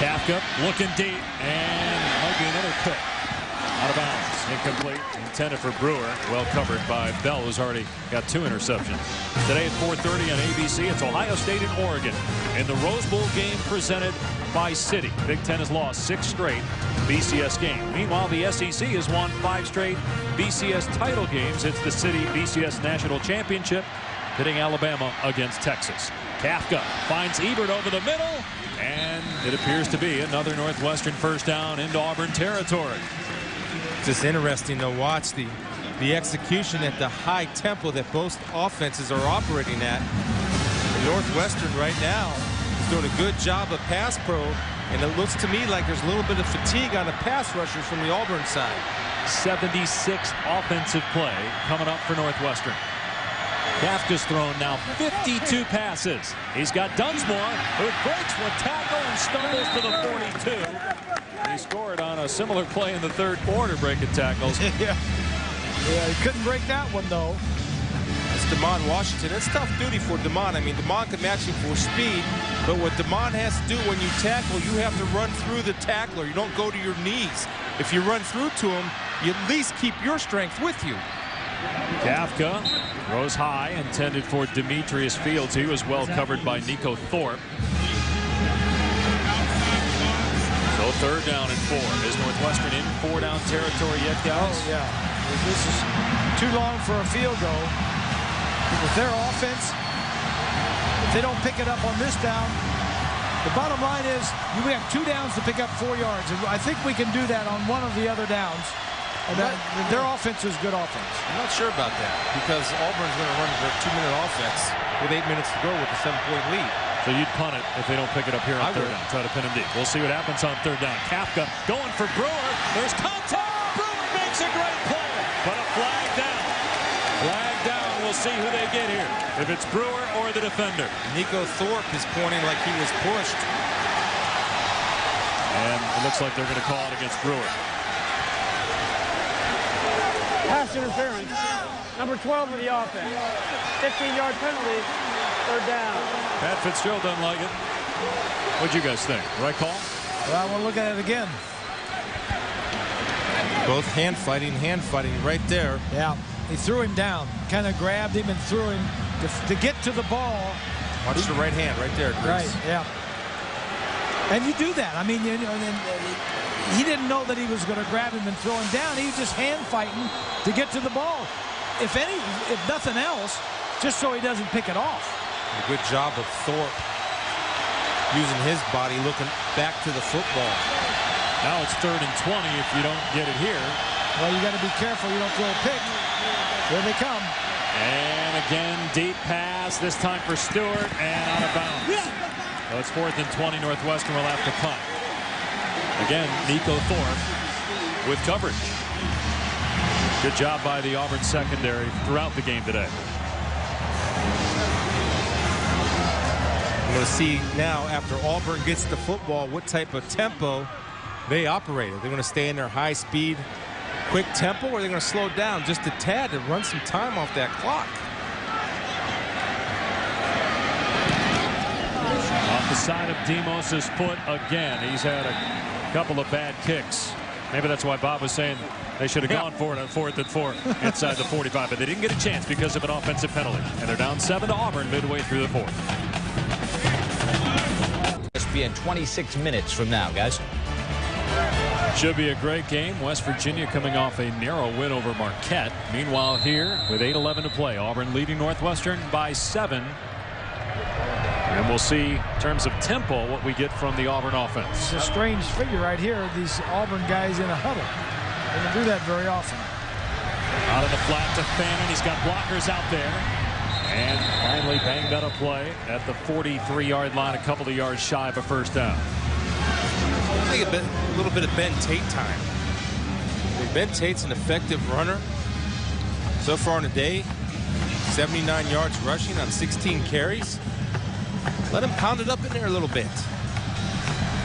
Kafka looking deep, and might be another pick. Out of bounds. Incomplete. Intended for Brewer. Well covered by Bell, who's already got 2 interceptions. Today at 4:30 on ABC, it's Ohio State and Oregon in the Rose Bowl game presented by Citi. Big Ten has lost 6 straight BCS games. Meanwhile, the SEC has won 5 straight BCS title games. It's the Citi BCS National Championship, pitting Alabama against Texas. Kafka finds Ebert over the middle, and it appears to be another Northwestern first down into Auburn territory. It's just interesting to watch the execution at the high tempo that both offenses are operating at. Northwestern right now is doing a good job of pass pro, and it looks to me like there's a little bit of fatigue on the pass rushers from the Auburn side. 76 offensive play coming up for Northwestern. Kafka's thrown now 52 passes. He's got Dunsmore, who breaks one tackle and stumbles to the 42. He scored on a similar play in the 3rd quarter, breaking tackles. Yeah, he couldn't break that one, though. It's Damon Washington. It's tough duty for Damon. I mean, Damon can match you for speed, but what Damon has to do when you tackle, you have to run through the tackler. You don't go to your knees. If you run through to him, you at least keep your strength with you. Kafka throws high, intended for Demetrius Fields. He was well covered by Nico Thorpe. So 3rd down and 4. Is Northwestern in 4-down territory yet, guys? Oh, yeah. This is too long for a field goal. With their offense, if they don't pick it up on this down, the bottom line is we have 2 downs to pick up 4 yards. And I think we can do that on one of the other downs. And their offense is good offense. I'm not sure about that, because Auburn's going to run their 2-minute offense with 8 minutes to go with a 7-point lead. So you'd punt it if they don't pick it up here on 3rd down. Try to pin him deep. We'll see what happens on 3rd down. Kafka going for Brewer. There's contact. Brewer makes a great play, but a flag down. Flag down. We'll see who they get here, if it's Brewer or the defender. Nico Thorpe is pointing like he was pushed. And it looks like they're going to call it against Brewer. Pass interference. Number 12 of the offense. 15-yard penalty. 3rd down. Pat Fitzgerald doesn't like it. What'd you guys think? Right call? Well, I want to look at it again. Both hand fighting right there. Yeah, he threw him down. Kind of grabbed him and threw him to get to the ball. Watch the right hand right there, Chris. Right, yeah. And you do that. I mean, you know, he didn't know that he was going to grab him and throw him down. He was just hand fighting to get to the ball. If nothing else, just so he doesn't pick it off. A good job of Thorpe using his body, looking back to the football. Now it's 3rd and 20 if you don't get it here. Well, you got to be careful you don't throw a pick. Here they come. And again, deep pass, this time for Stewart, and out of bounds. So it's 4th and 20. Northwestern will have to punt. Again, Nico Thorpe with coverage. Good job by the Auburn secondary throughout the game today. I'm going to see now, after Auburn gets the football, what type of tempo they operate. Are they going to stay in their high speed, quick tempo, or are they going to slow down just a tad to run some time off that clock? Off the side of Demos' foot again. He's had a couple of bad kicks. Maybe that's why Bob was saying they should have gone for it on 4th and 4 inside the 45, but they didn't get a chance because of an offensive penalty. And they're down 7 to Auburn midway through the 4th. ESPN 26 minutes from now, guys. Should be a great game. West Virginia coming off a narrow win over Marquette. Meanwhile here, with 8:11 to play, Auburn leading Northwestern by 7. And we'll see, in terms of tempo, what we get from the Auburn offense. It's a strange figure right here. These Auburn guys in a huddle. They don't do that very often. Out of the flat to Fannin. He's got blockers out there. And finally banged out a play at the 43-yard line, a couple of yards shy of a first down. I think a little bit of Ben Tate time. Ben Tate's an effective runner. So far in the day, 79 yards rushing on 16 carries. Let him pound it up in there a little bit.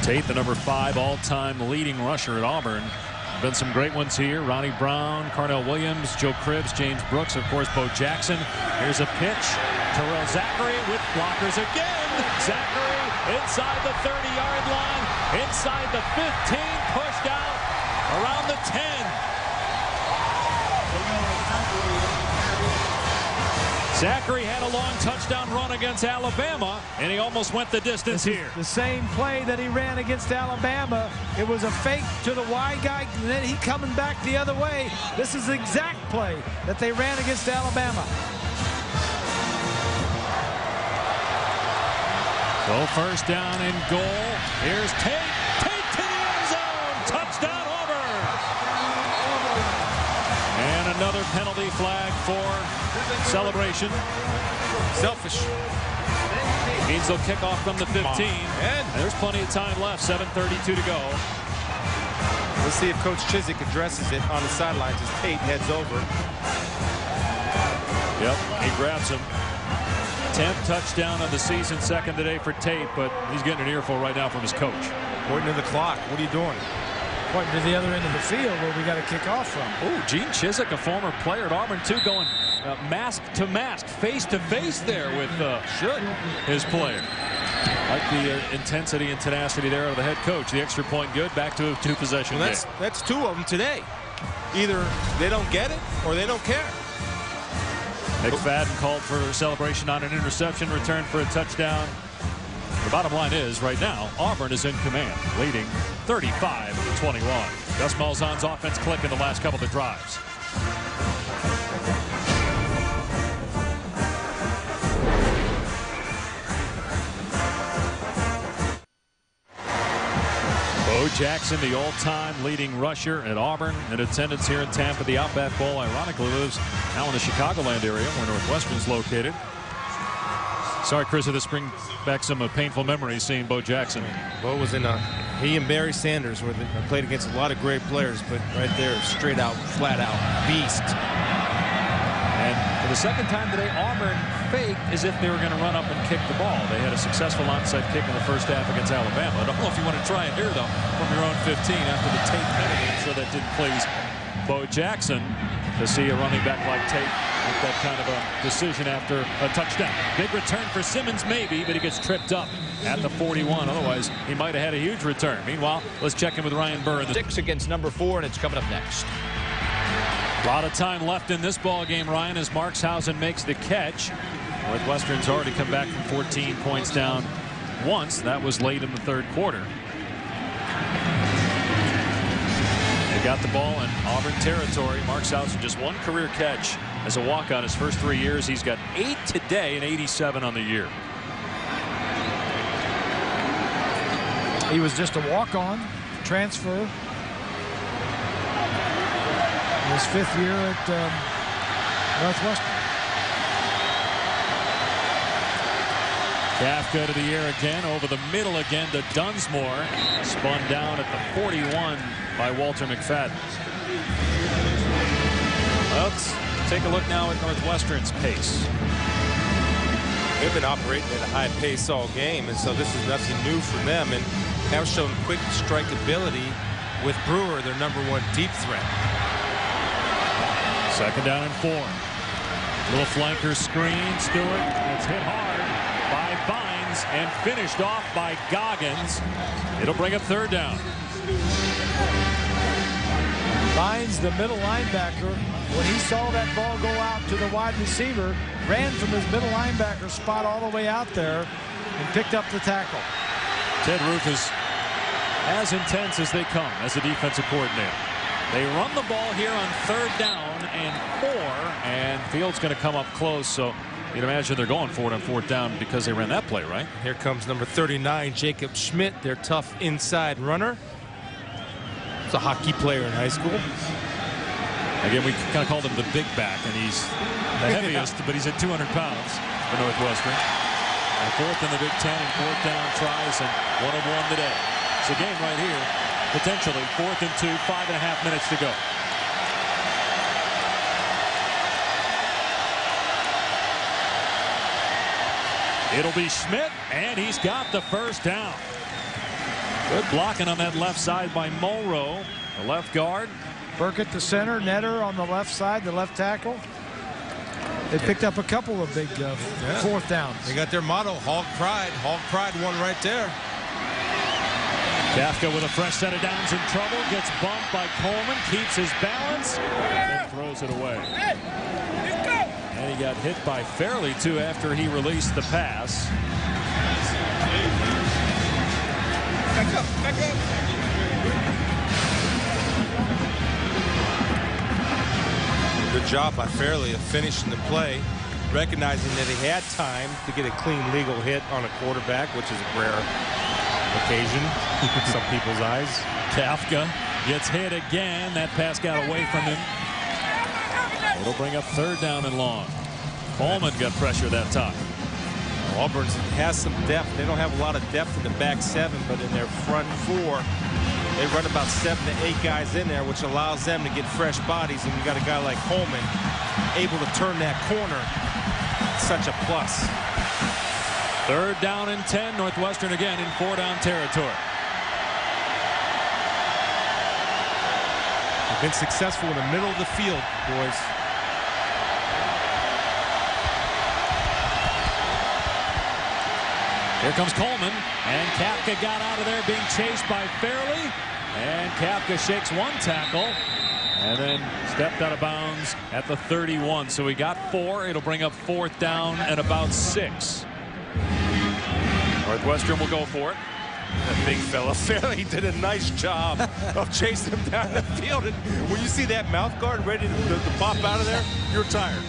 Tate, the number 5 all-time leading rusher at Auburn. Been some great ones here. Ronnie Brown, Carnell Williams, Joe Cribbs, James Brooks, of course, Bo Jackson. Here's a pitch. Terrell Zachary with blockers again. Zachary inside the 30-yard line, inside the 15, pushed out around the 10. Zachary had a long touchdown run against Alabama, and he almost went the distance here. The same play that he ran against Alabama. It was a fake to the wide guy, and then he coming back the other way. This is the exact play that they ran against Alabama. So first down and goal. Here's Tate. Tate to the end zone. Touchdown, Auburn. And another penalty flag for celebration. Selfish. Means they'll kick off from the 15. And there's plenty of time left. 7:32 to go. Let's see if Coach Chiswick addresses it on the sidelines as Tate heads over. Yep, he grabs him. 10th touchdown of the season, second today for Tate, but he's getting an earful right now from his coach. Pointing to the clock. What are you doing? Pointing to the other end of the field where we got to kick off from. Oh, Gene Chiswick, a former player at Auburn, too, going mask to mask, face to face there with his player. Like the intensity and tenacity there of the head coach. The extra point good, back to a two-possession game. That's two of them today. Either they don't get it or they don't care. McFadden called for a celebration on an interception, return for a touchdown. The bottom line is, right now, Auburn is in command, leading 35-21. Gus Malzahn's offense click in the last couple of drives. Bo Jackson, the all-time leading rusher at Auburn, in attendance here in Tampa. The Outback Bowl, ironically, lives now in the Chicagoland area where Northwestern's located. Sorry, Chris, this brings back some painful memories seeing Bo Jackson. Bo was in he and Barry Sanders were played against a lot of great players, but right there, straight out, flat out, beast. And for the second time today, Auburn faked as if they were going to run up and kick the ball. They had a successful onside kick in the first half against Alabama. I don't know if you want to try it here, though, from your own 15 after the Tate penalty. I'm sure that didn't please Bo Jackson to see a running back like Tate with that kind of a decision after a touchdown. Big return for Simmons, maybe, but he gets tripped up at the 41. Otherwise, he might have had a huge return. Meanwhile, let's check in with Ryan Burr. 6 against number 4, and it's coming up next. A lot of time left in this ball game, Ryan, as Markshausen makes the catch. Northwestern's already come back from 14 points down once. That was late in the third quarter. They got the ball in Auburn territory. Markshausen just one career catch as a walk-on his first 3 years. He's got 8 today and 87 on the year. He was just a walk-on transfer. His 5th year at Northwestern. Kafka to the air again, over the middle again to Dunsmore. Spun down at the 41 by Walter McFadden. Let's take a look now at Northwestern's pace. They've been operating at a high pace all game, and so this is nothing new for them, and have shown quick strike ability with Brewer, their #1 deep threat. Second down and 4. Little flanker screen. Stewart. It's hit hard by Bynes and finished off by Goggins. It'll bring up third down. Bynes, the middle linebacker, when he saw that ball go out to the wide receiver, ran from his middle linebacker spot all the way out there and picked up the tackle. Ted Roof is as intense as they come as a defensive coordinator. They run the ball here on third down and 4, and Field's going to come up close, so you'd imagine they're going for it on fourth down because they ran that play, right? Here comes number 39, Jacob Schmidt, their tough inside runner. He's a hockey player in high school. Again, we kind of called him the big back, and he's the heaviest, but he's at 200 pounds for Northwestern. And 4th in the Big Ten and 4th down tries, and 1 of 1 today. It's a game right here. Potentially 4th and 2, 5.5 minutes to go. It'll be Schmidt, and he's got the first down. Good blocking on that left side by Mulrow, the left guard. Burkett, the center, Netter on the left side, the left tackle. They picked up a couple of big fourth downs. They got their motto, Hog Pride. Hog Pride won right there. Kafka with a fresh set of downs in trouble. Gets bumped by Coleman. Keeps his balance. And throws it away. And he got hit by Fairley, too, after he released the pass. Back up. Good job by Fairley of finishing the play, recognizing that he had time to get a clean legal hit on a quarterback, which is a rare occasion in some people's eyes. Kafka gets hit again. That pass got away from him. It'll bring up 3rd down and long. Coleman got pressure that time. Auburn has some depth. They don't have a lot of depth in the back 7, but in their front 4, they run about 7 to 8 guys in there, which allows them to get fresh bodies. And you got a guy like Coleman able to turn that corner. Such a plus. 3rd down and 10. Northwestern again in 4-down territory. They've been successful in the middle of the field, boys. Here comes Coleman, and Kafka got out of there being chased by Fairley. And Kafka shakes one tackle and then stepped out of bounds at the 31. So he got 4. It'll bring up 4th down and about 6. Northwestern will go for it. That big fella Fairley did a nice job of chasing him down the field. And when you see that mouth guard ready to pop out of there, you're tired.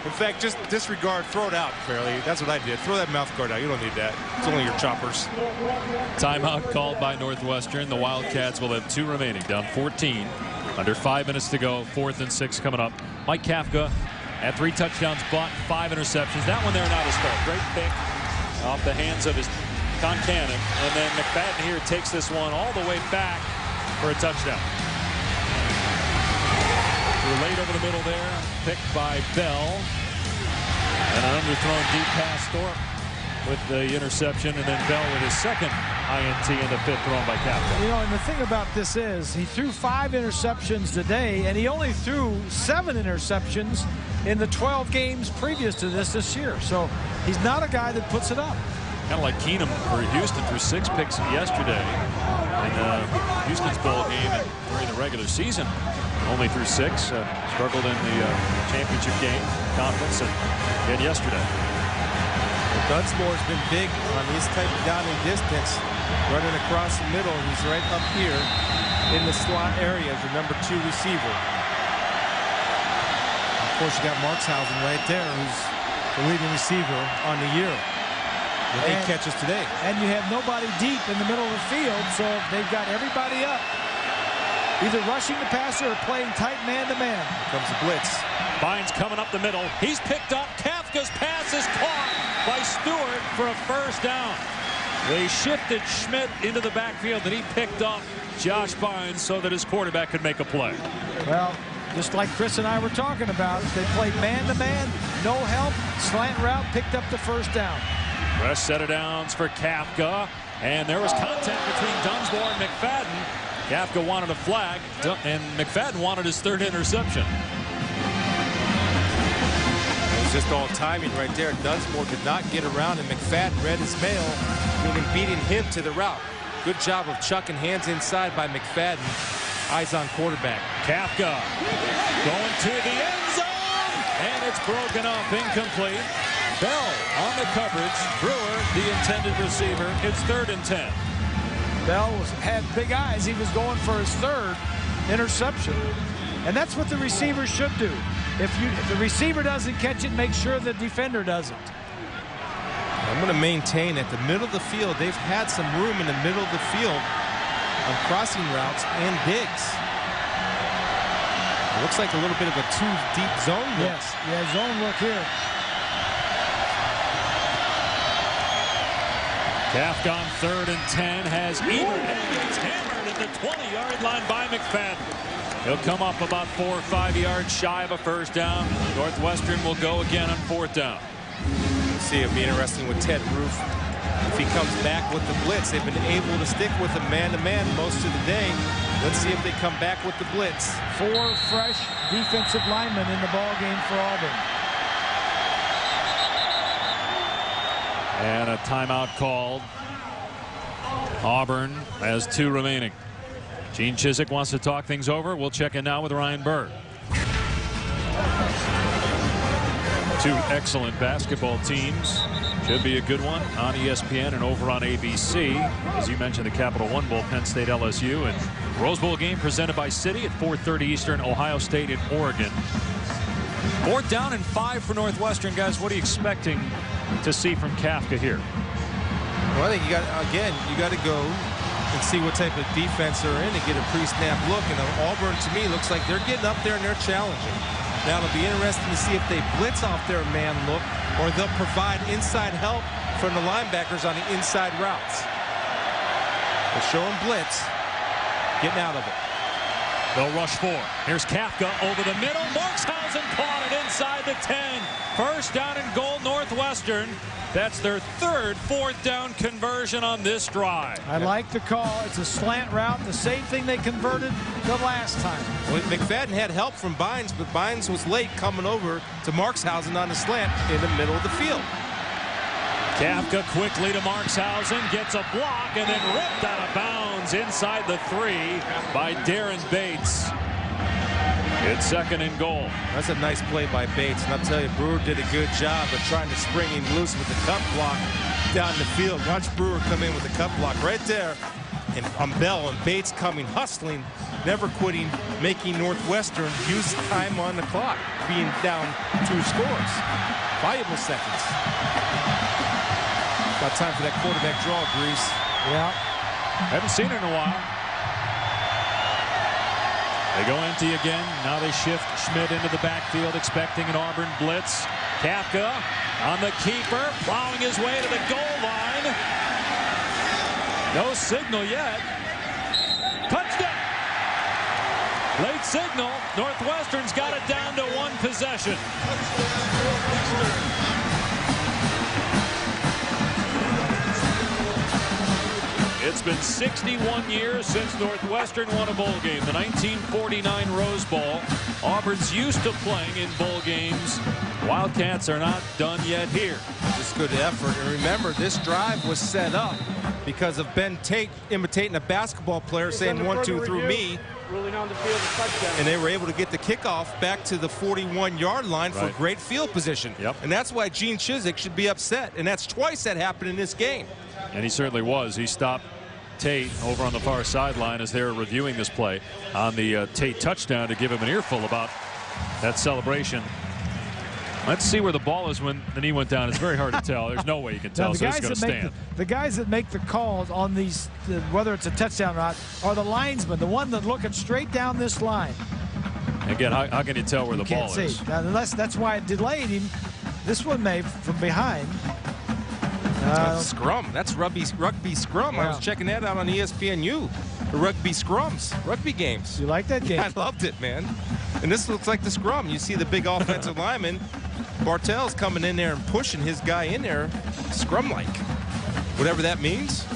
In fact, just disregard, throw it out, Fairley. That's what I did. Throw that mouth guard out. You don't need that. It's only your choppers. Timeout called by Northwestern. The Wildcats will have 2 remaining, down 14. Under 5 minutes to go. 4th and 6 coming up. Mike Kafka had 3 touchdowns, but 5 interceptions. That one there not his fault. Great pick off the hands of his Concannon, and then McFadden here takes this one all the way back for a touchdown. We're late over the middle there, picked by Bell, and an underthrown deep pass Thorpe with the interception, and then Bell with his second INT and the 5th thrown by Kafka. You know, and the thing about this is he threw 5 interceptions today, and he only threw 7 interceptions in the 12 games previous to this year. So he's not a guy that puts it up. Kind of like Keenum for Houston, threw 6 picks yesterday in Houston's bowl game and during the regular season. Only threw 6. Struggled in the championship game, conference, and yesterday. Well, Dunsmore's been big on this type of down and distance, running across the middle. He's right up here in the slot area as the number 2 receiver. Of course, you got Markshausen right there, who's the leading receiver on the year. With 8 catches today. And you have nobody deep in the middle of the field, so they've got everybody up. Either rushing the passer or playing tight man-to-man. Here comes the blitz. Bynes coming up the middle. He's picked up. Kafka's pass is caught by Stewart for a 1st down. They shifted Schmidt into the backfield, and he picked up Josh Bynes so that his quarterback could make a play. Well, just like Chris and I were talking about, they played man-to-man, no help, slant route, picked up the 1st down. Fresh set of downs for Kafka, and there was contact between Dunsmore and McFadden. Kafka wanted a flag, and McFadden wanted his 3rd interception. It was just all timing right there. Dunsmore could not get around, and McFadden read his mail, meaning beating him to the route. Good job of chucking hands inside by McFadden. Eyes on quarterback. Kafka going to the end zone, and it's broken up, incomplete. Bell on the coverage. Brewer, the intended receiver. It's 3rd and 10. Bell had big eyes. He was going for his 3rd interception. And that's what the receiver should do. If the receiver doesn't catch it, make sure the defender doesn't. I'm going to maintain at the middle of the field, they've had some room in the middle of the field on crossing routes and digs. It looks like a little bit of a 2-deep zone look. Yes, yeah, zone look here. Kafka on 3rd and 10 has Ebert, and he's hammered at the 20-yard line by McFadden. He'll come up about 4 or 5 yards shy of a 1st down. Northwestern will go again on 4th down. We'll see, it'll be interesting with Ted Roof. If he comes back with the blitz, they've been able to stick with him man-to-man most of the day. Let's see if they come back with the blitz. 4 fresh defensive linemen in the ball game for Auburn. And a timeout called Auburn has 2 remaining. Gene Chizik wants to talk things over. We'll check in now with Ryan Bird. 2 excellent basketball teams. Should be a good one on ESPN and over on ABC. As you mentioned, the Capital One Bowl, Penn State LSU, and Rose Bowl game presented by Citi at 4:30 Eastern, Ohio State and Oregon. 4th down and 5 for Northwestern. Guys, what are you expecting to see from Kafka here? Well, I think you got to go and see what type of defense they're in and get a pre-snap look. And Auburn, to me, looks like they're getting up there and they're challenging. Now it'll be interesting to see if they blitz off their man look or they'll provide inside help from the linebackers on the inside routes. They're showing blitz, getting out of it. They'll rush 4. Here's Kafka over the middle. Markshausen caught it inside the 10. 1st down and goal, Northwestern. That's their 3rd 4th down conversion on this drive. I like the call. It's a slant route, the same thing they converted the last time. Well, McFadden had help from Bynes, but Bynes was late coming over to Markshausen on the slant in the middle of the field. Kafka quickly to Markshausen, gets a block, and then ripped out of bounds inside the 3 by Darren Bates. It's 2nd and goal. That's a nice play by Bates, and I'll tell you, Brewer did a good job of trying to spring him loose with the cut block down the field. Watch Brewer come in with the cut block right there, and on Bell, and Bates coming, hustling, never quitting, making Northwestern use time on the clock, being down 2 scores. Valuable seconds. About time for that quarterback draw, Grease. Yeah. Haven't seen it in a while. They go empty again. Now they shift Schmidt into the backfield, expecting an Auburn blitz. Kafka on the keeper, plowing his way to the goal line. No signal yet. Touchdown! Late signal. Northwestern's got it down to 1 possession. It's been 61 years since Northwestern won a bowl game. The 1949 Rose Bowl. Auburn's used to playing in bowl games. Wildcats are not done yet here. Just good effort. And remember, this drive was set up because of Ben Tate imitating a basketball player, saying 1, 2 through me. Ruling on the field, a touchdown. And they were able to get the kickoff back to the 41-yard line for great field position. Yep. And that's why Gene Chizik should be upset. And that's twice that happened in this game. And he certainly was. He stopped Tate over on the far sideline as they're reviewing this play on the Tate touchdown to give him an earful about that celebration. Let's see where the ball is when the knee went down. It's very hard to tell. There's no way you can tell. So it's going to stand. The guys that make the calls on these, whether it's a touchdown or not, are the linesmen, the one that's looking straight down this line. Again, how can you tell where the ball is? Unless that's why it delayed him. This one may from behind. Scrum. That's rugby scrum. Yeah. I was checking that out on ESPNU. The rugby scrums, rugby games. You like that game? I loved it, man. And this looks like the scrum. You see the big offensive lineman. Bartell's coming in there and pushing his guy in there, scrum-like. Whatever that means.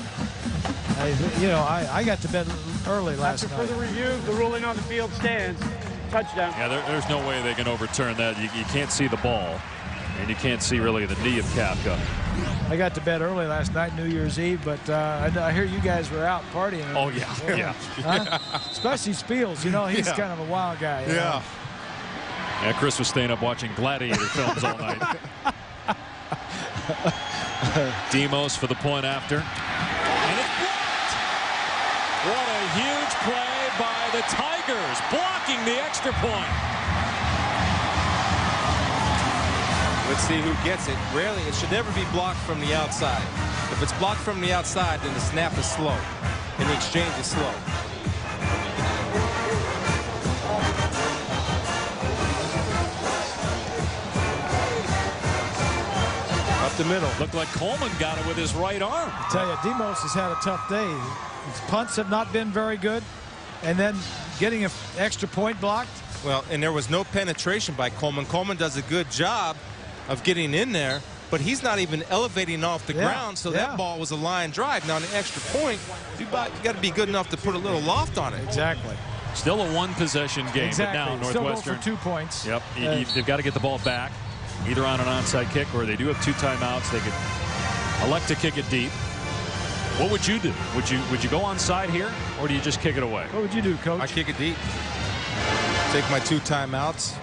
I got to bed early last night. For the review, the ruling on the field stands. Touchdown. Yeah, there's no way they can overturn that. You can't see the ball, and you can't see really the knee of Kafka. I got to bed early last night, New Year's Eve, but I hear you guys were out partying. Oh, yeah. Huh? Especially Spiels. He's kind of a wild guy. Yeah. Yeah, Chris was staying up watching Gladiator films all night. Demos for the point after. And it's blocked! What a huge play by the Tigers, blocking the extra point. Let's see who gets it. Rarely, it should never be blocked from the outside. If it's blocked from the outside, then the snap is slow, and the exchange is slow. Up the middle. Looked like Coleman got it with his right arm. I tell you, Demos has had a tough day. His punts have not been very good, and then getting an extra point blocked. Well, and there was no penetration by Coleman. Coleman does a good job of getting in there, but he's not even elevating off the ground, so that ball was a line drive. Now, an extra point, you got to be good enough to put a little loft on it. Exactly. Still a one-possession game, exactly. But now Northwestern. Still go for 2 points. Yep, they've got to get the ball back, either on an onside kick or they do have 2 timeouts. They could elect to kick it deep. What would you do? Would you go onside here, or do you just kick it away? What would you do, Coach? I kick it deep. Take my 2 timeouts.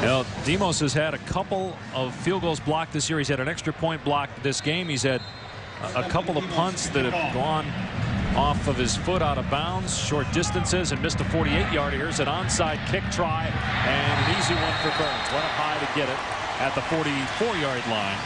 Now, Demos has had a couple of field goals blocked this year. He's had an extra point blocked this game. He's had a couple of punts that have gone off of his foot out of bounds, short distances, and missed a 48-yarder. Here's an onside kick try, and an easy one for Burns. Went up high to get it at the 44-yard line.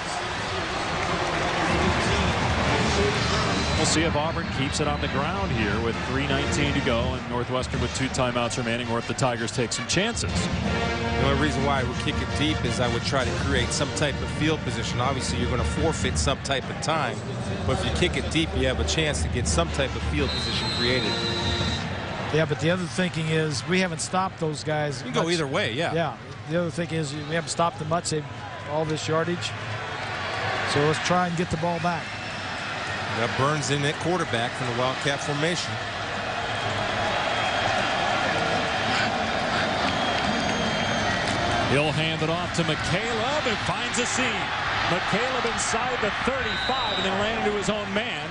We'll see if Auburn keeps it on the ground here with 3:19 to go, and Northwestern with 2 timeouts remaining, or if the Tigers take some chances. The only reason why I would kick it deep is I would try to create some type of field position. Obviously, you're going to forfeit some type of time, but if you kick it deep, you have a chance to get some type of field position created. Yeah, but the other thinking is we haven't stopped those guys. You can go either way, yeah. Yeah. The other thing is we haven't stopped them much. They've all this yardage. So let's try and get the ball back. Got Burns in at quarterback from the Wildcat formation. He'll hand it off to McCaleb and finds a seam. McCaleb inside the 35 and then ran into his own man.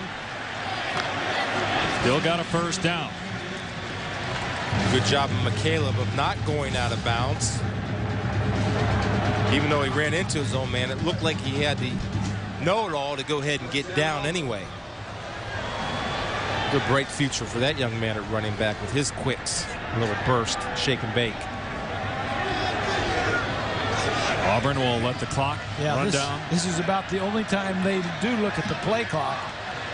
Still got a first down. Good job of McCaleb of not going out of bounds. Even though he ran into his own man, it looked like he had the know-it-all to go ahead and get down anyway. Good bright future for that young man at running back with his quicks. A little burst, shake and bake. Auburn will let the clock run down. This is about the only time they do look at the play clock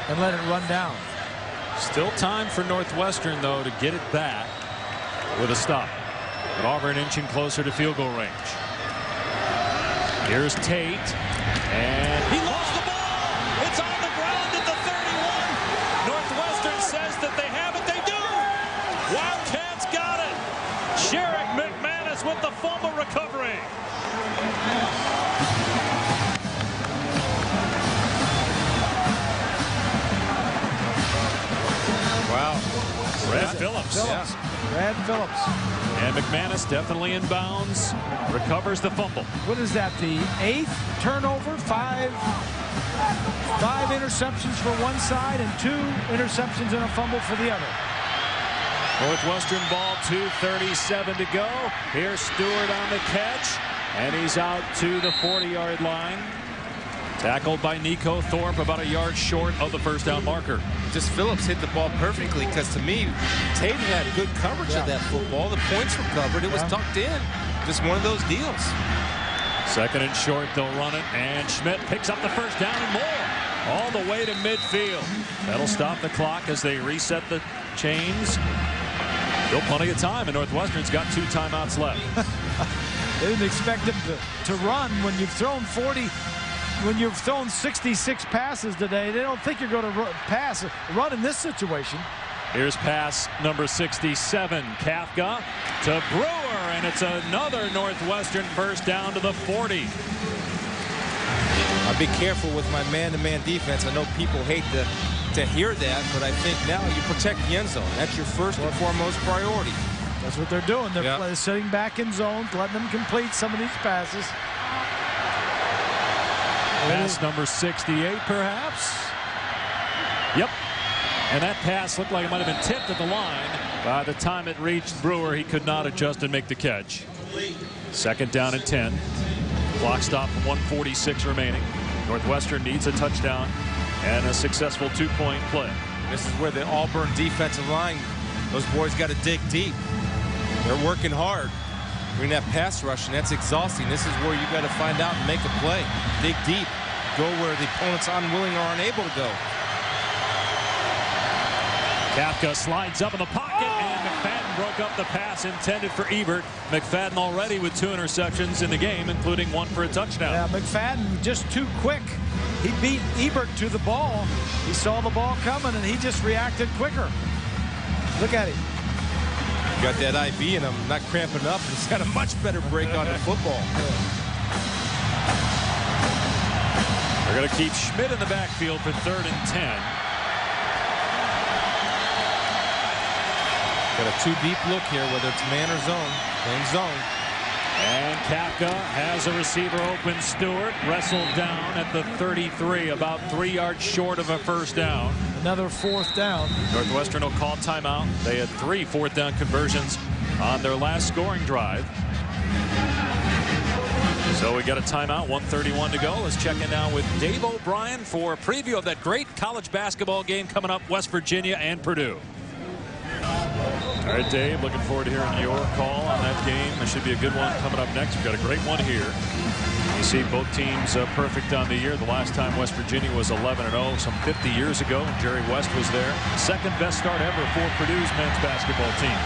and let it run down. Still time for Northwestern, though, to get it back with a stop. But Auburn inching closer to field goal range. Here's Tate, and he lost the ball. It's on the ground at the 31. Northwestern says that they have it. They do. Wildcats got it. Sherrick McManus with the fumble recovery. Wow. Brad Phillips. Yeah. Brad Phillips. And McManus definitely in bounds. Recovers the fumble. What is that, the 8th turnover? Five interceptions for one side and 2 interceptions and a fumble for the other. Northwestern ball, 2:37 to go. Here's Stewart on the catch, and he's out to the 40-yard line. Tackled by Nico Thorpe, about a yard short of the first down marker. Just Phillips hit the ball perfectly, because to me, Tate had good coverage of that football. The points were covered. It was tucked in. Just one of those deals. Second and short, they'll run it, and Schmidt picks up the first down and more. All the way to midfield. That'll stop the clock as they reset the chains. Still plenty of time, and Northwestern's got 2 timeouts left. They didn't expect him to run when you've thrown 40. When you've thrown 66 passes today, they don't think you're going to run in this situation. Here's pass number 67, Kafka to Brewer, and it's another Northwestern first down to the 40. I'll be careful with my man-to-man defense. I know people hate to hear that, but I think now you protect the end zone. That's your first and foremost priority. That's what they're doing. They're sitting back in zone, letting them complete some of these passes. Pass number 68, perhaps. Yep. And that pass looked like it might have been tipped at the line. By the time it reached Brewer, he could not adjust and make the catch. Second down and 10. Clock stop, 1:46 remaining. Northwestern needs a touchdown and a successful 2-point play. This is where the Auburn defensive line, those boys got to dig deep. They're working hard. Bring that pass rush, and that's exhausting. This is where you got to find out and make a play. Dig deep. Go where the opponent's unwilling or unable to go. Kafka slides up in the pocket, and McFadden broke up the pass intended for Ebert. McFadden already with 2 interceptions in the game, including 1 for a touchdown. Yeah, McFadden just too quick. He beat Ebert to the ball. He saw the ball coming, and he just reacted quicker. Look at him. Got that IB in him, not cramping up. He's got a much better break on the football. They're going to keep Schmidt in the backfield for 3rd and 10. Got a 2 deep look here, whether it's man or zone. Playing zone. And Kafka has a receiver open. Stewart wrestled down at the 33, about 3 yards short of a first down. Another fourth down. Northwestern will call timeout. They had 3 fourth down conversions on their last scoring drive. So we got a timeout, 1:31 to go. Let's check in now with Dave O'Brien for a preview of that great college basketball game coming up, West Virginia and Purdue. All right, Dave, looking forward to hearing your call on that game. There should be a good one coming up next. We've got a great one here. You see both teams perfect on the year. The last time West Virginia was 11-0 some 50 years ago, and Jerry West was there. Second best start ever for Purdue's men's basketball team.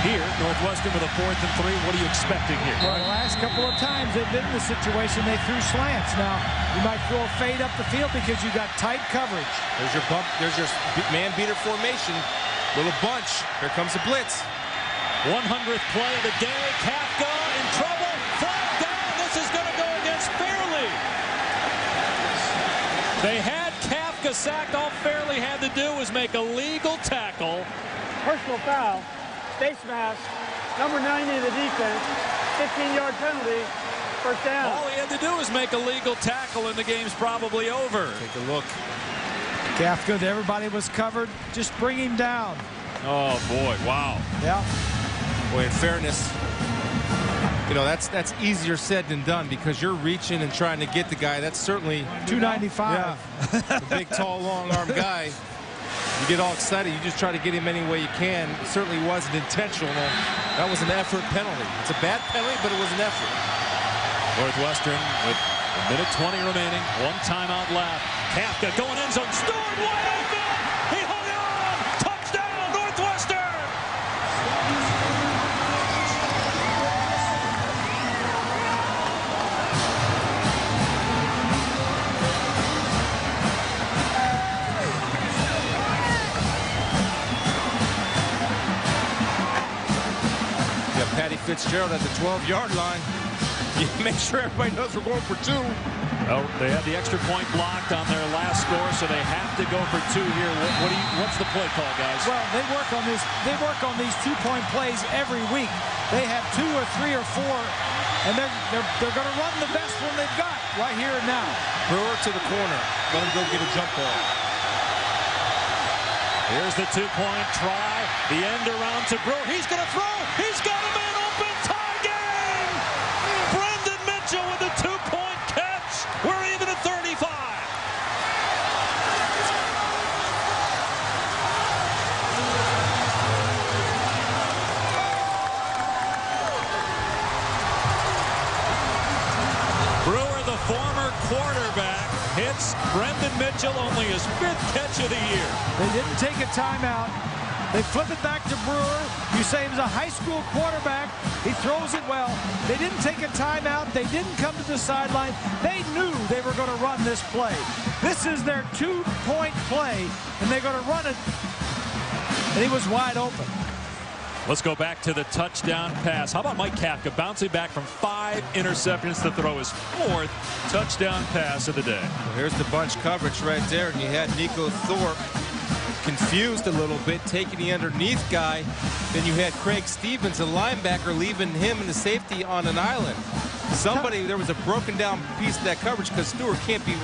Here, Northwestern with a 4th and 3. What are you expecting here? Well, the last couple of times they've been in the situation they threw slants. Now, you might throw a fade up the field because you got tight coverage. There's your bump. There's your man beater formation. Little bunch. Here comes the blitz. 100th play of the day. Kafka in trouble. Flag down. This is going to go against Fairley. They had Kafka sacked. All Fairley had to do was make a legal tackle. Personal foul. Face mask. Number 90 of the defense. 15-yard penalty. First down. All he had to do was make a legal tackle, and the game's probably over. Take a look. Kafka, everybody was covered. Just bring him down. Oh, boy. Wow. Yeah. Boy, in fairness, you know, that's easier said than done because you're reaching and trying to get the guy. That's certainly 295. Yeah. The big, tall, long-armed guy. You get all excited. You just try to get him any way you can. It certainly wasn't intentional. That was an effort penalty. It's a bad penalty, but it was an effort. Northwestern with a minute 20 remaining. 1 timeout left. Kafka going end zone. Stewart wide open. He hung on. Touchdown, Northwestern. Patty Fitzgerald at the 12-yard line. You make sure everybody knows we're going for 2. Well, they had the extra point blocked on their last score, so they have to go for 2 here. What's the play call, guys? Well, they work on this. They work on these 2-point plays every week. They have 2 or 3 or 4, and they're going to run the best one they've got right here and now. Brewer to the corner. Let him go get a jump ball. Here's the 2-point try. The end around to Brewer. He's going to throw. He's got a man open. Tie game. Brendan Mitchell with a 2-point catch. We're even at 35. Brewer, the former quarterback, hits Brendan Mitchell, only his 5th catch of the year. They didn't take a timeout. They flip it back to Brewer. You say he was a high school quarterback. He throws it well. They didn't take a timeout. They didn't come to the sideline. They knew they were going to run this play. This is their 2-point play, and they're going to run it. And he was wide open. Let's go back to the touchdown pass. How about Mike Kafka bouncing back from 5 interceptions to throw his 4th touchdown pass of the day? Well, here's the bunch coverage right there, and you had Nico Thorpe confused a little bit, taking the underneath guy. Then you had Craig Stevens, a linebacker, leaving him and the safety on an island. There was a broken down piece of that coverage because Stewart can't be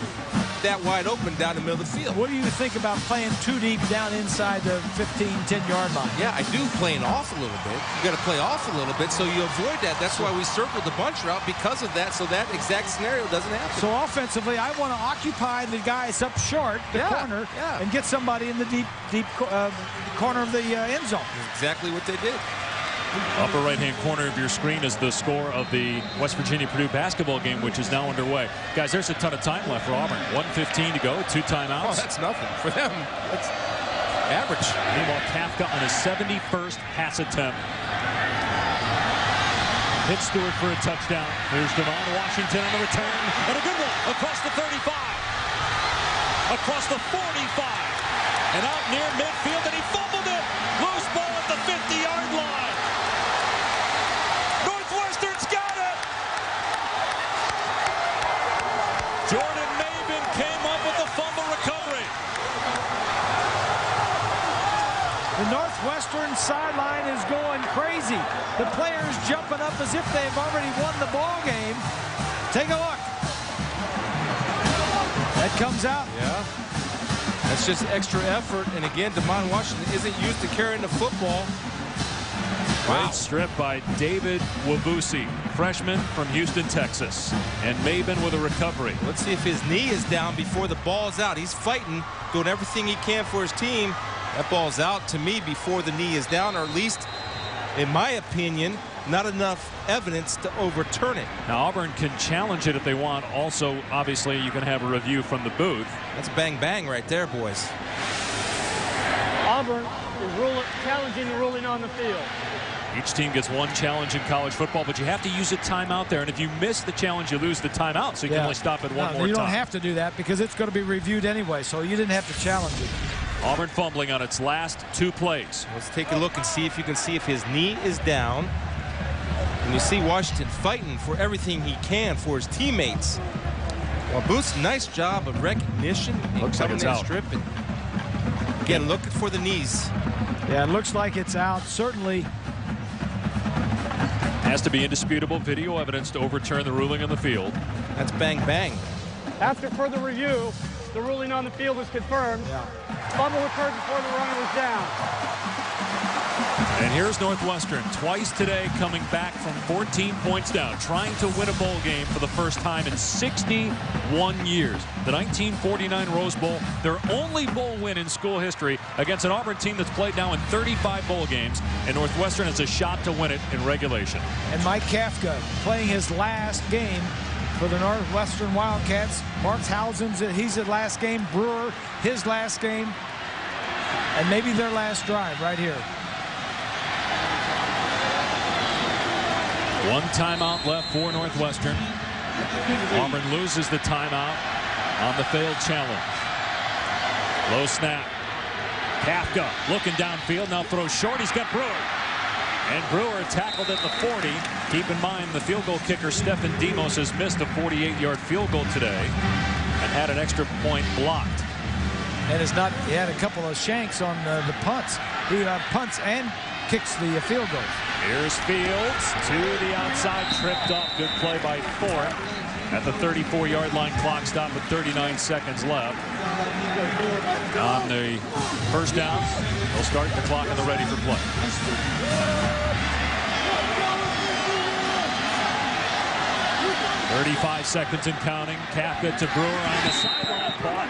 that wide open down the middle of the field. What do you think about playing 2 deep down inside the 15, 10-yard line? Yeah, I do, playing off a little bit. You got to play off a little bit so you avoid that. That's why we circled the bunch route, because of that, so that exact scenario doesn't happen. So offensively, I want to occupy the guys up short, the corner, and get somebody in the deep corner of the end zone. That's exactly what they did. Upper right-hand corner of your screen is the score of the West Virginia-Purdue basketball game, which is now underway. Guys, there's a ton of time left for Auburn. 1:15 to go, 2 timeouts. Oh, that's nothing for them. That's average. Meanwhile, Kafka on his 71st pass attempt. Hits Stewart for a touchdown. Here's Devon Washington on the return. And a good one across the 35. Across the 45. And out near midfield, and he fumbled it. Loose ball at the 50-yard line. Northwestern's got it. Jordan Maben came up with the fumble recovery. The Northwestern sideline is going crazy. The players jumping up as if they've already won the ball game. Take a look. That comes out. Yeah. That's just extra effort. And again, Demond Washington isn't used to carrying the football. Wow. Great strip by David Wabusi, freshman from Houston, Texas. And Maben with a recovery. Let's see if his knee is down before the ball's out. He's fighting, doing everything he can for his team. That ball's out to me before the knee is down, or at least, in my opinion, not enough evidence to overturn it. Now Auburn can challenge it if they want. Also, obviously, you can have a review from the booth. That's bang bang right there, boys. Auburn is challenging the ruling on the field. Each team gets one challenge in college football, but you have to use a timeout there. And if you miss the challenge, you lose the timeout. So you can only stop it one more time. You don't have to do that because it's going to be reviewed anyway. So you didn't have to challenge it. Auburn fumbling on its last 2 plays. Let's take a look and see if you can see if his knee is down. And you see Washington fighting for everything he can for his teammates. Well, Booth's nice job of recognition. Looks like it's out. Stripping. Again, looking for the knees. Yeah, it looks like it's out. Certainly. Has to be indisputable video evidence to overturn the ruling on the field. That's bang bang. After further review, the ruling on the field is confirmed. Yeah. Fumble occurred before the runner was down. And here's Northwestern twice today coming back from 14 points down, trying to win a bowl game for the first time in 61 years. The 1949 Rose Bowl, their only bowl win in school history against an Auburn team that's played now in 35 bowl games, and Northwestern has a shot to win it in regulation. And Mike Kafka playing his last game for the Northwestern Wildcats. Markshausen's he's his last game. Brewer, his last game. And maybe their last drive right here. One timeout left for Northwestern. Auburn loses the timeout on the failed challenge. Low snap. Kafka looking downfield, now throws short. He's got Brewer. And Brewer tackled at the 40. Keep in mind the field goal kicker Stefan Demos has missed a 48-yard field goal today and had an extra point blocked. And it's not, he had a couple of shanks on the punts. He punts and kicks the field goals. Here's Fields to the outside, tripped up. Good play by Thorpe at the 34-yard line. Clock stop with 39 seconds left. On the first down, they'll start the clock on the ready for play. .35 seconds and counting. Kafka to Brewer on the sideline. Caught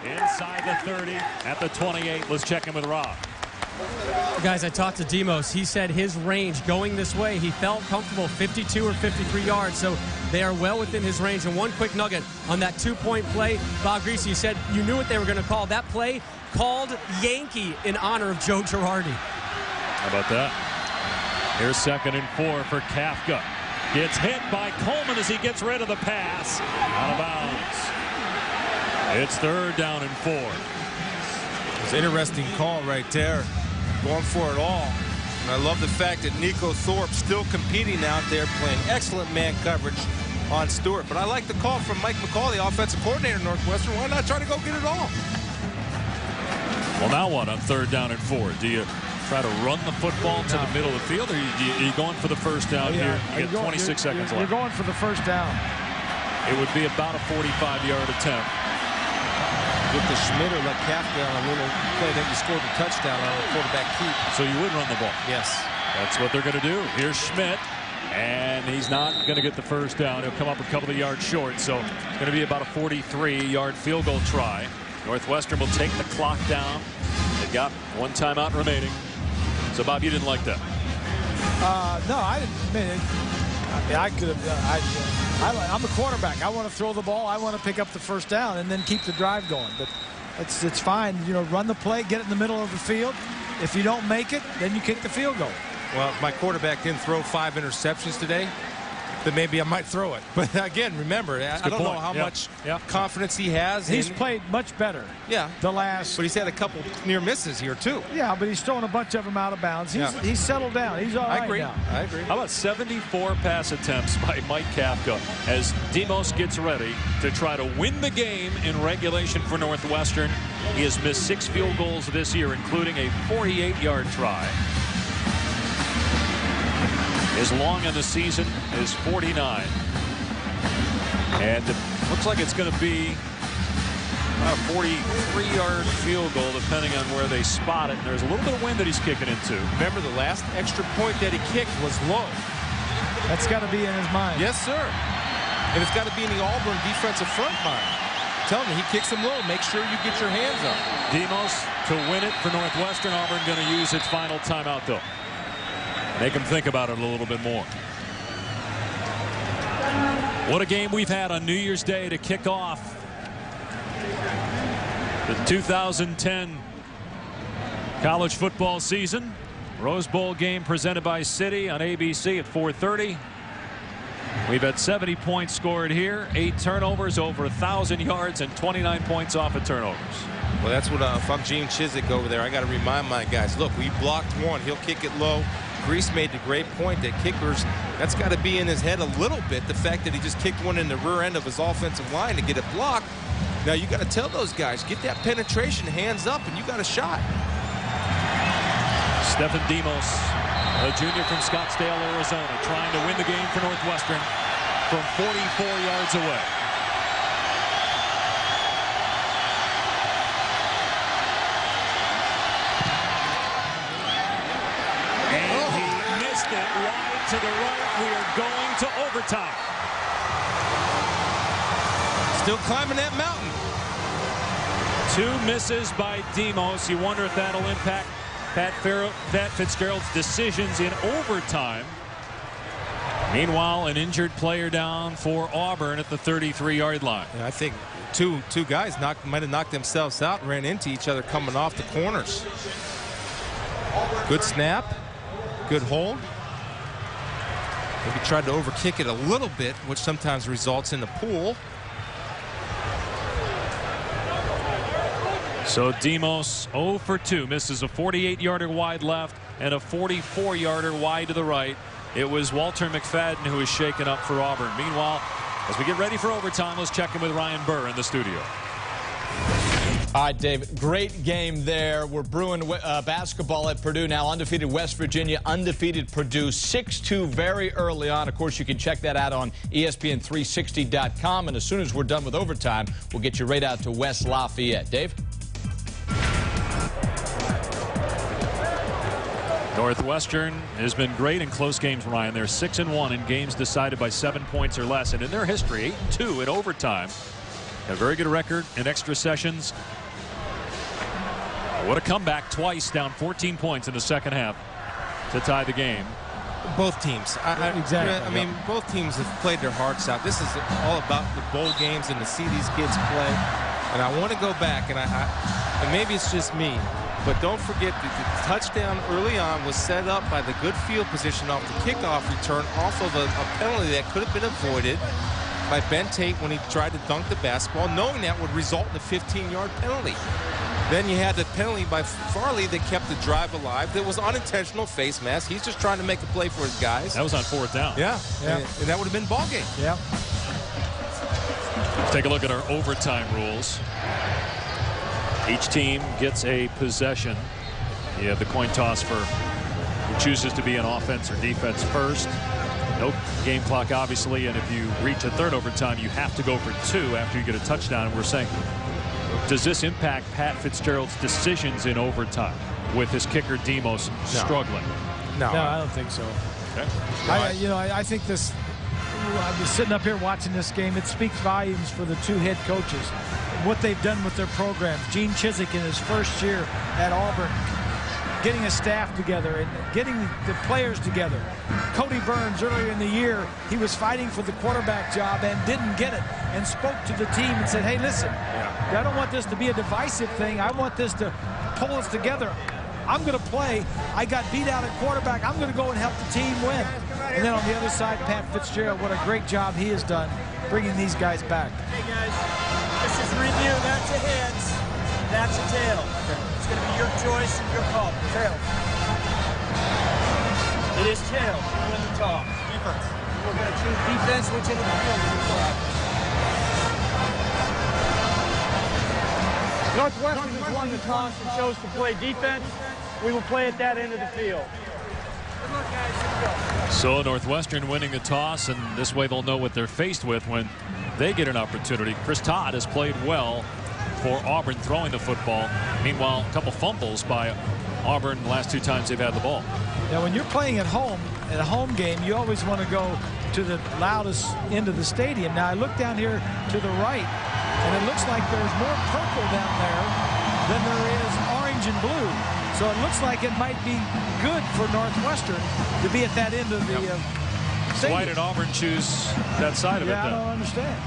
inside the 30 at the 28. Let's check in with Rob. Guys, I talked to Demos. He said his range going this way, he felt comfortable 52 or 53 yards. So they are well within his range. And one quick nugget on that 2-point play, Bob Greasy said you knew what they were going to call. That play called Yankee in honor of Joe Girardi. How about that? Here's 2nd and 4 for Kafka. Gets hit by Coleman as he gets rid of the pass. Out of bounds. It's 3rd down and 4. It's an interesting call right there. Going for it all. And I love the fact that Nico Thorpe still competing out there, playing excellent man coverage on Stewart. But I like the call from Mike McCall, the offensive coordinator of Northwestern. Why not try to go get it all? Well, now what on 3rd down and 4? Do you try to run the football to the middle of the field, or are you going for the first down here? You get 26 seconds left. You're going for the first down. It would be about a 45-yard attempt. Get the Schmidt or let Kafka on a little play, then you scored the touchdown on a quarterback keep. So you would run the ball. Yes. That's what they're going to do. Here's Schmidt, and he's not going to get the first down. He'll come up a couple of yards short, so it's going to be about a 43-yard field goal try. Northwestern will take the clock down. They've got one timeout remaining. So, Bob, you didn't like that? No, I didn't. I mean, I could have. I'm a quarterback. I want to throw the ball. I want to pick up the first down and then keep the drive going. But it's fine. You know, run the play, get it in the middle of the field. If you don't make it, then you kick the field goal. Well, my quarterback didn't throw 5 interceptions today. then maybe I might throw it. But again, remember, I don't know how much confidence he has. He's played much better. Yeah. The last. But he's had a couple near misses here, too. Yeah, but he's thrown a bunch of them out of bounds. He's settled down. He's all right now. I agree. How about 74 pass attempts by Mike Kafka as Demos gets ready to try to win the game in regulation for Northwestern. He has missed 6 field goals this year, including a 48-yard try. His long in the season is 49. And it looks like it's going to be a 43-yard field goal, depending on where they spot it. And there's a little bit of wind that he's kicking into. Remember, the last extra point that he kicked was low. That's got to be in his mind. Yes, sir. And it's got to be in the Auburn defensive front mind. Tell me, he kicks him low. Make sure you get your hands up. Demos to win it for Northwestern. Auburn going to use its final timeout, though. Make them think about it a little bit more. What a game we've had on New Year's Day to kick off the 2010 college football season. Rose Bowl game presented by Citi on ABC at 4:30. We've had 70 points scored here, 8 turnovers, over 1,000 yards, and 29 points off of turnovers. Well, that's what if I'm Gene Chizik over there, I got to remind my guys, look, we blocked one. He'll kick it low. Grease made the great point that kickers, that's got to be in his head a little bit, the fact that he just kicked one in the rear end of his offensive line to get it blocked. Now you got to tell those guys, get that penetration, hands up, and you got a shot. Stefan Demos, a junior from Scottsdale, Arizona, trying to win the game for Northwestern from 44 yards away. And he missed it wide to the right. We are going to overtime. Still climbing that mountain. 2 misses by Demos. You wonder if that'll impact Pat Fitzgerald's decisions in overtime. Meanwhile, an injured player down for Auburn at the 33-yard line. Yeah, I think two guys might have knocked themselves out and ran into each other coming off the corners. Good snap. Good hold. Maybe tried to overkick it a little bit, which sometimes results in a pool. So Demos 0 for 2, misses a 48-yarder wide left and a 44-yarder wide to the right. It was Walter McFadden who was shaken up for Auburn. Meanwhile, as we get ready for overtime, let's check in with Ryan Burr in the studio. All right, Dave, great game there. We're brewing basketball at Purdue now. Undefeated West Virginia, undefeated Purdue, 6-2 very early on. Of course, you can check that out on ESPN360.com. And as soon as we're done with overtime, we'll get you right out to West Lafayette. Dave? Northwestern has been great in close games, Ryan. They're 6-1 in games decided by 7 points or less. And in their history, 8-2 in overtime. A very good record in extra sessions. What a comeback, twice down 14 points in the second half to tie the game. Both teams. Exactly. I mean, both teams have played their hearts out. This is all about the bowl games and to see these kids play. And I want to go back, and maybe it's just me, but don't forget that the touchdown early on was set up by the good field position off the kickoff return, off of a penalty that could have been avoided by Ben Tate when he tried to dunk the basketball, knowing that would result in a 15-yard penalty. Then you had the penalty by Farley that kept the drive alive. That was unintentional face mask. He's just trying to make a play for his guys. That was on 4th down. Yeah. And that would have been ball game. Yeah. Let's take a look at our overtime rules. Each team gets a possession. You have the coin toss for who chooses to be an offense or defense first. No game clock, obviously, and if you reach a third overtime, you have to go for 2 after you get a touchdown. And we're saying, does this impact Pat Fitzgerald's decisions in overtime with his kicker Demos struggling? No, I don't think so. Okay. I think this. I was sitting up here watching this game. It speaks volumes for the 2 head coaches, what they've done with their programs. Gene Chizik in his first year at Auburn, getting a staff together and getting the players together. Cody Burns, earlier in the year, he was fighting for the quarterback job and didn't get it, and spoke to the team and said, hey, listen, I don't want this to be a divisive thing. I want this to pull us together. I'm going to play. I got beat out at quarterback. I'm going to go and help the team win. And then on the other side, Pat Fitzgerald, what a great job he has done bringing these guys back. Hey guys, let's just review. That's a heads, that's a tail. It's going to be your choice and your call. Tail. It is tail. You win the toss. Defense. We're going to choose defense. Which end of the field do you play? Northwestern has won the toss and chose to play defense. We will play at that end of the field. Good luck, guys. Here we go. So Northwestern winning the toss, and this way they'll know what they're faced with when they get an opportunity. Chris Todd has played well for Auburn throwing the football. Meanwhile, a couple fumbles by Auburn the last 2 times they've had the ball. Now, when you're playing at home, in a home game, you always want to go to the loudest end of the stadium. Now, I look down here to the right, and it looks like there's more purple down there than there is orange and blue. So it looks like it might be good for Northwestern to be at that end of the So stadium. why did Auburn choose that side of it then? I don't understand.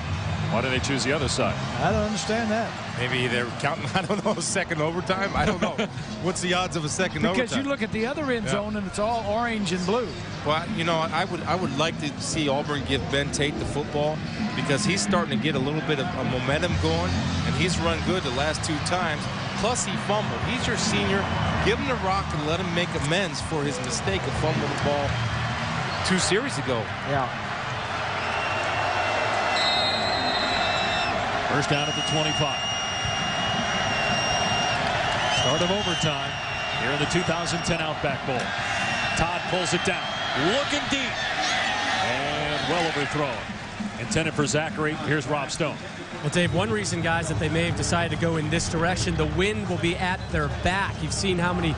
Why did they choose the other side? I don't understand that. Maybe they're counting, I don't know, second overtime. I don't know. What's the odds of a second overtime? Because you look at the other end zone and it's all orange and blue. Well, you know, I would like to see Auburn give Ben Tate the football because he's starting to get a little bit of a momentum going, and he's run good the last 2 times. Plus, he fumbled. He's your senior. Give him the rock and let him make amends for his mistake of fumbling the ball 2 series ago. Yeah. First down at the 25. Start of overtime here in the 2010 Outback Bowl. Todd pulls it down, looking deep, and well overthrown. Intended for Zachary. Here's Rob Stone. Well, Dave, one reason, guys, that they may have decided to go in this direction, the wind will be at their back. You've seen how many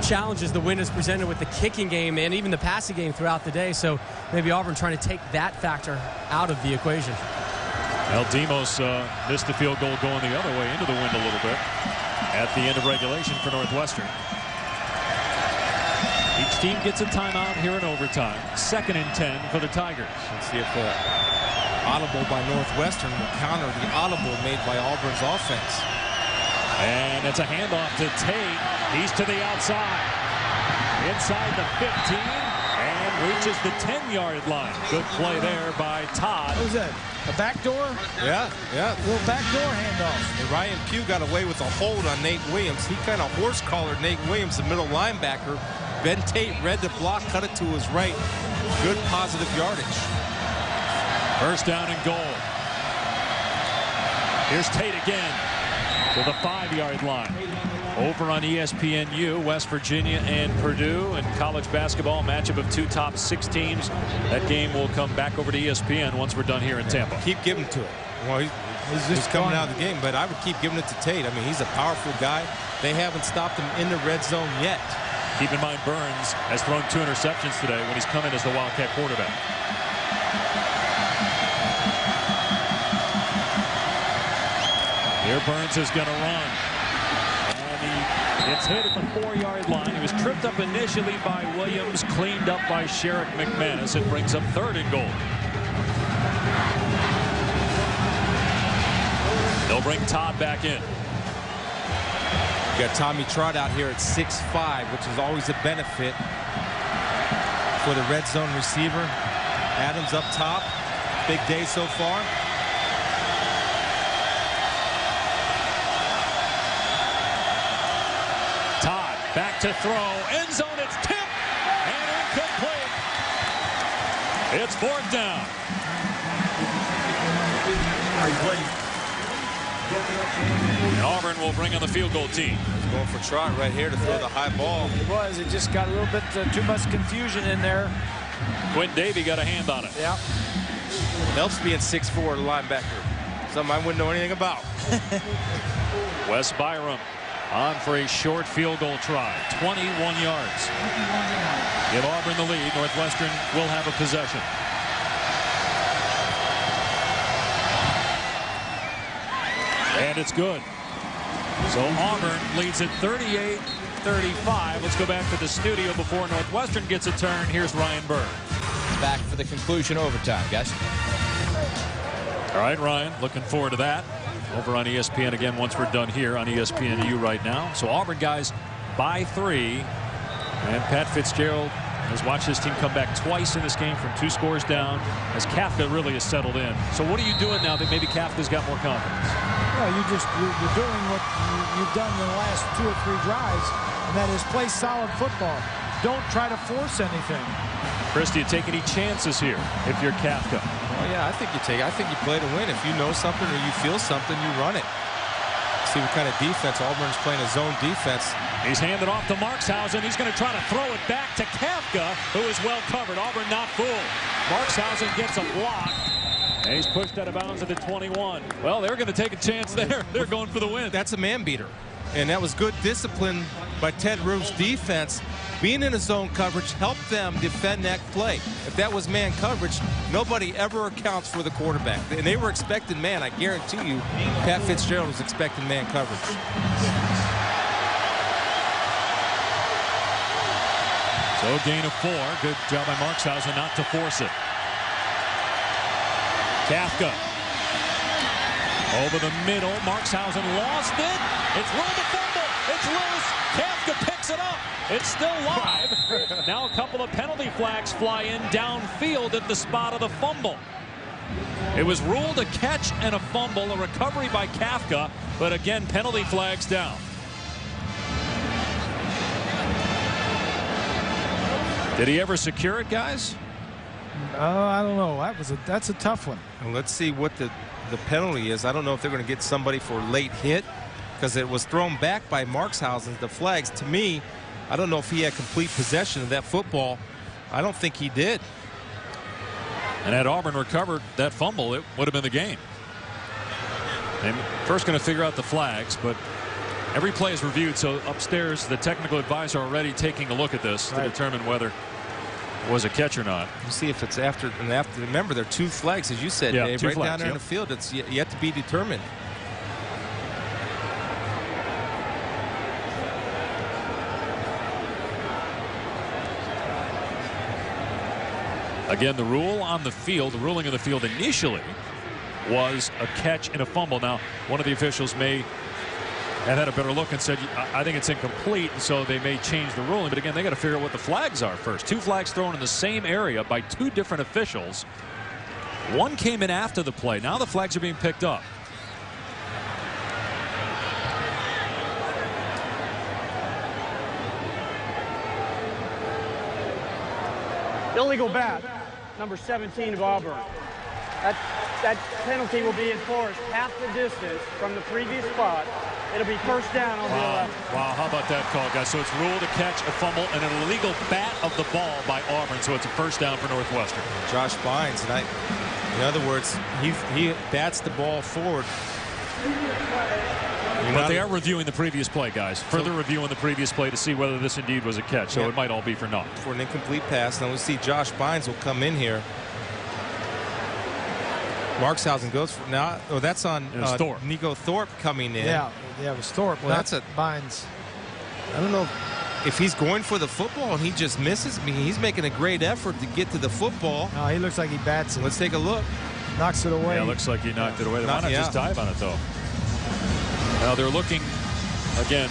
challenges the wind has presented with the kicking game and even the passing game throughout the day. So maybe Auburn trying to take that factor out of the equation. Well, Demos missed the field goal going the other way into the wind a little bit at the end of regulation for Northwestern. Each team gets a timeout here in overtime. 2nd and 10 for the Tigers. Let's see if the audible by Northwestern will counter the audible made by Auburn's offense. And it's a handoff to Tate. He's to the outside. Inside the 15 and reaches the 10-yard line. Good play there by Todd. What was that? A backdoor? Yeah. A little backdoor handoff. And Ryan Pugh got away with a hold on Nate Williams. He kind of horse-collared Nate Williams, the middle linebacker. Ben Tate read the block, cut it to his right. Good positive yardage. First down and goal. Here's Tate again to the 5-yard line. Over on ESPNU, West Virginia and Purdue, and college basketball matchup of 2 top 6 teams. That game will come back over to ESPN once we're done here in Tampa. Keep giving to it. Well, he's coming out of the game, but I would keep giving it to Tate. I mean, he's a powerful guy. They haven't stopped him in the red zone yet. Keep in mind, Burns has thrown 2 interceptions today when he's come in as the Wildcat quarterback. Here Burns is going to run. It's hit at the 4-yard line. He was tripped up initially by Williams, cleaned up by Sherrick McManus. It brings up 3rd and goal. They'll bring Todd back in. You got Tommy Trott out here at 6'5", which is always a benefit for the red zone receiver. Adams up top. Big day so far. Back to throw. End zone. It's tipped and incomplete. It's 4th down. And Auburn will bring on the field goal team. He's going for Trot right here to throw the high ball. It was. It just got a little bit too much confusion in there. Quinn Davey got a hand on it. Yeah. Helps being 6'4", linebacker. Something I wouldn't know anything about. Wes Byram on for a short field goal try. 21 yards. Give Auburn the lead. Northwestern will have a possession. And it's good. So Auburn leads at 38-35. Let's go back to the studio before Northwestern gets a turn. Here's Ryan Bird. Back for the conclusion overtime, guys. All right, Ryan, looking forward to that. Over on ESPN again once we're done here on ESPNU right now. So Auburn guys by 3. And Pat Fitzgerald has watched this team come back twice in this game from 2 scores down as Kafka really has settled in. So what are you doing now that maybe Kafka's got more confidence? Well, you're doing what you've done in the last 2 or 3 drives, and that is play solid football. Don't try to force anything. Chris, do you take any chances here if you're Kafka? Oh, yeah, I think you play to win. If you know something or you feel something, you run it. See what kind of defense. Auburn's playing a zone defense. He's handed off to Markshausen. He's going to try to throw it back to Kafka, who is well covered. Auburn not fooled. Markshausen gets a block, and he's pushed out of bounds at the 21. Well, they're going to take a chance there. They're going for the win. That's a man beater, and that was good discipline by Ted Roof's defense. Being in a zone coverage helped them defend that play. If that was man coverage, nobody ever accounts for the quarterback. And they were expecting man. I guarantee you, Pat Fitzgerald was expecting man coverage. So gain of 4. Good job by Markshausen not to force it. Kafka over the middle. Markshausen lost it. It's ruled a fumble. It's loose. Kafka picks it up. It's still live. Now a couple of penalty flags fly in downfield at the spot of the fumble. It was ruled a catch and a fumble, a recovery by Kafka, but again, penalty flags down. Did he ever secure it, guys? I don't know. That's a tough one. And let's see what the penalty is. I don't know if they're going to get somebody for late hit because it was thrown back by Markshausen. The flags, to me, I don't know if he had complete possession of that football. I don't think he did. And had Auburn recovered that fumble, it would have been the game. And first going to figure out the flags, but every play is reviewed, so upstairs the technical advisor already taking a look at this to determine whether it was a catch or not. You see if it's after. Remember, there are 2 flags, as you said, yeah, Dave, right down there in the field. It's yet to be determined. Again, the rule on the field, the ruling on the field initially was a catch and a fumble. Now, one of the officials may have had a better look and said, I think it's incomplete, so they may change the ruling. But again, they got to figure out what the flags are first. 2 flags thrown in the same area by 2 different officials. One came in after the play. Now the flags are being picked up. Illegal bat, number 17 of Auburn. That penalty will be enforced half the distance from the previous spot. It'll be first down on the 11. Wow, how about that call, guys? So it's ruled a catch, a fumble, and an illegal bat of the ball by Auburn. So it's a first down for Northwestern. Josh Bynes, and in other words, he bats the ball forward. But they are reviewing the previous play, guys. Further reviewing the previous play to see whether this indeed was a catch. So it might all be for naught. For an incomplete pass. Now we'll see Josh Bynes will come in here. Markshausen goes for now. Oh, that's on Thorpe. Nico Thorpe coming in. Yeah, it was Thorpe. Well, that's a Bynes. I don't know if he's going for the football and he just misses. I mean, he's making a great effort to get to the football. No, he looks like he bats it. Let's take a look. Knocks it away. Yeah, it looks like he knocked it away. Why not just dive on it, though? Now they're looking, again,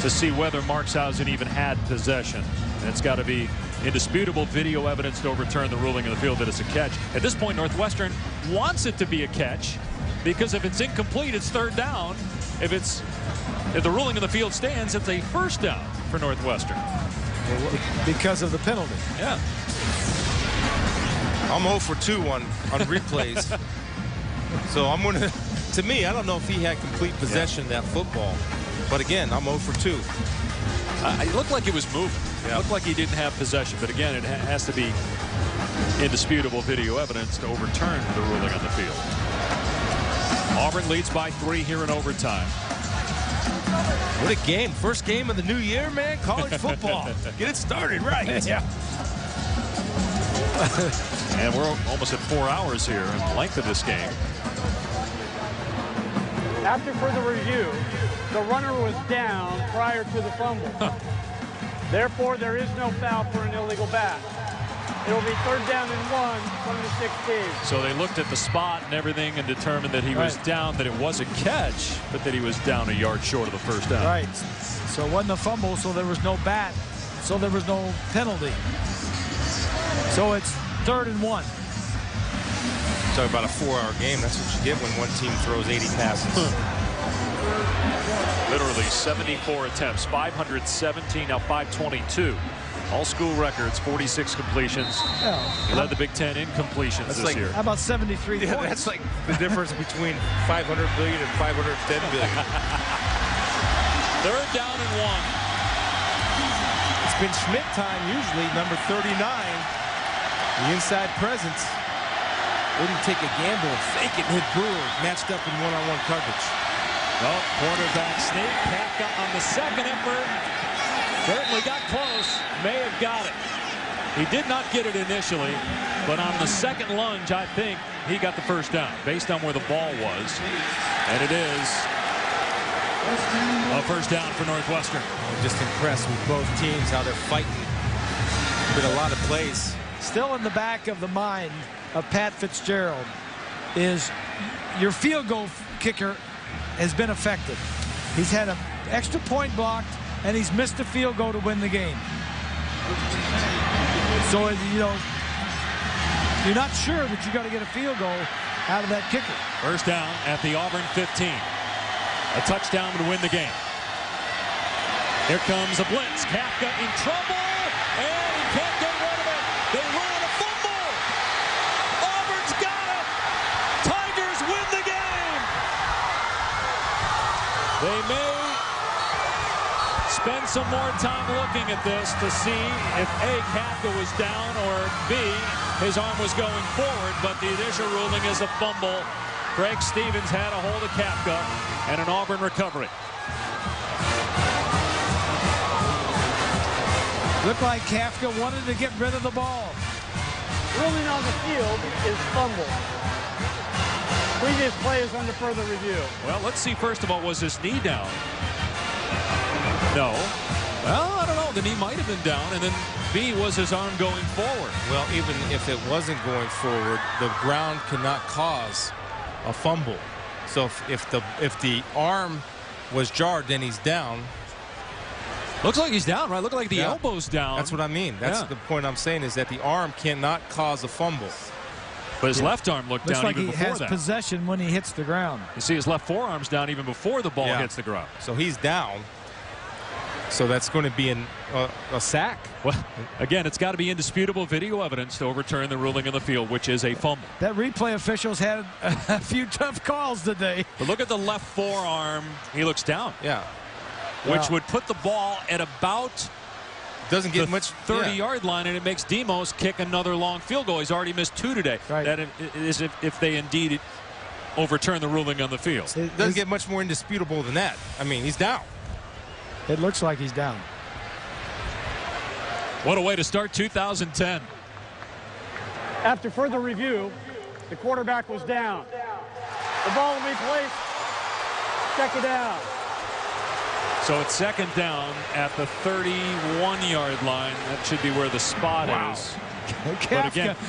to see whether Markshausen even had possession. And it's got to be indisputable video evidence to overturn the ruling in the field that it's a catch. At this point, Northwestern wants it to be a catch because if it's incomplete, it's third down. If the ruling in the field stands, it's a first down for Northwestern. Because of the penalty. Yeah. I'm 0 for 2 on replays. So I'm going to me, I don't know if he had complete possession of that football. But again, I'm 0 for 2. It looked like it was moving. It looked like he didn't have possession. But again, it has to be indisputable video evidence to overturn the ruling on the field. Auburn leads by 3 here in overtime. What a game. First game of the new year, man. College football. Get it started right. Yeah. And we're almost at 4 hours here in the length of this game. After further review, the runner was down prior to the fumble. Therefore, there is no foul for an illegal bat. It will be third down and 1 from the 16. So they looked at the spot and everything and determined that he was down, that it was a catch, but that he was down a yard short of the first down. Right. So it wasn't a fumble, so there was no bat. so there was no penalty. So it's 3rd and 1. Talk about a 4-hour game. That's what you get when one team throws 80 passes. Literally 74 attempts, 517, now 522. All school records, 46 completions. Yeah. He led the Big Ten in completions this year. How about 73 points? That's like the difference between 500 billion and 510 billion. 3rd down and 1. It's been Schmidt time usually, number 39. The inside presence. Wouldn't take a gamble and fake it and hit Brewer, matched up in one-on-one coverage. Well, quarterback sneak. Kafka on the second effort. Certainly got close. May have got it. He did not get it initially, but on the second lunge, I think he got the first down based on where the ball was. And it is a first down for Northwestern. I'm just impressed with both teams, how they're fighting. Been a lot of plays. Still in the back of the mind of Pat Fitzgerald is your field goal kicker has been effective. He's had an extra point blocked, and he's missed a field goal to win the game. So, you know, you're not sure that you're going to get a field goal out of that kicker. First down at the Auburn 15. A touchdown to win the game. Here comes a blitz. Kafka in trouble, and he can't get rid of it. They run a fumble. Auburn's got it. Tigers win the game. They may spend some more time looking at this to see if A, Kafka was down, or B, his arm was going forward, but the initial ruling is a fumble. Greg Stevens had a hold of Kafka, and an Auburn recovery. Looked like Kafka wanted to get rid of the ball. Ruling on the field is fumble. Previous play is under further review. Well, let's see, first of all, was his knee down? No. Well, I don't know. The knee might have been down, and then B, was his arm going forward? Well, even if it wasn't going forward, the ground cannot cause a fumble. So if the arm was jarred, then he's down. Looks like he's down, right? Look like the elbow's down. That's what I mean. That's the point I'm saying, is that the arm cannot cause a fumble. But his left arm looked down even before that. Looks like he has possession when he hits the ground. You see his left forearm's down even before the ball hits the ground. So he's down. So that's going to be a sack. Well, again, it's got to be indisputable video evidence to overturn the ruling on the field, which is a fumble. That replay officials had a few tough calls today. But look at the left forearm. He looks down. Yeah. Which would put the ball at about doesn't get much 30-yard line, and it makes Demos kick another long field goal. He's already missed 2 today. Right. That is if they indeed overturn the ruling on the field. It doesn't get much more indisputable than that. I mean, he's down. It looks like he's down. What a way to start 2010. After further review, the quarterback was down. The ball will be placed. Second down. So it's second down at the 31-yard line. That should be where the spot is.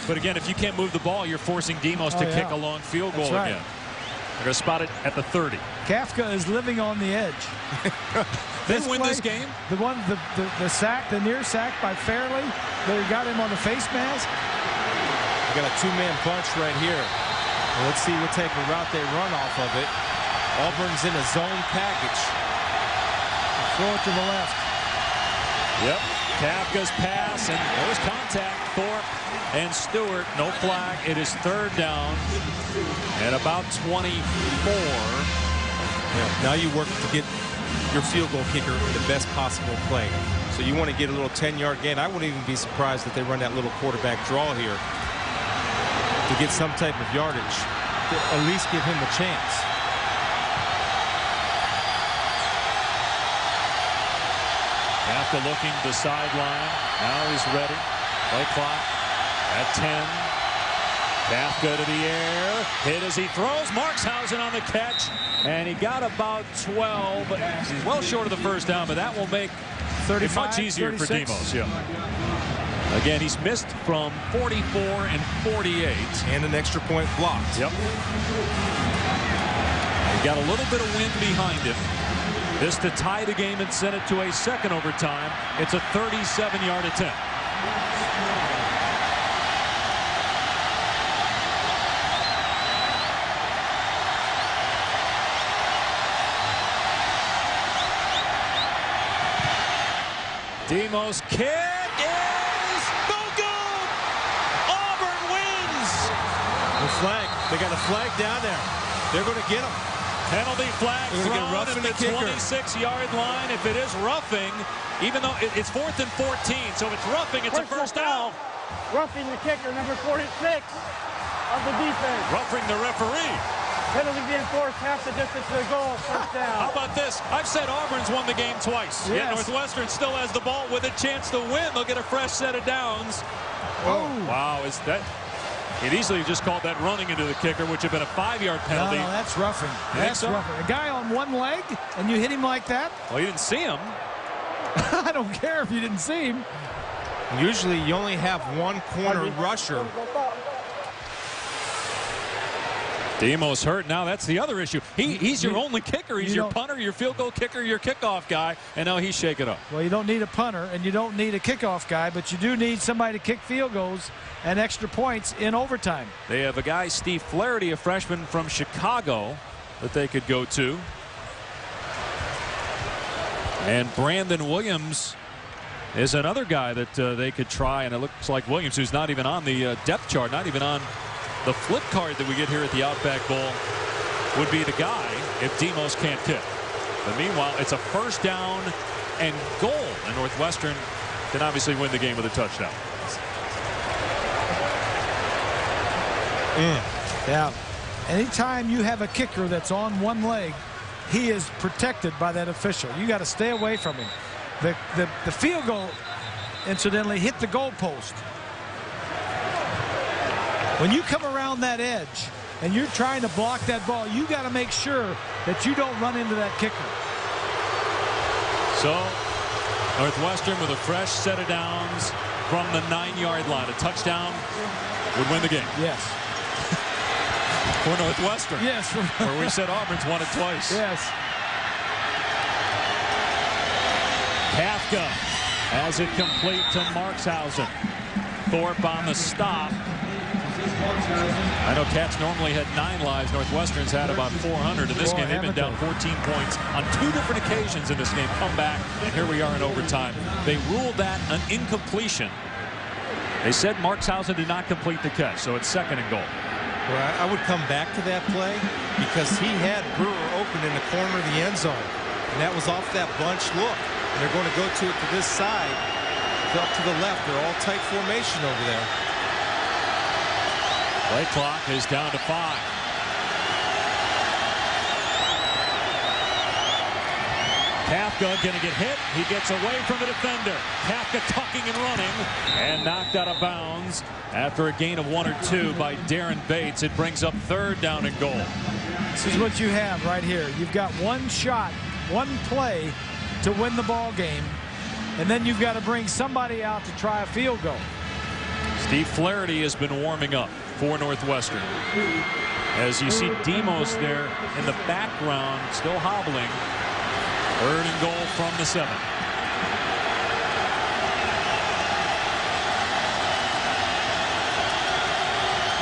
But again, if you can't move the ball, you're forcing Demos to kick a long field goal again. They're going to spot it at the 30. Kafka is living on the edge. They win this game? The sack, the near sack by Fairley. They got him on the face mask. We got a 2-man bunch right here. Well, let's see what type of route they run off of it. Auburn's in a zone package. Throw it to the left. Yep. Kafka's pass, and there was contact. Thorpe and Stewart, no flag. It is third down at about 24. Yeah, now you work to get your field goal kicker in the best possible play. So you want to get a little 10-yard gain. I wouldn't even be surprised if they run that little quarterback draw here to get some type of yardage, to at least give him a chance. Kafka looking to the sideline. Now he's ready. Play clock at 10. Kafka to the air. Hit as he throws. Markshausen on the catch. And he got about 12. He's well short of the first down, but that will make it much easier 36. For Demos. Yeah. Again, he's missed from 44 and 48. And an extra point blocked. Yep. He got a little bit of wind behind him. This to tie the game and send it to a second overtime. It's a 37-yard attempt. Demos kick is no good. Auburn wins. The flag. They got a flag down there. They're going to get him. Penalty flag thrown rough at the 26-yard line. If it is roughing, even though it's 4th and 14, so if it's roughing, it's a first down. Roughing the kicker, number 46 of the defense. Roughing the referee. Penalty being forced half the distance to the goal, first down. How about this? I've said Auburn's won the game twice. Yes. Yet Northwestern still has the ball with a chance to win. They'll get a fresh set of downs. Oh. Wow, is that... It easily just called that running into the kicker, which had been a 5-yard penalty. No, that's roughing. That's roughing. A guy on one leg, and you hit him like that? Well, you didn't see him. I don't care if you didn't see him. Usually you only have one corner rusher. Demos hurt. Now that's the other issue. He's your only kicker. He's your punter, your field goal kicker, your kickoff guy, and now he's shaking up. Well, you don't need a punter, and you don't need a kickoff guy, but you do need somebody to kick field goals and extra points in overtime. They have a guy, Steve Flaherty, a freshman from Chicago, that they could go to. And Brandon Williams is another guy that they could try, and it looks like Williams, who's not even on the depth chart, not even on the flip card that we get here at the Outback Bowl, would be the guy if Demos can't kick. But meanwhile, it's a first down and goal, and Northwestern can obviously win the game with a touchdown. Yeah. Anytime you have a kicker that's on one leg, he is protected by that official. You got to stay away from him. The field goal, incidentally, hit the goalpost. When you come around that edge and you're trying to block that ball, you got to make sure that you don't run into that kicker. So Northwestern with a fresh set of downs from the 9-yard line. A touchdown would win the game. Yes. For Northwestern. Yes. Where we said Auburn's won it twice. Yes. Kafka has it complete to Markshausen. Thorpe on the stop. I know Cats normally had 9 lives. Northwestern's had about 400 in this game. They've been down 14 points on 2 different occasions in this game. Come back, and here we are in overtime. They ruled that an incompletion. They said Markshausen did not complete the catch, so it's second and goal. Well, I would come back to that play because he had Brewer open in the corner of the end zone, and that was off that bunch look. And they're going to go to it to this side, up to the left. They're all tight formation over there. Play clock is down to 5. Kafka going to get hit. He gets away from the defender. Kafka tucking and running and knocked out of bounds after a gain of 1 or 2 by Darren Bates. It brings up third down and goal. This is what you have right here. You've got one shot, one play to win the ball game, and then you've got to bring somebody out to try a field goal. Steve Flaherty has been warming up for Northwestern. As you see Demos there in the background, still hobbling. Third and goal from the 7.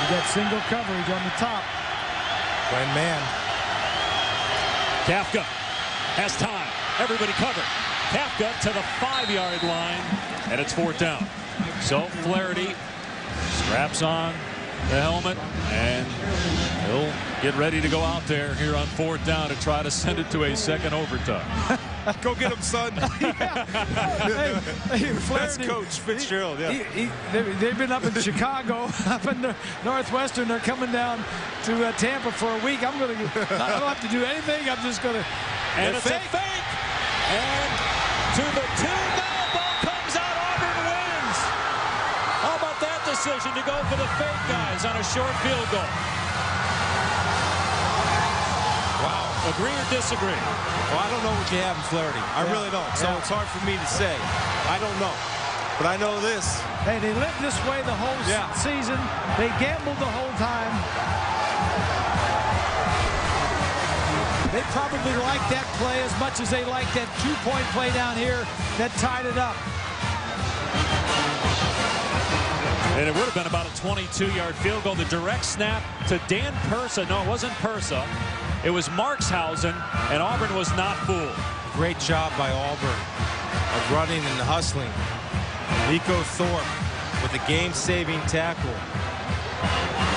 You got single coverage on the top. One man. Kafka has time. Everybody covered. Kafka to the 5-yard line, and it's 4th down. So Flaherty straps on the helmet, and he'll get ready to go out there here on 4th down to try to send it to a second overtime. Go get him, son. Hey, That's Coach Fitzgerald. Yeah. They've been up in Chicago, up in Northwestern. They're coming down to Tampa for a week. I don't have to do anything. I'm just going to. And it's a fake. And to the 2 now. Ball comes out. Auburn wins. How about that decision to go for the fake guys on a short field goal? Wow. Agree or disagree? Well, I don't know what you have in Flaherty. I really don't. So it's hard for me to say. I don't know. But I know this. Hey, they lived this way the whole season. They gambled the whole time. They probably like that play as much as they like that 2-point play down here that tied it up. And it would have been about a 22-yard field goal. The direct snap to Dan Persa. No, it wasn't Persa. It was Markshausen, and Auburn was not fooled. Great job by Auburn of running and hustling. Nico Thorpe with the game-saving tackle.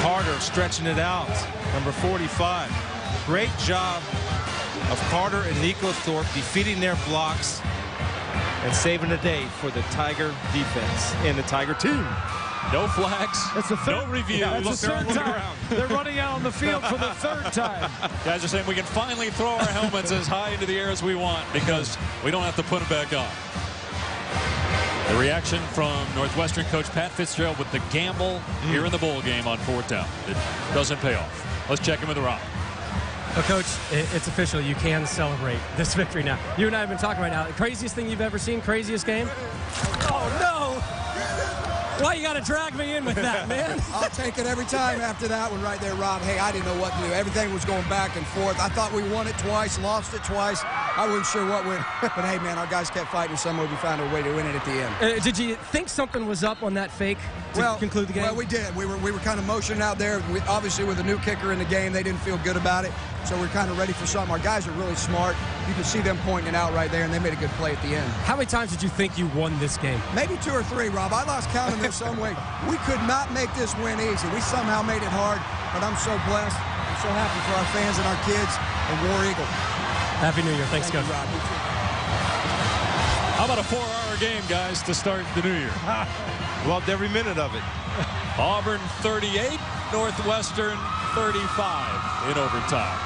Carter stretching it out, number 45. Great job of Carter and Nico Thorpe defeating their blocks and saving the day for the Tiger defense and the Tiger team. No flags, no review. Yeah, Look, they're on the ground. They're running out on the field for the 3rd time. Guys are saying we can finally throw our helmets as high into the air as we want because we don't have to put them back on. The reaction from Northwestern coach Pat Fitzgerald with the gamble here in the bowl game on 4th down. It doesn't pay off. Let's check in with Rob. Well, Coach, it's official. You can celebrate this victory now. You and I have been talking right now. The craziest thing you've ever seen, craziest game? Oh, no. Why you got to drag me in with that, man? I'll take it every time after that one right there, Rob. Hey, I didn't know what to do. Everything was going back and forth. I thought we won it twice, lost it twice. I wasn't sure what went. But, hey, man, our guys kept fighting. Somewhere we found a way to win it at the end. Did you think something was up on that fake to conclude the game? Well, we did. We were kind of motioning out there. Obviously, with a new kicker in the game, they didn't feel good about it. So we're kind of ready for something. Our guys are really smart. You can see them pointing it out right there, and they made a good play at the end. How many times did you think you won this game? Maybe 2 or 3, Rob. I lost count of them some way. We could not make this win easy. We somehow made it hard, but I'm so blessed. I'm so happy for our fans and our kids and War Eagle. Happy New Year. Thanks, Thank Coach. you, Rob. How about a 4-hour game, guys, to start the new year? Loved every minute of it. Auburn 38, Northwestern 35 in overtime.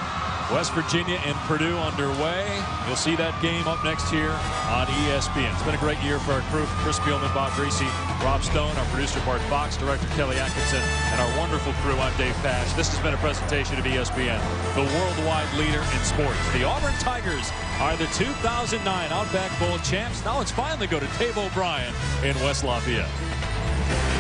West Virginia and Purdue underway. You'll see that game up next year on ESPN. It's been a great year for our crew. Chris Spielman, Bob Greasy, Rob Stone, our producer Bart Fox, director Kelly Atkinson, and our wonderful crew. I'm Dave Pash. This has been a presentation of ESPN, the worldwide leader in sports. The Auburn Tigers are the 2009 Outback Bowl champs. Now let's finally go to Dave O'Brien in West Lafayette.